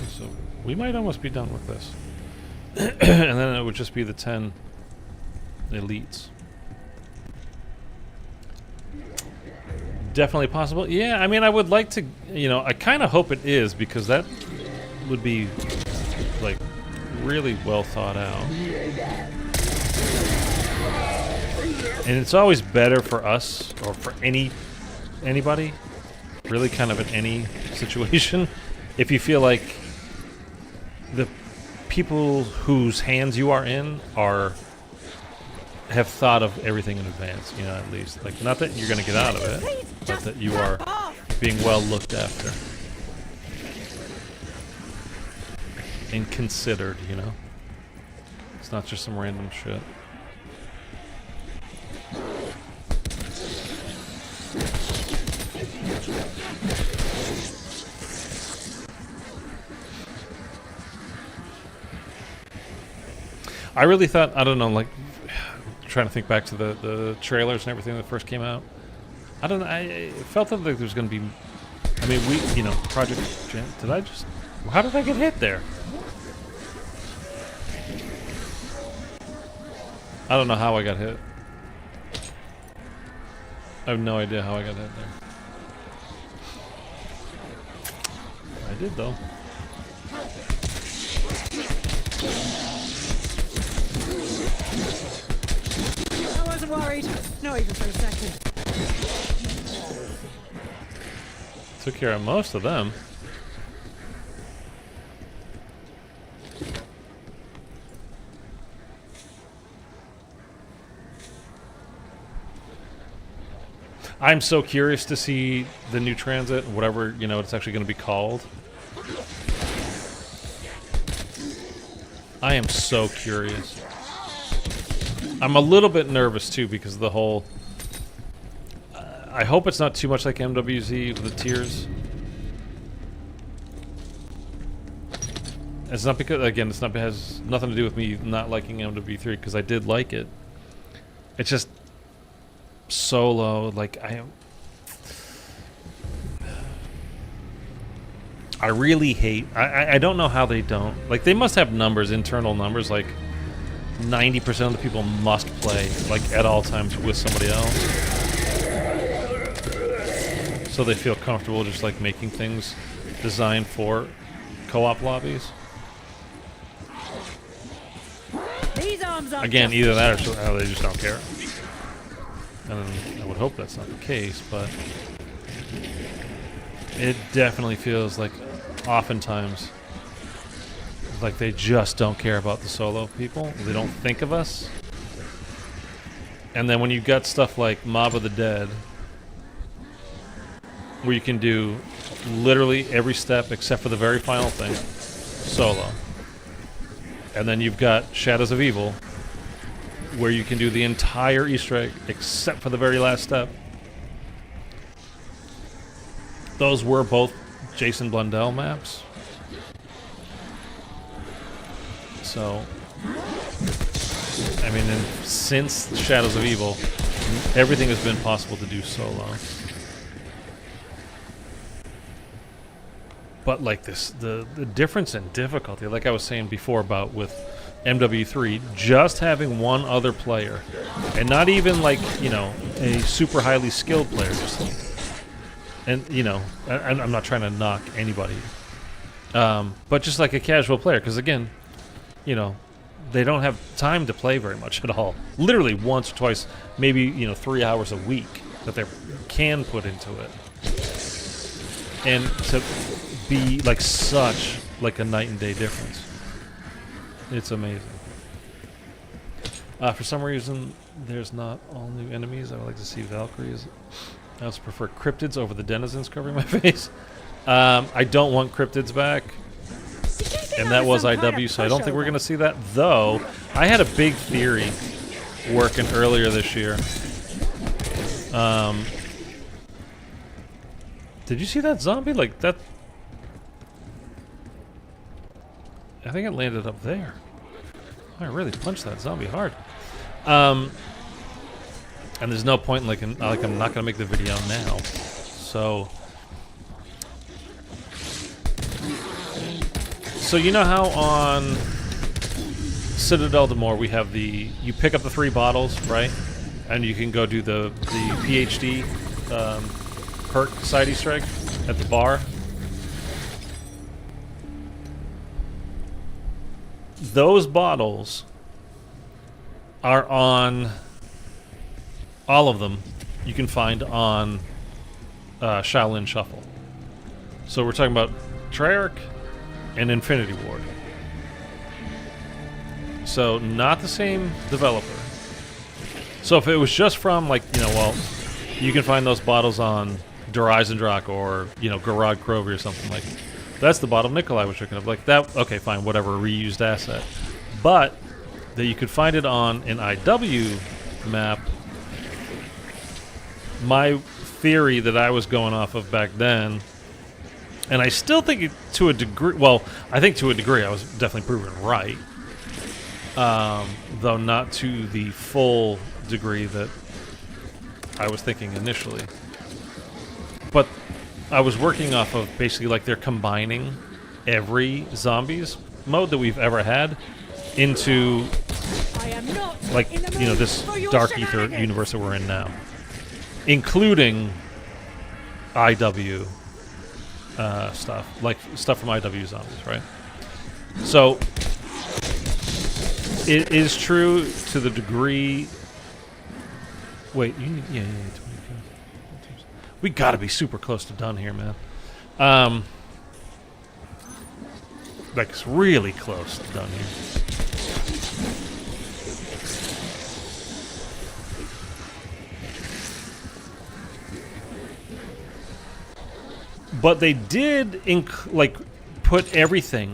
So we might almost be done with this. And then it would just be the 10 elites. Definitely possible. Yeah, I mean, I would like to, you know, I kind of hope it is, because that would be, like, really well thought out. And it's always better for us, or for anybody, really kind of in any situation, if you feel like the people whose hands you are in have thought of everything in advance, you know, at least. Like, not that you're going to get out of it, but that you are being well looked after. And considered, you know? It's not just some random shit. I really thought, I don't know, like, trying to think back to the trailers and everything that first came out. I don't know, I felt that like there was going to be, I mean, you know, Project Gen, how did I get hit there? I don't know how I got hit. I have no idea how I got hit there. I did, though. I wasn't worried. Not even for a second. Took care of most of them. I'm so curious to see the new TranZit, whatever, you know, it's actually going to be called. I am so curious. I'm a little bit nervous too because of the whole... I hope it's not too much like MWZ with the tiers. It's not because, again, it has nothing to do with me not liking MW3 because I did like it. It's just I really hate. I don't know how they don't. Like, they must have numbers, internal numbers. Like, 90% of the people must play, like, at all times with somebody else. So they feel comfortable just, like, making things designed for co-op lobbies. These arms are Again, just either that or they just don't care. And I would hope that's not the case, but it definitely feels like oftentimes like they just don't care about the solo people. They don't think of us. And then when you got stuff like Mob of the Dead, where you can do literally every step except for the very final thing solo. And then you've got Shadows of Evil, where you can do the entire Easter egg except for the very last step. Those were both Jason Blundell maps. So, I mean, since Shadows of Evil, everything has been possible to do solo. But like this, the difference in difficulty, like I was saying before about with MW3, just having one other player, and not even like, you know, a super highly skilled player, just, and you know, I'm not trying to knock anybody, but just like a casual player, because again, you know, they don't have time to play very much at all. Literally once or twice, maybe, you know, 3 hours a week that they can put into it, and to be like such like a night and day difference. It's amazing. For some reason, there's not all new enemies. I would like to see Valkyries. I also prefer cryptids over the denizens covering my face. I don't want cryptids back. And that was IW, so I don't think we're going to see that. Though, I had a big theory working earlier this year. Did you see that zombie? Like, that... I think it landed up there. I really punched that zombie hard. And there's no point, like I'm not going to make the video now. So you know how on Citadel de More we have you pick up the 3 bottles, right? And you can go do the PhD perk side Easter egg at the bar. Those bottles are on, all of them you can find on Shaolin Shuffle. So we're talking about Treyarch and Infinity Ward. So not the same developer. So if it was just from, like, you know, well, you can find those bottles on Drak or, you know, Garage Krovi or something like that. That's the bottle Nikolai was looking at. Like that, okay, fine, whatever, reused asset. But that you could find it on an IW map. My theory that I was going off of back then, and I still think it, to a degree, well, I think to a degree I was definitely proven right. Though not to the full degree that I was thinking initially. But I was working off of basically like they're combining every zombies mode that we've ever had into like, you know, this Dark Ether universe that we're in now, including IW stuff, like stuff from IW zombies, right? So it is true to the degree. Wait, you need, yeah. We gotta be super close to done here, man. Like, it's really close to done here. But they did, like, put everything,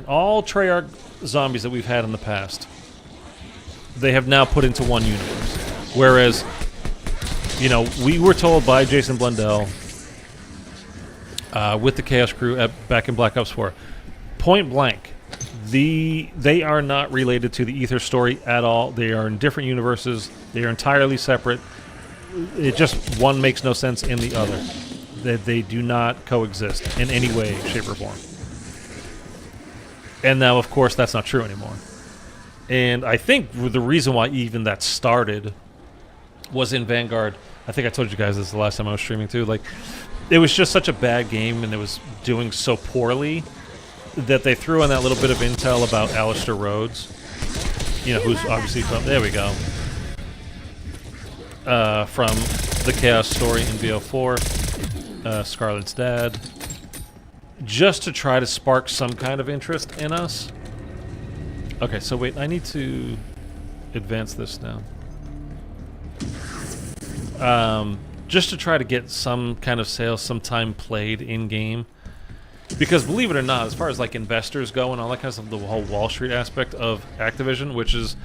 all Treyarch zombies that we've had in the past, they have now put into one universe. Whereas, you know, we were told by Jason Blundell with the Chaos Crew back in Black Ops 4, point blank, they are not related to the Ether story at all. They are in different universes. They are entirely separate. It just, one makes no sense in the other. that they do not coexist in any way, shape, or form. And now, of course, that's not true anymore. And I think the reason why even that started was in Vanguard. I think I told you guys this the last time I was streaming too. Like, it was just such a bad game, and it was doing so poorly that they threw in that little bit of intel about Alistair Rhodes. You know, who's obviously from... There we go. From the Chaos story in BO4, Scarlet's dad. Just to try to spark some kind of interest in us. Okay, so wait, I need to advance this now. Just to try to get some kind of sales, some time played in-game. Because believe it or not, as far as like investors go and all that kind of stuff, the whole Wall Street aspect of Activision, which is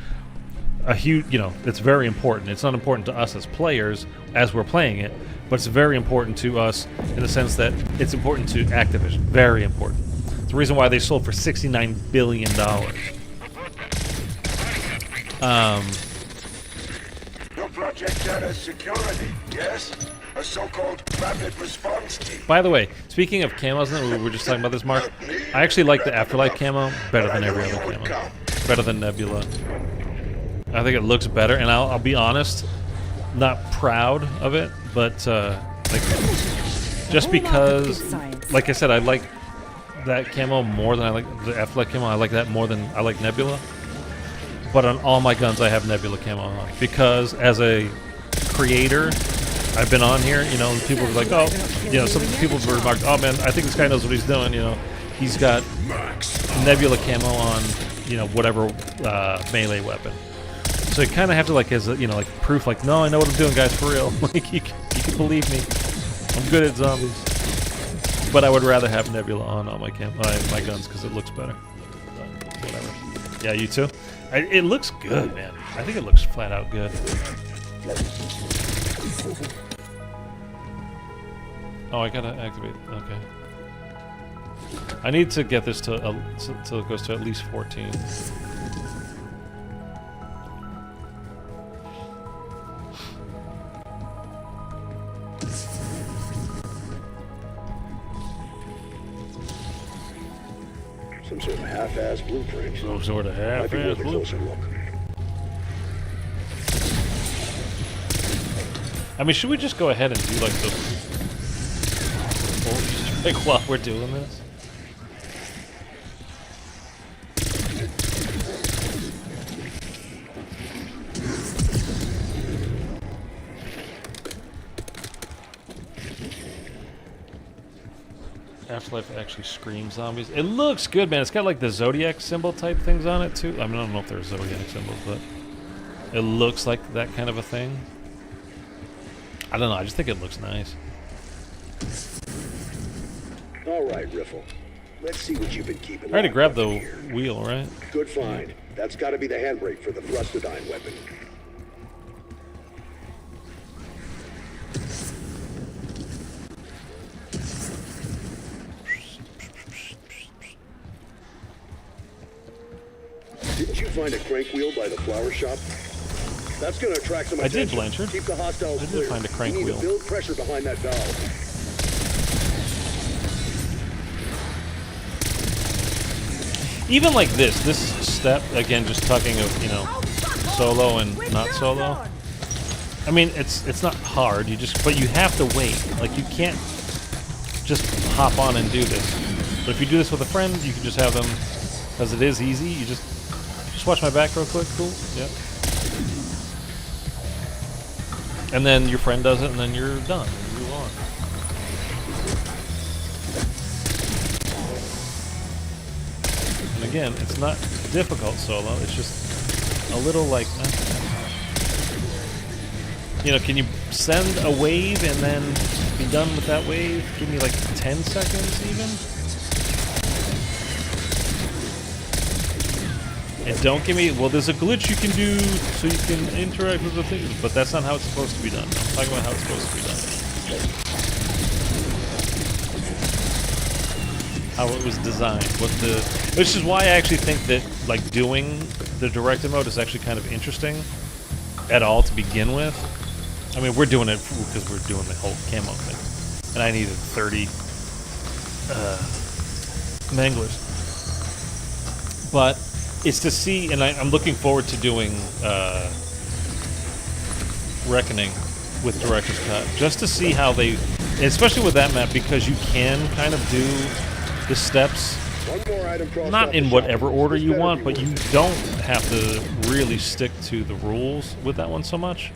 a huge, you know, it's very important. It's not important to us as players as we're playing it, but it's very important to us in the sense that it's important to Activision. Very important. It's the reason why they sold for $69 billion. Your project data security, yes? A so-called rapid response team. By the way, speaking of camos, we were just talking about this, Mark. I actually like the Afterlife camo better than every other camo. Better than Nebula. I think it looks better, and I'll be honest, not proud of it, but like, just because, like I said, I like that camo more than I like the Afterlife camo. I like that more than I like Nebula. But on all my guns, I have Nebula camo on because as a creator, I've been on here, you know, and people were like, oh, you know, some people have remarked, oh man, I think this guy knows what he's doing, you know. He's got Nebula camo on, you know, whatever melee weapon. So you kind of have to, like, as a, you know, like proof, like, no, I know what I'm doing, guys, for real. Like, you can believe me. I'm good at zombies. But I would rather have Nebula on all my my guns because it looks better. But whatever. Yeah, you too? It looks good, man. I think it looks flat out good. Oh, I gotta activate. Okay. I need to get this to till it goes to at least 14. Some sort of half-ass blueprint. Some sort of Might be half-ass worth a closer blueprint. look. I mean, should we just go ahead and do like the like while we're doing this? Afterlife actually screams zombies. It looks good, man. It's got like the Zodiac symbol type things on it too. I mean, I don't know if there's Zodiac symbols, but it looks like that kind of a thing. I don't know. I just think it looks nice. All right, Riffle. Let's see what you've been keeping. I already locked grabbed up the in here. wheel, right? Good find. That's got to be the handbrake for the Thrustodyne weapon. Didn't you find a crank wheel by the flower shop? That's going to attract some I did, attention. Blanchard. Keep the hostiles I did clear. find a crank we need wheel. to build pressure behind that valve. Even like this step, again, just talking of, you know, solo and not solo. I mean, it's not hard, but you have to wait. Like, you can't just hop on and do this. But if you do this with a friend, you can just have them, because it is easy, you just watch my back real quick, cool, yep. And then your friend does it, and then you're done, you move on. And again, it's not difficult solo, it's just a little like, you know, can you send a wave and then be done with that wave? Give me like 10 seconds even? And don't give me, well, there's a glitch you can do so you can interact with the things, but that's not how it's supposed to be done. I'm talking about how it's supposed to be done. How it was designed, which is why I actually think that, like, doing the directed mode is actually kind of interesting at all to begin with. I mean, we're doing it because we're doing the whole camo thing. and I needed 30 manglers. But it's to see, and I'm looking forward to doing Reckoning with Director's Cut, just to see how they, especially with that map, because you can kind of do the steps One more item crossed not off in the whatever shopping order list. you This want, better but be you don't have to really stick to the rules with that one so much.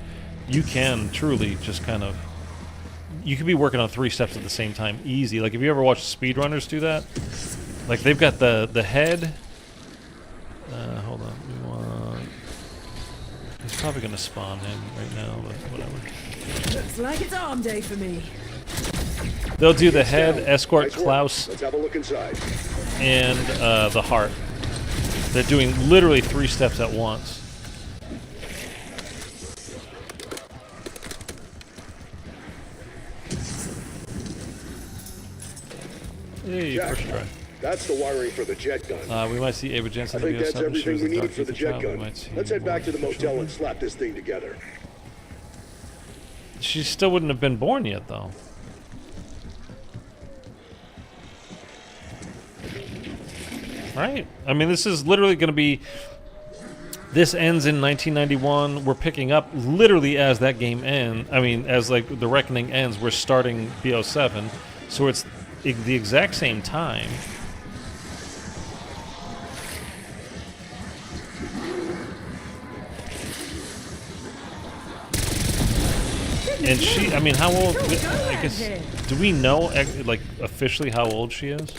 You can truly just kind of, you could be working on 3 steps at the same time, easy. Like, if you ever watch speedrunners do that, like they've got the head. Hold on, we want. He's probably gonna spawn him right now, but whatever. Looks like it's arm day for me. They'll do the head, down. escort Nice work. Klaus, Let's have a look inside. and the heart. They're doing literally 3 steps at once. Hey, Jack, first try. that's the wiring for the jet gun. We might see Ava Jensen I in think the that's BO7. She everything was we in needed Dark for the Ether jet Child. We gun. might see Let's head back to the more motel and children. slap this thing together. She still wouldn't have been born yet, though. Right? I mean, this is literally going to be... This ends in 1991. We're picking up literally as that game ends. I mean, as like the Reckoning ends, we're starting BO7. So it's the exact same time. And she, I mean, how old? I guess, do we know, like, officially how old she is?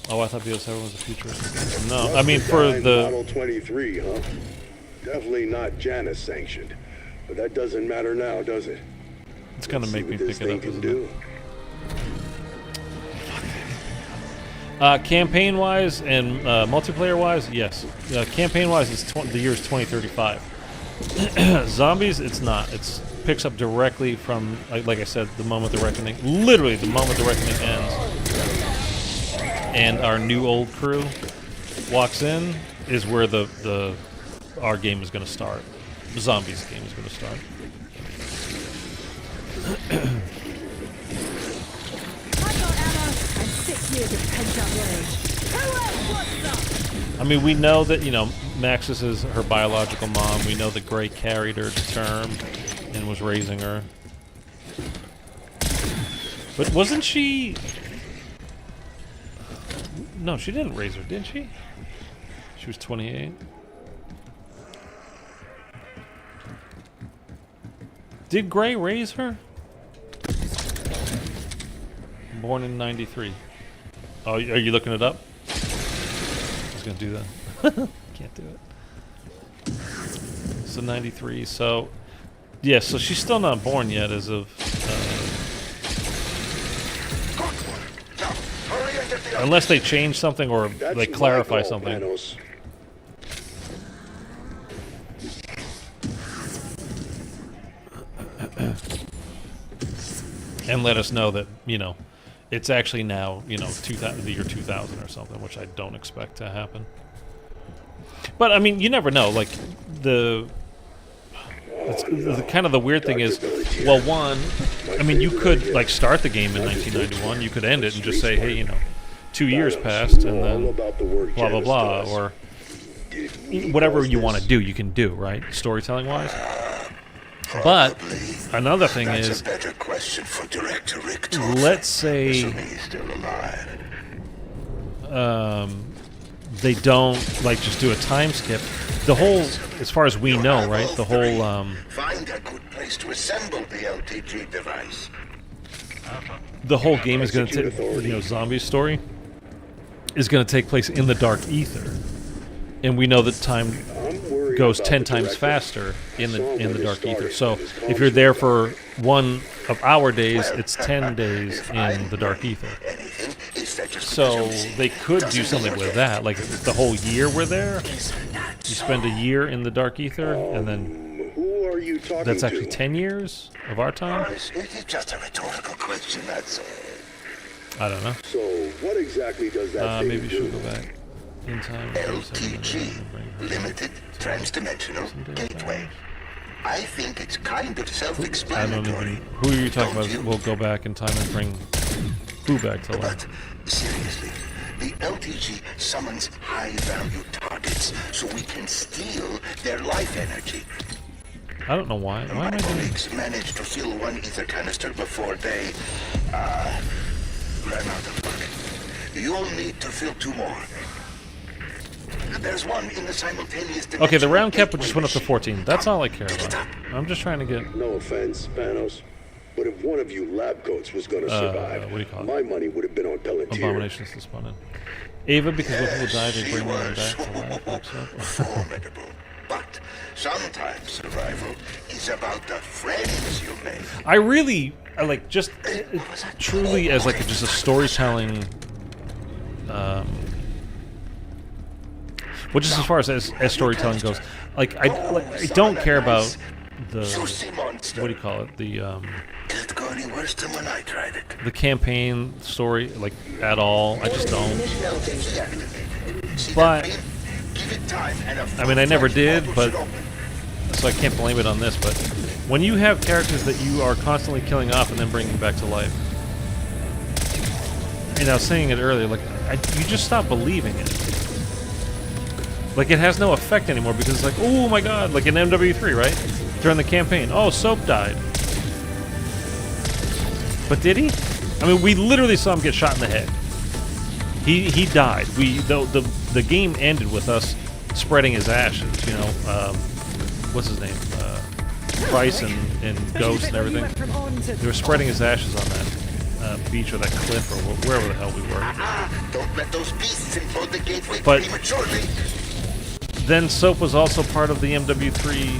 Oh, I thought BO7 was a futurist. No, I mean, for Model the... 23, huh? Definitely not Janus sanctioned. But that doesn't matter now, does it? It's going to See make me what this pick it thing up, can isn't do. it? Campaign-wise and multiplayer-wise, yes. Campaign-wise, it's the year is 2035. Zombies, it's not. It's picks up directly from, like I said, the moment the Reckoning, literally the moment the Reckoning ends, and our new old crew walks in, is where our game is going to start. The Zombies game is going to start. I got ammo and 6 years of pent-up rage. Who else wants some? I mean, we know that, you know, Maxis is her biological mom. We know that Gray carried her to term and was raising her. But wasn't she... No, she didn't raise her, did she? She was 28. Did Gray raise her? Born in 93. Oh, are you looking it up? I was gonna do that. Can't do it. So 93. So yeah. So she's still not born yet, as of unless they change something or That's they clarify my call, something. Panos. And let us know that, you know, it's actually now, you know, the year 2000 or something, which I don't expect to happen. But I mean, you never know. Like the kind of the weird thing is, well, one, I mean, you could like start the game in 1991. You could end it and just say, hey, you know, 2 years passed, and then blah blah blah, or whatever you want to do, you can do, right? Storytelling wise. But another thing That's is, a better question for Director Richter. let's say Assuming he's still alive. they don't like just do a time skip. The whole, as far as we know, right? The whole Find a good place to assemble the LTG device. the whole game is going to take, you know, Zombie's story is going to take place in the Dark Ether, and we know that time goes 10 times faster in the Dark Ether. So if you're there for one of our days, it's 10 days in the Dark Ether. So they could do something with that. Like if the whole year we're there, you spend a year in the Dark Ether, and then Who are you talking that's actually to? 10 years of our time. It is just a rhetorical question, that's all. I don't know. So, what exactly does that thing Maybe do? she'll go back in time. LTG, Limited Transdimensional Gateway. I think it's kind of I don't self-explanatory. even. Who are you talking Don't about? you? We'll go back in time and bring who back to life? But seriously, the LTG summons high-value targets so we can steal their life energy. I don't know why. Why My am I doing? colleagues managed to fill one ether canister before they ran out of luck. You'll need to fill 2 more. There's one in the simultaneous Okay, the round cap gateway just went up to machine. 14. That's all I care Pick it about. up. I'm just trying to get. No offense, Panos, but if one of you lab coats was going to survive, what do you call it? my money would have been on Palantir. Abominations to spawn in. Ava, because when people die, they bring them back to life. Like so. Formidable. But sometimes survival is about the friends you make. I really I like just truly as like just a storytelling. Well, just as far as storytelling goes, like I don't care about the what do you call it the Did it go any worse than when I tried it? the campaign story like at all. I just don't. See But- that beam? Give it time and a I mean, I never did, full-fledged but portal should open. so I can't blame it on this. But when you have characters that you are constantly killing off and then bringing back to life, and I was saying it earlier, like you just stop believing it. Like it has no effect anymore because it's like, oh my god, like in MW3, right? During the campaign, oh, Soap died. But did he? I mean, we literally saw him get shot in the head. He died. The game ended with us spreading his ashes. You know, what's his name? Price and Ghost and everything. They were spreading his ashes on that beach or that cliff or wherever the hell we were. Don't let those beasts implode the gateway But- prematurely. Then Soap was also part of the MW3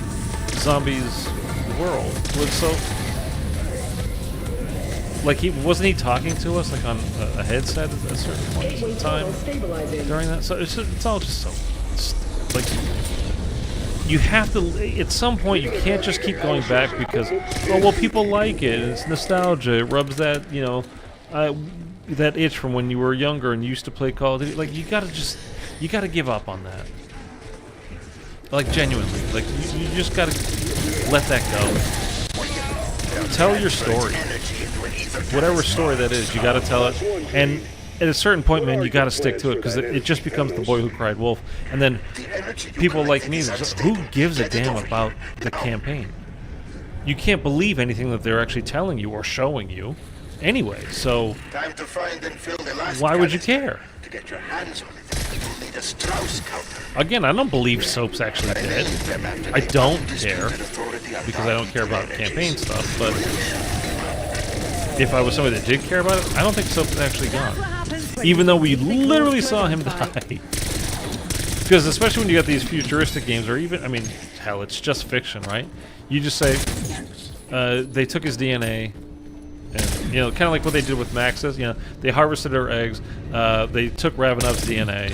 Zombies world. So, like, wasn't he talking to us like on a headset at a certain point in time during that? So it's all just so like you have to. At some point, you can't just keep going back because oh well, people like it. It's nostalgia. It rubs that that itch from when you were younger and used to play Call of Duty. Like you gotta give up on that. Like genuinely, like you just gotta let that go. Tell your story, whatever story that is. You gotta tell it, and at a certain point, man, you gotta stick to it because it just becomes the boy who cried wolf. And then people like me, who gives a damn about the campaign? You can't believe anything that they're actually telling you or showing you, anyway. So Time to find and fill the last why would you canister. care? To get your hands on it, you'll need a Strauss counter. Again, I don't believe Soap's actually dead. I don't care because I don't care about campaign stuff. But if I was somebody that did care about it, I don't think Soap is actually gone. Even though we literally saw him die. Because especially when you got these futuristic games, or even, I mean, hell, it's just fiction, right? You just say, they took his DNA, and, you know, kind of like what they did with Max's, you know, they harvested her eggs, they took Ravenov's DNA,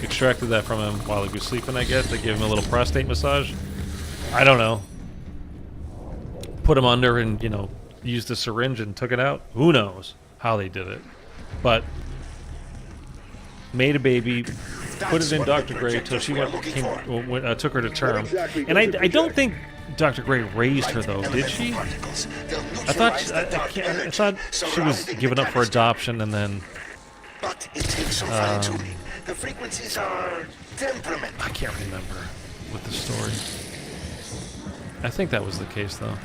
extracted that from him while he was sleeping, I guess. They gave him a little prostate massage. I don't know. Put him under and, you know, used a syringe and took it out. Who knows how they did it. But made a baby, put it in Dr. Gray till she took her to term. And I don't think Dr. Gray raised her, though, did she? I thought she was given up for adoption and then... But it takes some fine-tuning. The frequencies are temperamental. I can't remember with the story. I think that was the case, though.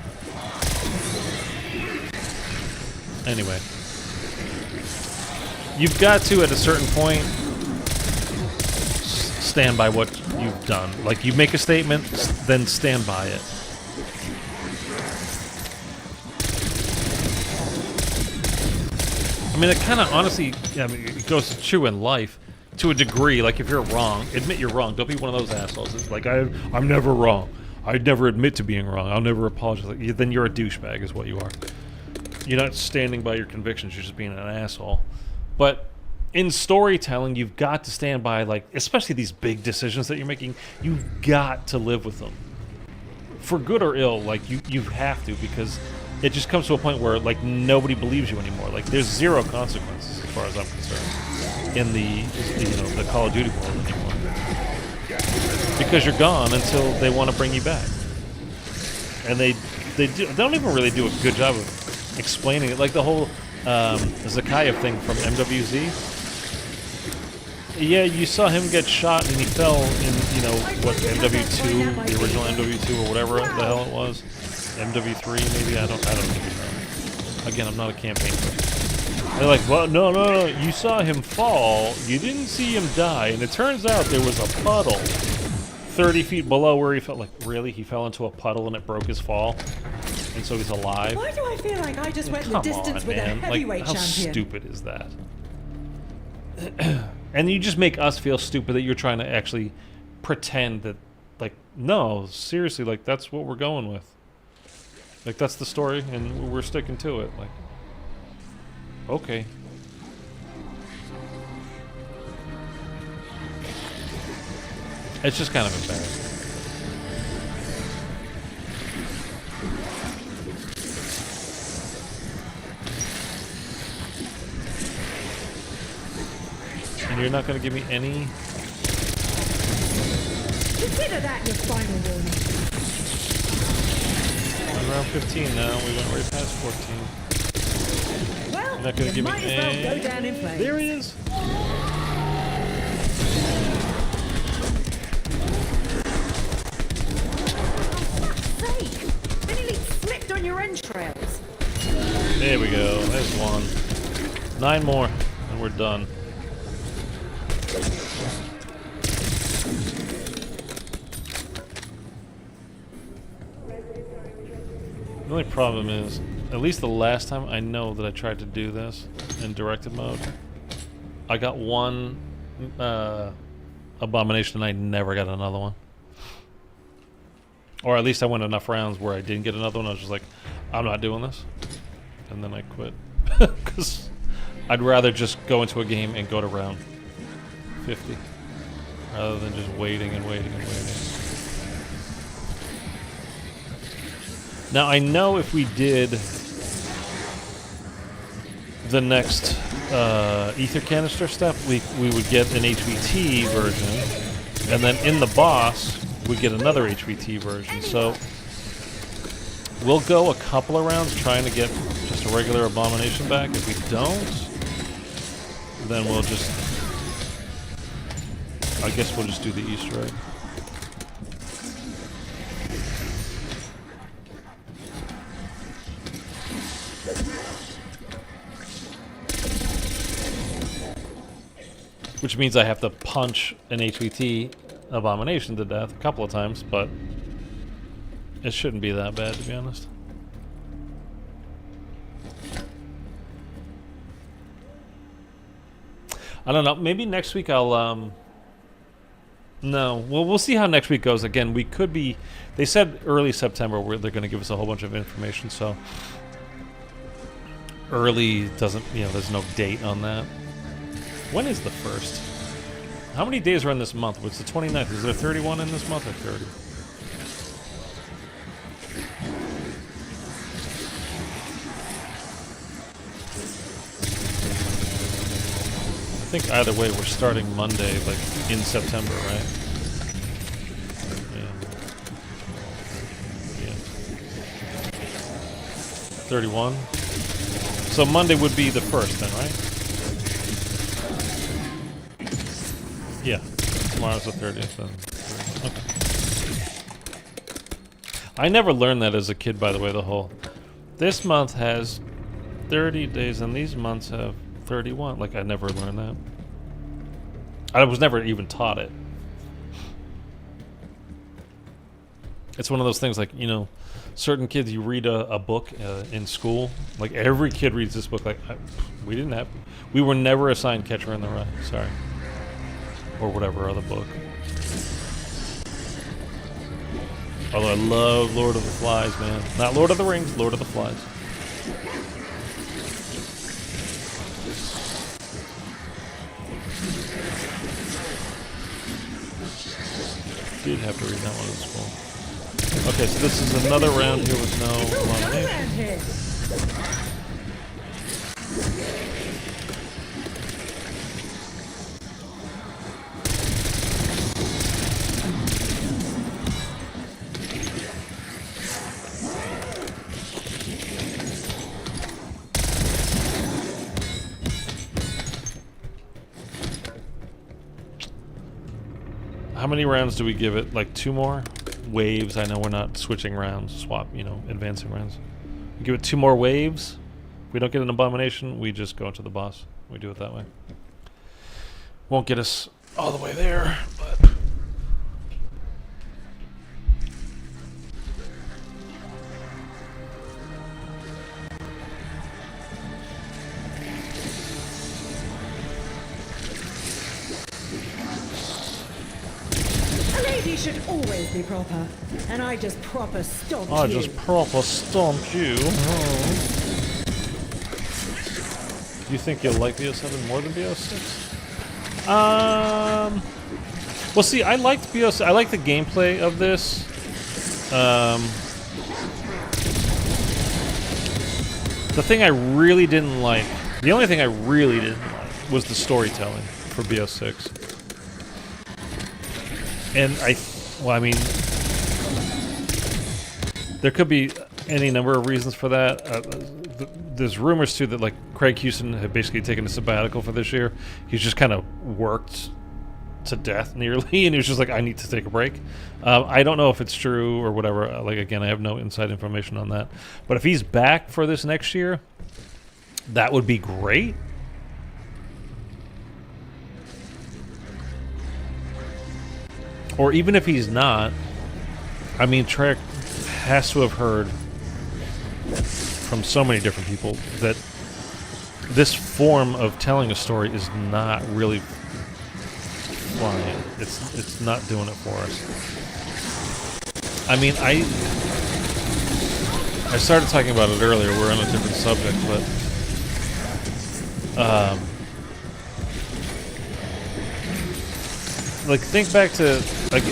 Anyway. You've got to, at a certain point, stand by what you've done. Like, you make a statement, then stand by it. I mean, it kind of, honestly, I mean, it goes true in life to a degree. Like, if you're wrong, admit you're wrong. Don't be one of those assholes. It's like, I'm never wrong. I'd never admit to being wrong. I'll never apologize. Like, then you're a douchebag is what you are. You're not standing by your convictions. You're just being an asshole. But in storytelling, you've got to stand by, like, especially these big decisions that you're making, you've got to live with them. For good or ill, like, you have to, because it just comes to a point where like nobody believes you anymore. Like there's zero consequences as far as I'm concerned in the the Call of Duty world anymore, because you're gone until they want to bring you back, and they don't even really do a good job of explaining it. Like the whole Zakayev thing from MWZ. Yeah, you saw him get shot and he fell in, what, MW2, the original MW2 or whatever the hell it was. MW3 maybe, I don't know. Again, I'm not a campaign person. They're like, well, no, you saw him fall, you didn't see him die, and it turns out there was a puddle 30 feet below where he fell. Like, really? He fell into a puddle and it broke his fall? And so he's alive? Why do I feel like I just went the distance with a heavyweight how champion? Stupid is that? And you just make us feel stupid that you're trying to actually pretend that, like, no, seriously, like, that's what we're going with. Like, that's the story, and we're sticking to it. Like, okay. It's just kind of embarrassing. And you're not going to give me any... Consider that your final warning. We're around 15 now. We went right past 14. Well, You're not going to give me might as well any... go down in flames. There he is. Sake! I nearly slipped on your entrails. There we go. There's one. 9 more, and we're done. The only problem is, at least the last time I know that I tried to do this in directed mode, I got one Abomination and I never got another one. Or at least I went enough rounds where I didn't get another one. I was just like, I'm not doing this. And then I quit. Because I'd rather just go into a game and go to round 50 rather than just waiting and waiting and waiting. Now I know if we did the next ether canister step, we would get an HVT version, and then in the boss we'd get another HVT version. So we'll go a couple of rounds trying to get just a regular Abomination back. If we don't, then we'll just, I guess we'll just do the Easter egg. Which means I have to punch an HVT Abomination to death a couple of times, but it shouldn't be that bad, to be honest. I don't know. Maybe next week I'll, no. Well, we'll see how next week goes. Again, we could be... They said early September where they're going to give us a whole bunch of information, so... Early doesn't... there's no date on that. When is the 1st? How many days are in this month? What's the 29th? Is there 31 in this month or 30? I think either way we're starting Monday, like, in September, right? Yeah. 31? So Monday would be the 1st then, right? Yeah, tomorrow's the 30th. Then. Okay. I never learned that as a kid, by the way, the whole... This month has 30 days and these months have 31. Like, I never learned that. I was never even taught it. It's one of those things like, certain kids, you read a book in school. Like, every kid reads this book. Like, we were never assigned Catcher in the Rye. Sorry. Or whatever other book. Although I love Lord of the Flies, man. Not Lord of the Rings, Lord of the Flies. Did have to read that one in school. Okay, so this is another round here with no It's all done Abomination. around here. How many rounds do we give it? Like 2 more? Waves. I know we're not switching rounds, advancing rounds. We give it 2 more waves. If we don't get an Abomination, we just go into the boss. We do it that way. Won't get us all the way there, but... A lady should always be proper, and I just proper stomped I you. just proper stomped you. Do you think you'll like BO7 more than BO6? Well, see, I liked BO6. I like the gameplay of this. The thing I really didn't like, the only thing I really didn't like was the storytelling for BO6. And I mean, there could be any number of reasons for that. There's rumors too that like Craig Houston had basically taken a sabbatical for this year. He's just kind of worked to death nearly, and he was just like, I need to take a break. I don't know if it's true or whatever. Like again, I have no inside information on that. But if he's back for this next year, that would be great. Or even if he's not, I mean, Trek has to have heard from so many different people that this form of telling a story is not really flying. It's not doing it for us. I mean, I started talking about it earlier. We're on a different subject, but like think back to like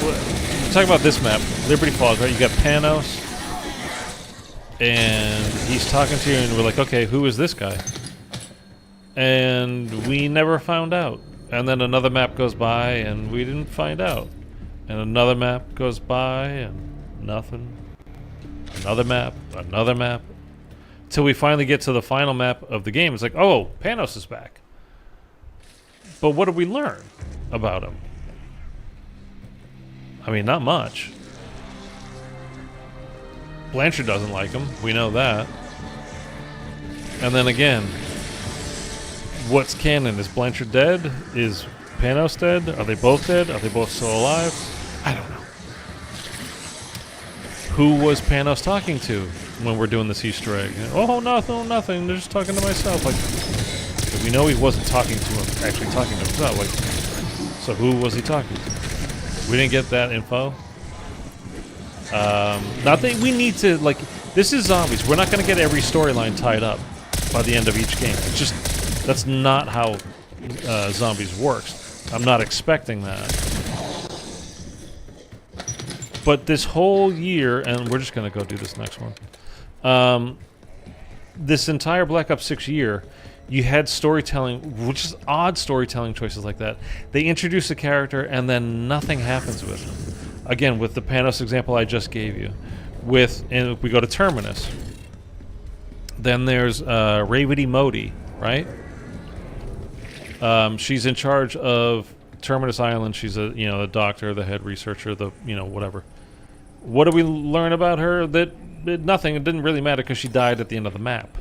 talk about this map, Liberty Falls, right? You got Panos, and he's talking to you, and we're like, okay, who is this guy? And we never found out. And then another map goes by, and we didn't find out. And another map goes by, and nothing. Another map, till we finally get to the final map of the game. It's like, oh, Panos is back. But what did we learn about him? I mean, not much. Blanchard doesn't like him. We know that. And then again, what's canon? Is Blanchard dead? Is Panos dead? Are they both dead? Are they both still alive? I don't know. Who was Panos talking to when we're doing this Easter egg? Oh, nothing. They're just talking to myself. Like, we know he wasn't talking to him, actually talking to himself. Like, so who was he talking to? We didn't get that info. Not that we need to, like, this is zombies. We're not going to get every storyline tied up by the end of each game. It's just, that's not how zombies works. I'm not expecting that. But this whole year, and we're just going to go do this next one. This entire Black Ops 6 year, you had storytelling, which is odd storytelling choices like that. They introduce a character and then nothing happens with him. Again, with the Panos example I just gave you. And if we go to Terminus, then there's Ravity Modi, right? She's in charge of Terminus Island. She's a the doctor, the head researcher, the whatever. What do we learn about her? That nothing. It didn't really matter because she died at the end of the map.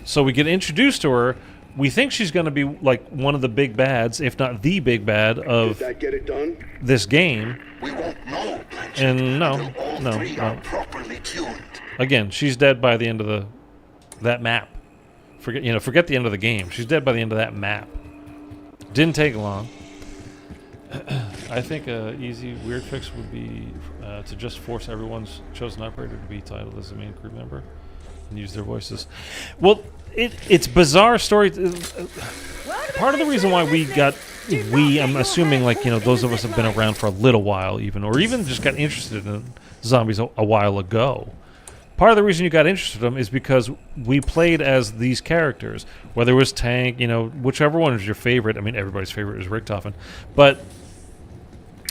So we get introduced to her. We think she's going to be like one of the big bads, if not the big bad of Did that get it done? this game. We won't know, Blanchard, And no. until all three are properly tuned. Again, she's dead by the end of that map. Forget the end of the game. She's dead by the end of that map. Didn't take long. I think an easy weird fix would be to just force everyone's chosen operator to be titled as a main crew member and use their voices. Well, it's bizarre story. Part of the reason why we got I'm assuming, like, you know, those of us have been around for a little while even, or even just got interested in zombies a while ago. Part of the reason you got interested in them is because we played as these characters, whether it was Tank, you know, whichever one is your favorite. I mean, everybody's favorite is Richtofen, but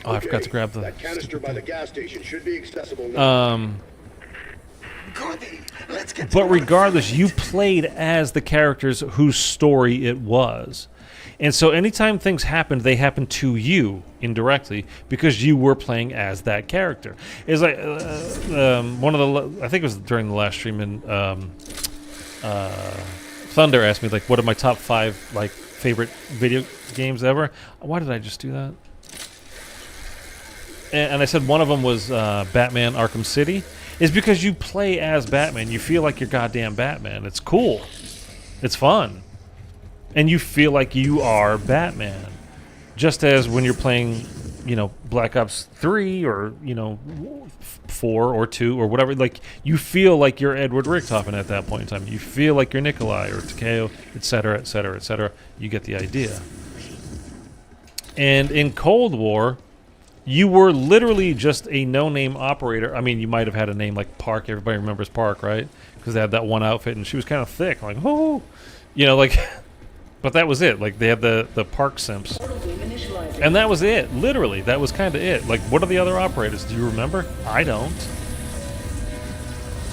I forgot to grab the That canister by the gas station should be accessible now. Goody. Let's get But regardless, you played as the characters whose story it was. And so anytime things happened, they happened to you indirectly because you were playing as that character. It's like one of the, I think it was during the last stream, and Thunder asked me, like, what are my top 5 like favorite video games ever? Why did I just do that? And I said one of them was Batman Arkham City. Is because you play as Batman. You feel like you're goddamn Batman. It's cool. It's fun. And you feel like you are Batman. Just as when you're playing, you know, Black Ops 3 or, you know, 4 or 2 or whatever, like, you feel like you're Edward Richtofen at that point in time. You feel like you're Nikolai or Takeo, etc., etc., etc. You get the idea. And in Cold War, you were literally just a no-name operator. I mean, you might have had a name like Park. Everybody remembers Park, right? Because they had that one outfit, and she was kind of thick. Like, oh, you know, like... But that was it. Like, they had the Park Simps. And that was it. Literally, that was kind of it. Like, what are the other operators? Do you remember? I don't.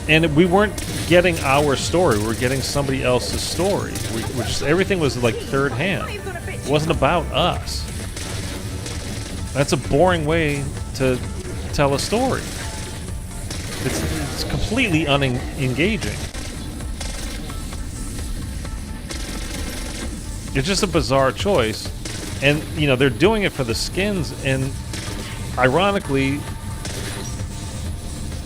And we weren't getting our story. We were getting somebody else's story. Everything was, like, third hand. It wasn't about us. That's a boring way to tell a story. It's completely unengaging. It's just a bizarre choice. And, you know, they're doing it for the skins, and ironically,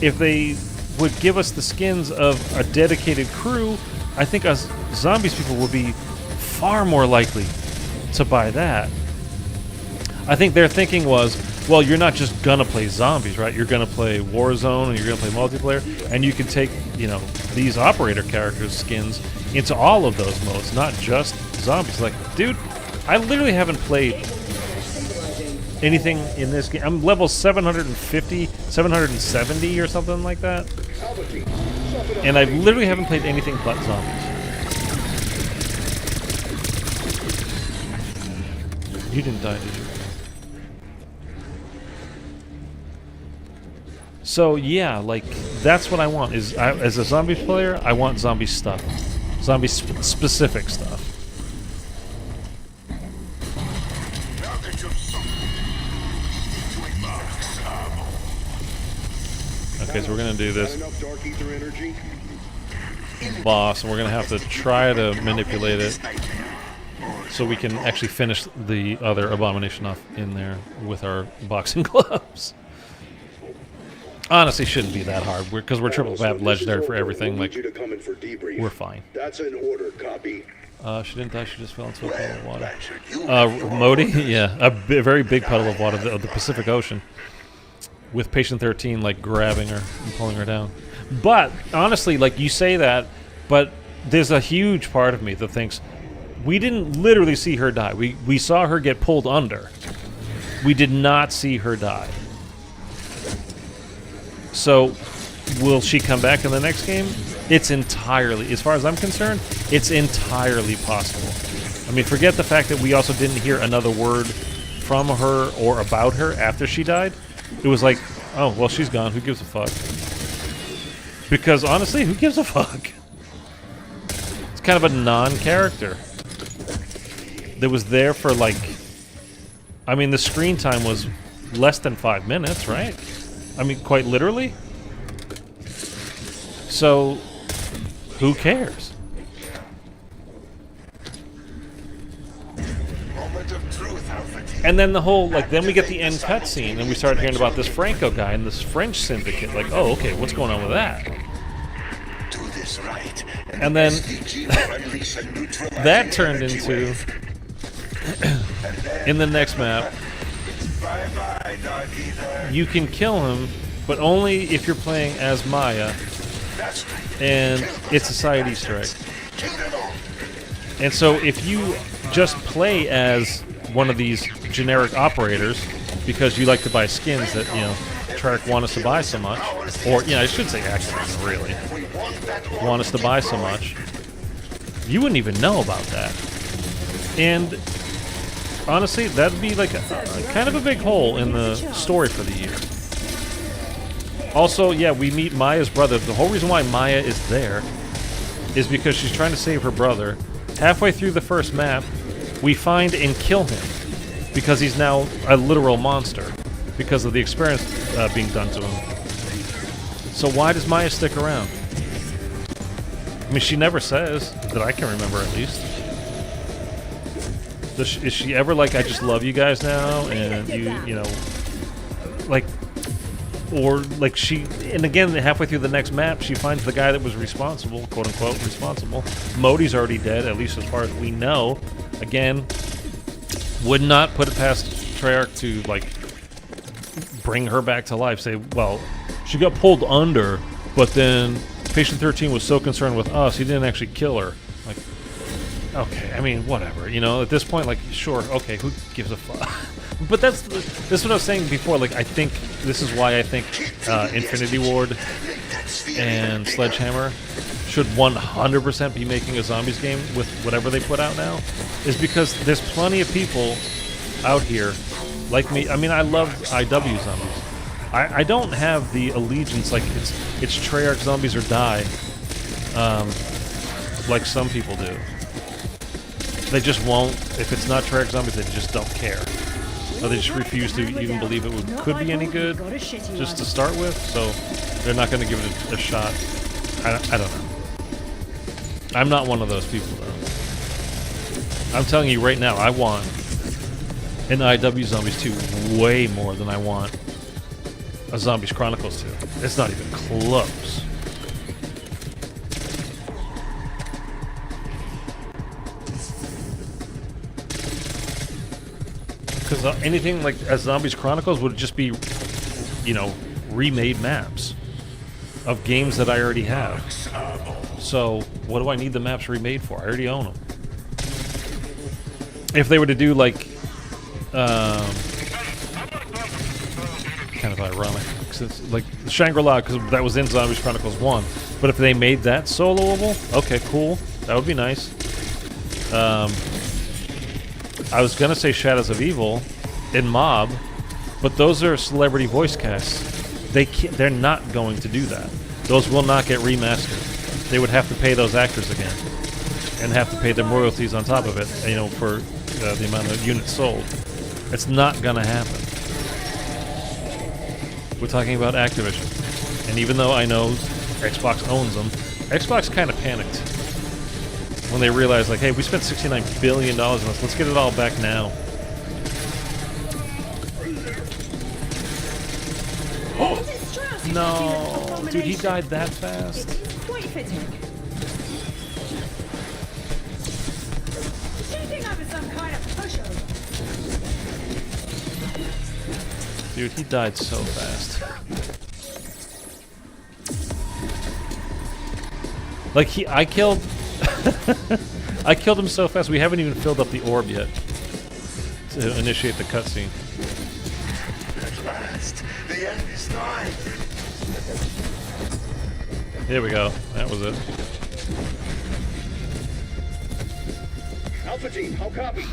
if they would give us the skins of a dedicated crew, I think us zombies people would be far more likely to buy that. I think their thinking was, well, you're not just gonna play zombies, right? You're gonna play Warzone, and you're gonna play multiplayer, and you can take, you know, these operator characters' skins into all of those modes, not just zombies. Like, dude, I literally haven't played anything in this game. I'm level 750, 770 or something like that. And I literally haven't played anything but zombies. You didn't die, did you? So yeah, like, that's what I want. Is as a zombies player, I want zombie stuff, zombie specific stuff. Okay, so we're gonna do this boss, and we're gonna have to try to manipulate it so we can actually finish the other Abomination off in there with our boxing gloves. Honestly, shouldn't be that hard because we're triple map legendary for everything. Like, we're fine. That's an order, copy. She didn't die. She just fell into a puddle of water. Modi, yeah, a very big puddle of water of the Pacific Ocean, with Patient 13 like grabbing her and pulling her down. But honestly, like, you say that, but there's a huge part of me that thinks we didn't literally see her die. We saw her get pulled under. We did not see her die. So, will she come back in the next game? It's entirely, as far as I'm concerned, it's entirely possible. I mean, forget the fact that we also didn't hear another word from her or about her after she died. It was like, oh, well, she's gone. Who gives a fuck? Because, honestly, who gives a fuck? It's kind of a non-character that was there for, like... I mean, the screen time was less than 5 minutes, right? I mean, quite literally. So, who cares? And then the whole, like, then we get the end cutscene, and we start hearing about this Franco guy and this French syndicate. Like, oh, okay, what's going on with that? Do this right, and then that turned into, in the next map, you can kill him, but only if you're playing as Maya, and it's a side Easter egg. And so if you just play as one of these generic operators because you like to buy skins that, you know, Treyarch want us to buy so much. Or, you know, I should say Activision, really. Want us to buy so much. You wouldn't even know about that. And honestly, that'd be like a kind of a big hole in the story for the year. Also, yeah, we meet Maya's brother. The whole reason why Maya is there is because she's trying to save her brother. Halfway through the first map, we find and kill him because he's now a literal monster because of the experiments being done to him. So why does Maya stick around? I mean, she never says, that I can remember at least. Is she ever like, I just love you guys now, and you know, like, or like she, and again, halfway through the next map, she finds the guy that was responsible, quote unquote, responsible. Modi's already dead, at least as far as we know. Again, would not put it past Treyarch to, like, bring her back to life. Say, well, she got pulled under, but then Patient 13 was so concerned with us, he didn't actually kill her. Like, okay, I mean, whatever. You know, at this point, like, sure, okay, who gives a fuck? But that's what I was saying before. Like, I think this is why I think Infinity Ward and Sledgehammer should 100% be making a zombies game with whatever they put out now, is because there's plenty of people out here like me. I mean, I love IW zombies. I don't have the allegiance like it's Treyarch zombies or die, like some people do. They just won't. If it's not Treyarch zombies, they just don't care. Or they just refuse to even believe it could be any good, just to start with. So they're not going to give it a shot. I don't know. I'm not one of those people, though. I'm telling you right now, I want an IW Zombies 2 way more than I want a Zombies Chronicles 2. It's not even close. Because anything like as Zombies Chronicles would just be, you know, remade maps of games that I already have. So what do I need the maps remade for? I already own them. If they were to do like, kind of ironic, because it's like Shangri-La, because that was in Zombies Chronicles 1. But if they made that soloable, okay, cool, that would be nice. I was gonna say Shadows of Evil in Mob, but those are celebrity voice casts. They're not going to do that. Those will not get remastered. They would have to pay those actors again, and have to pay them royalties on top of it. You know, for the amount of units sold. It's not gonna happen. We're talking about Activision, and even though I know Xbox owns them, Xbox kind of panicked when they realized, like, hey, we spent $69 billion on this. Let's get it all back now. Oh! No! Dude, he died that fast. It is quite fitting. Do you think I was some kind of pushover? Dude, he died so fast. Like, I killed... I killed him so fast, we haven't even filled up the orb yet to initiate the cutscene. At last, the end is nigh. Here we go. That was it. Alpha team, how copy?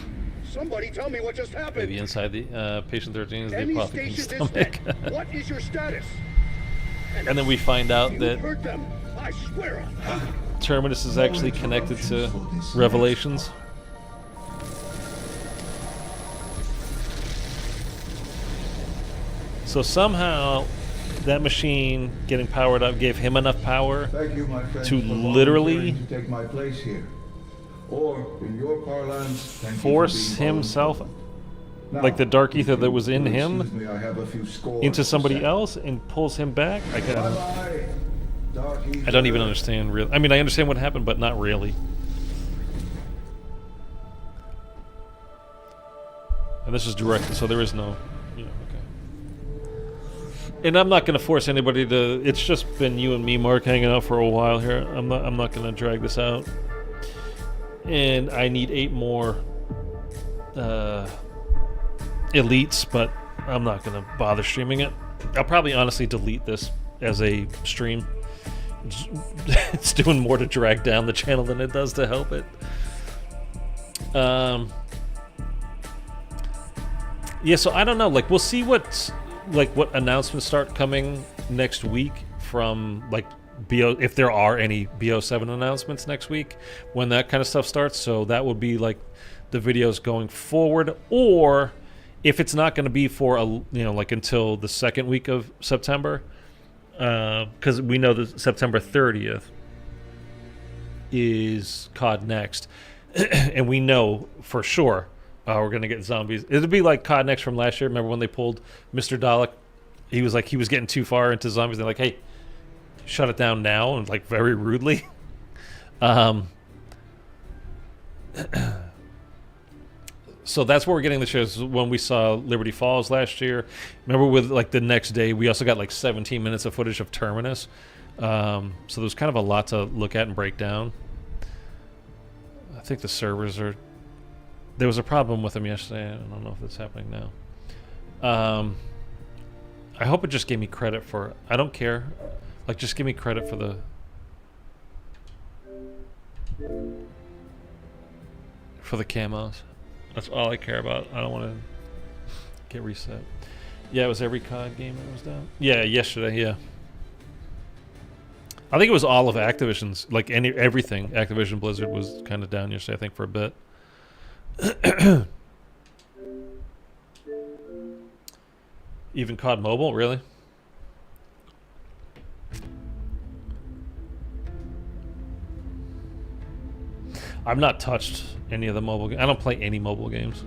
Somebody tell me what just happened. Maybe inside the Patient 13 is the Enemy apothecary's station is stomach. dead. What is your status? And then we find out You that hurt them. I swear. Terminus is actually connected to Revelations. So somehow that machine getting powered up gave him enough power Thank you, my friend, to for literally volunteering to take my place here. Or, in your parlance, thank you for force being himself, Now, like the dark if ether that you was in will him, excuse me, I have a few scores into to somebody settle. else and pulls him back. Bye-bye, dark I don't even ether. understand really. I mean, I understand what happened, but not really. And this is directed, so there is no, you know, okay. And I'm not going to force anybody to. It's just been you and me, Mark, hanging out for a while here. I'm not going to drag this out. And I need 8 more elites, but I'm not gonna bother streaming it. I'll probably honestly delete this as a stream. It's doing more to drag down the channel than it does to help it. Yeah, so I don't know. Like, we'll see what announcements start coming next week from like BO, if there are any BO7 announcements next week when that kind of stuff starts. So that would be like the videos going forward, or if it's not going to be for like until the second week of September, because we know that September 30th is COD Next, and we know for sure we're going to get zombies. It'll be like COD Next from last year. Remember when they pulled Mr. Dalek? He was getting too far into zombies. They're like, hey, shut it down now, and like very rudely. So that's where we're getting the shows. When we saw Liberty Falls last year, remember with like the next day, we also got like 17 minutes of footage of Terminus. So there's kind of a lot to look at and break down. I think the servers are... There was a problem with them yesterday. I don't know if that's happening now. I hope it just gave me credit for... I don't care. Like, just give me credit for the... For the camos. That's all I care about. I don't want to get reset. Yeah, it was every COD game that was down. Yeah, yesterday, yeah. I think it was all of Activision's, like everything. Activision Blizzard was kind of down yesterday, I think, for a bit. Even COD Mobile, really? I've not touched any of the mobile games. I don't play any mobile games.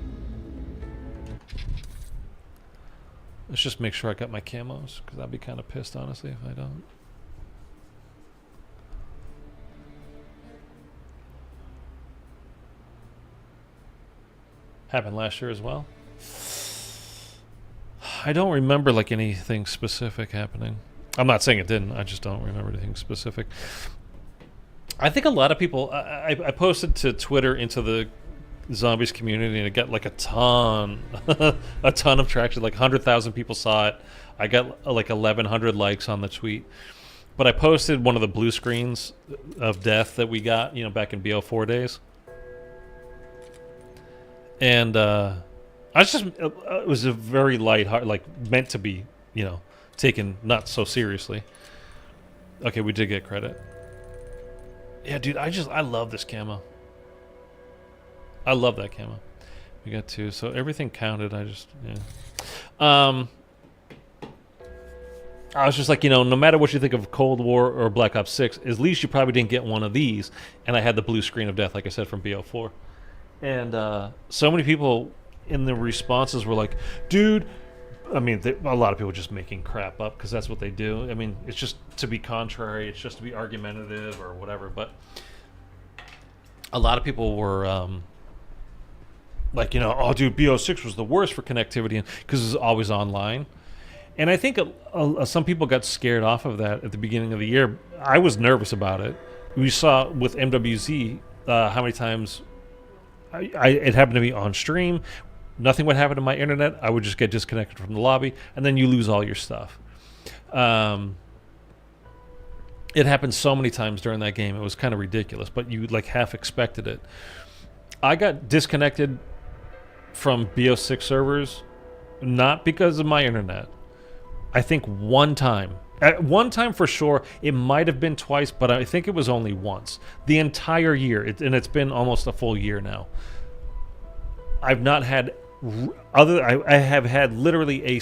Let's just make sure I got my camos, because I'd be kind of pissed, honestly, if I don't. Happened last year as well. I don't remember like anything specific happening. I'm not saying it didn't. I just don't remember anything specific. I think a lot of people... I posted to Twitter into the zombies community, and it got like a ton of traction. Like 100,000 people saw it. I got like 1,100 likes on the tweet. But I posted one of the blue screens of death that we got, back in BO4 days. And I was just... it was a very light heart, like meant to be, taken not so seriously. Okay, we did get credit. Yeah, dude, I love this camo. I love that camo. We got two, so everything counted. I was just like, no matter what you think of Cold War or Black Ops 6, at least you probably didn't get one of these. And I had the blue screen of death, like I said, from BO4. And so many people in the responses were like, dude... I mean, a lot of people just making crap up because that's what they do. I mean, it's just to be contrary. It's just to be argumentative or whatever. But a lot of people were like, oh, dude, BO6 was the worst for connectivity because it's always online. And I think some people got scared off of that at the beginning of the year. I was nervous about it. We saw with MWZ how many times it happened to me on stream. Nothing would happen to my internet. I would just get disconnected from the lobby, and then you lose all your stuff. It happened so many times during that game. It was kind of ridiculous, but you like half expected it. I got disconnected from BO6 servers, not because of my internet. I think one time. At one time for sure. It might have been twice, but I think it was only once. The entire year, and it's been almost a full year now. I've not had... I have had literally a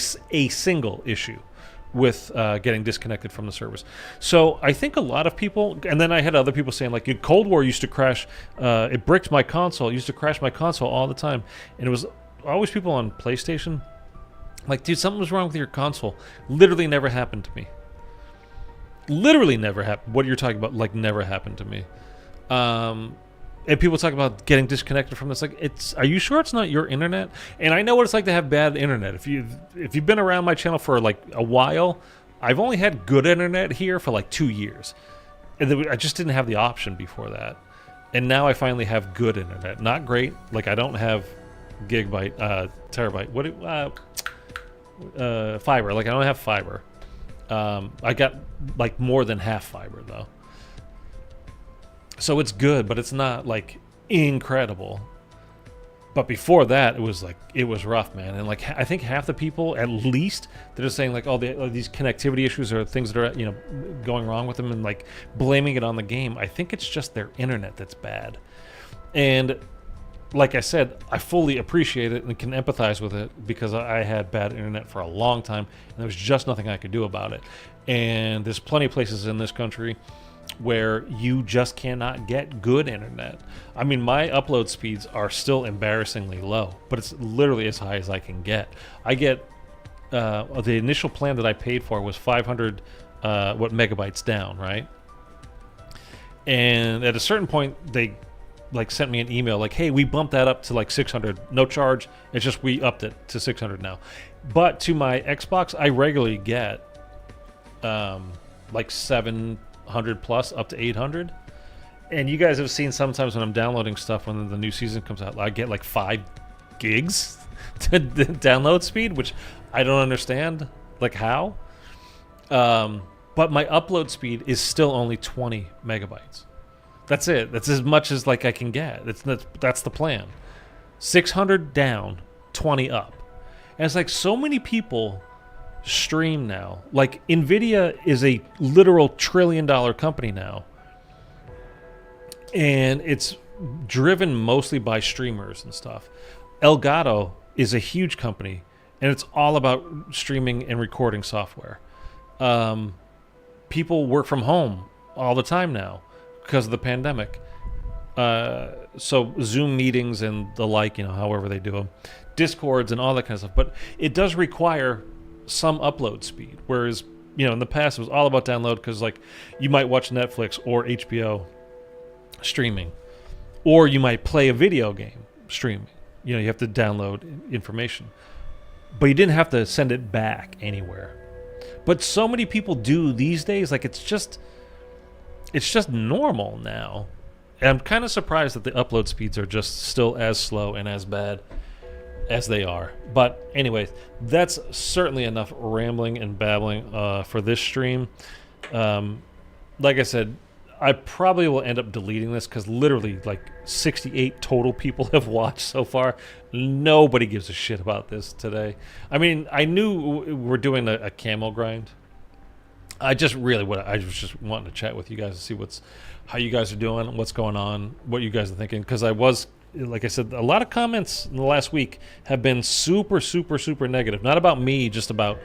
single issue with getting disconnected from the servers. So I think a lot of people, and then I had other people saying like, Cold War used to crash, it bricked my console, it used to crash my console all the time. And it was always people on PlayStation like, dude, something was wrong with your console. Literally never happened to me. Literally never happened. What you're talking about, like, never happened to me. And people talk about getting disconnected from this. Like, are you sure it's not your internet? And I know what it's like to have bad internet. If you've been around my channel for like a while, I've only had good internet here for like 2 years, and I just didn't have the option before that. And now I finally have good internet. Not great. Like, I don't have terabyte. Fiber. Like I don't have fiber. I got like more than half fiber though. So it's good, but it's not like incredible. But before that, it was rough, man. And like I think half the people, at least, they're just saying like, oh, these connectivity issues are things that are going wrong with them, and like blaming it on the game. I think it's just their internet that's bad. And like I said, I fully appreciate it and can empathize with it because I had bad internet for a long time, and there was just nothing I could do about it. And there's plenty of places in this country where you just cannot get good internet. I mean, my upload speeds are still embarrassingly low, but it's literally as high as I can get. I get the initial plan that I paid for was 500 megabytes down, right? And at a certain point, they like sent me an email like, hey, we bumped that up to like 600, no charge. It's just we upped it to 600 now. But to my Xbox, I regularly get like 700 plus up to 800. And you guys have seen sometimes when I'm downloading stuff when the new season comes out, I get like 5 gigs to the download speed, which I don't understand like how. But my upload speed is still only 20 megabytes. That's it. That's as much as like I can get. That's the plan. 600 down, 20 up. And it's like so many people stream now. Like Nvidia is a literal $1 trillion company now. And it's driven mostly by streamers and stuff. Elgato is a huge company, and it's all about streaming and recording software. People work from home all the time now because of the pandemic. So Zoom meetings and the like, however they do them, Discords and all that kind of stuff. But it does require some upload speed. Whereas, in the past it was all about download because like you might watch Netflix or HBO streaming, or you might play a video game streaming. You have to download information, but you didn't have to send it back anywhere. But so many people do these days. Like it's just normal now. And I'm kind of surprised that the upload speeds are just still as slow and as bad as they are. But anyways, that's certainly enough rambling and babbling for this stream. Like I said, I probably will end up deleting this because literally like 68 total people have watched so far. Nobody gives a shit about this today. I mean, I knew we're doing a camel grind. I was just wanting to chat with you guys to see how you guys are doing, what's going on, what you guys are thinking. Because like I said, a lot of comments in the last week have been super, super, super negative. Not about me, just about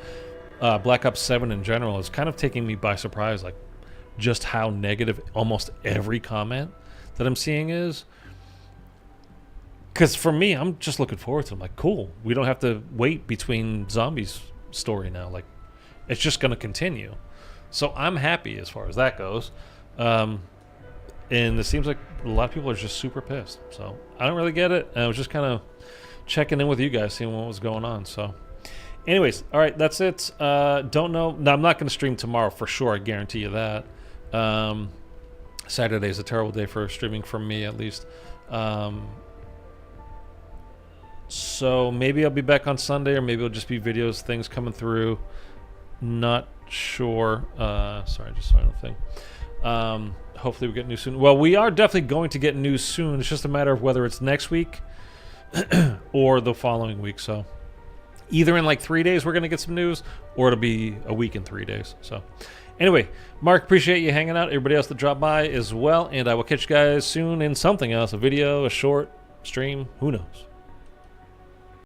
Black Ops 7 in general. It's kind of taking me by surprise, like just how negative almost every comment that I'm seeing is. Because for me, I'm just looking forward to it. I'm like, cool. We don't have to wait between zombies story now. Like, it's just going to continue. So I'm happy as far as that goes. And it seems like a lot of people are just super pissed. So I don't really get it. I was just kind of checking in with you guys, seeing what was going on. So anyways, all right, that's it. Don't know. No, I'm not going to stream tomorrow for sure. I guarantee you that. Saturday is a terrible day for streaming for me, at least. So maybe I'll be back on Sunday, or maybe it'll just be videos, things coming through. Not sure. Sorry, I just saw another thing. Hopefully we get news soon. Well, we are definitely going to get news soon. It's just a matter of whether it's next week or the following week. So either in like 3 days we're going to get some news, or it'll be a week and 3 days. So anyway, Mark, appreciate you hanging out. Everybody else that dropped by as well. And I will catch you guys soon in something else, a video, a short stream, who knows.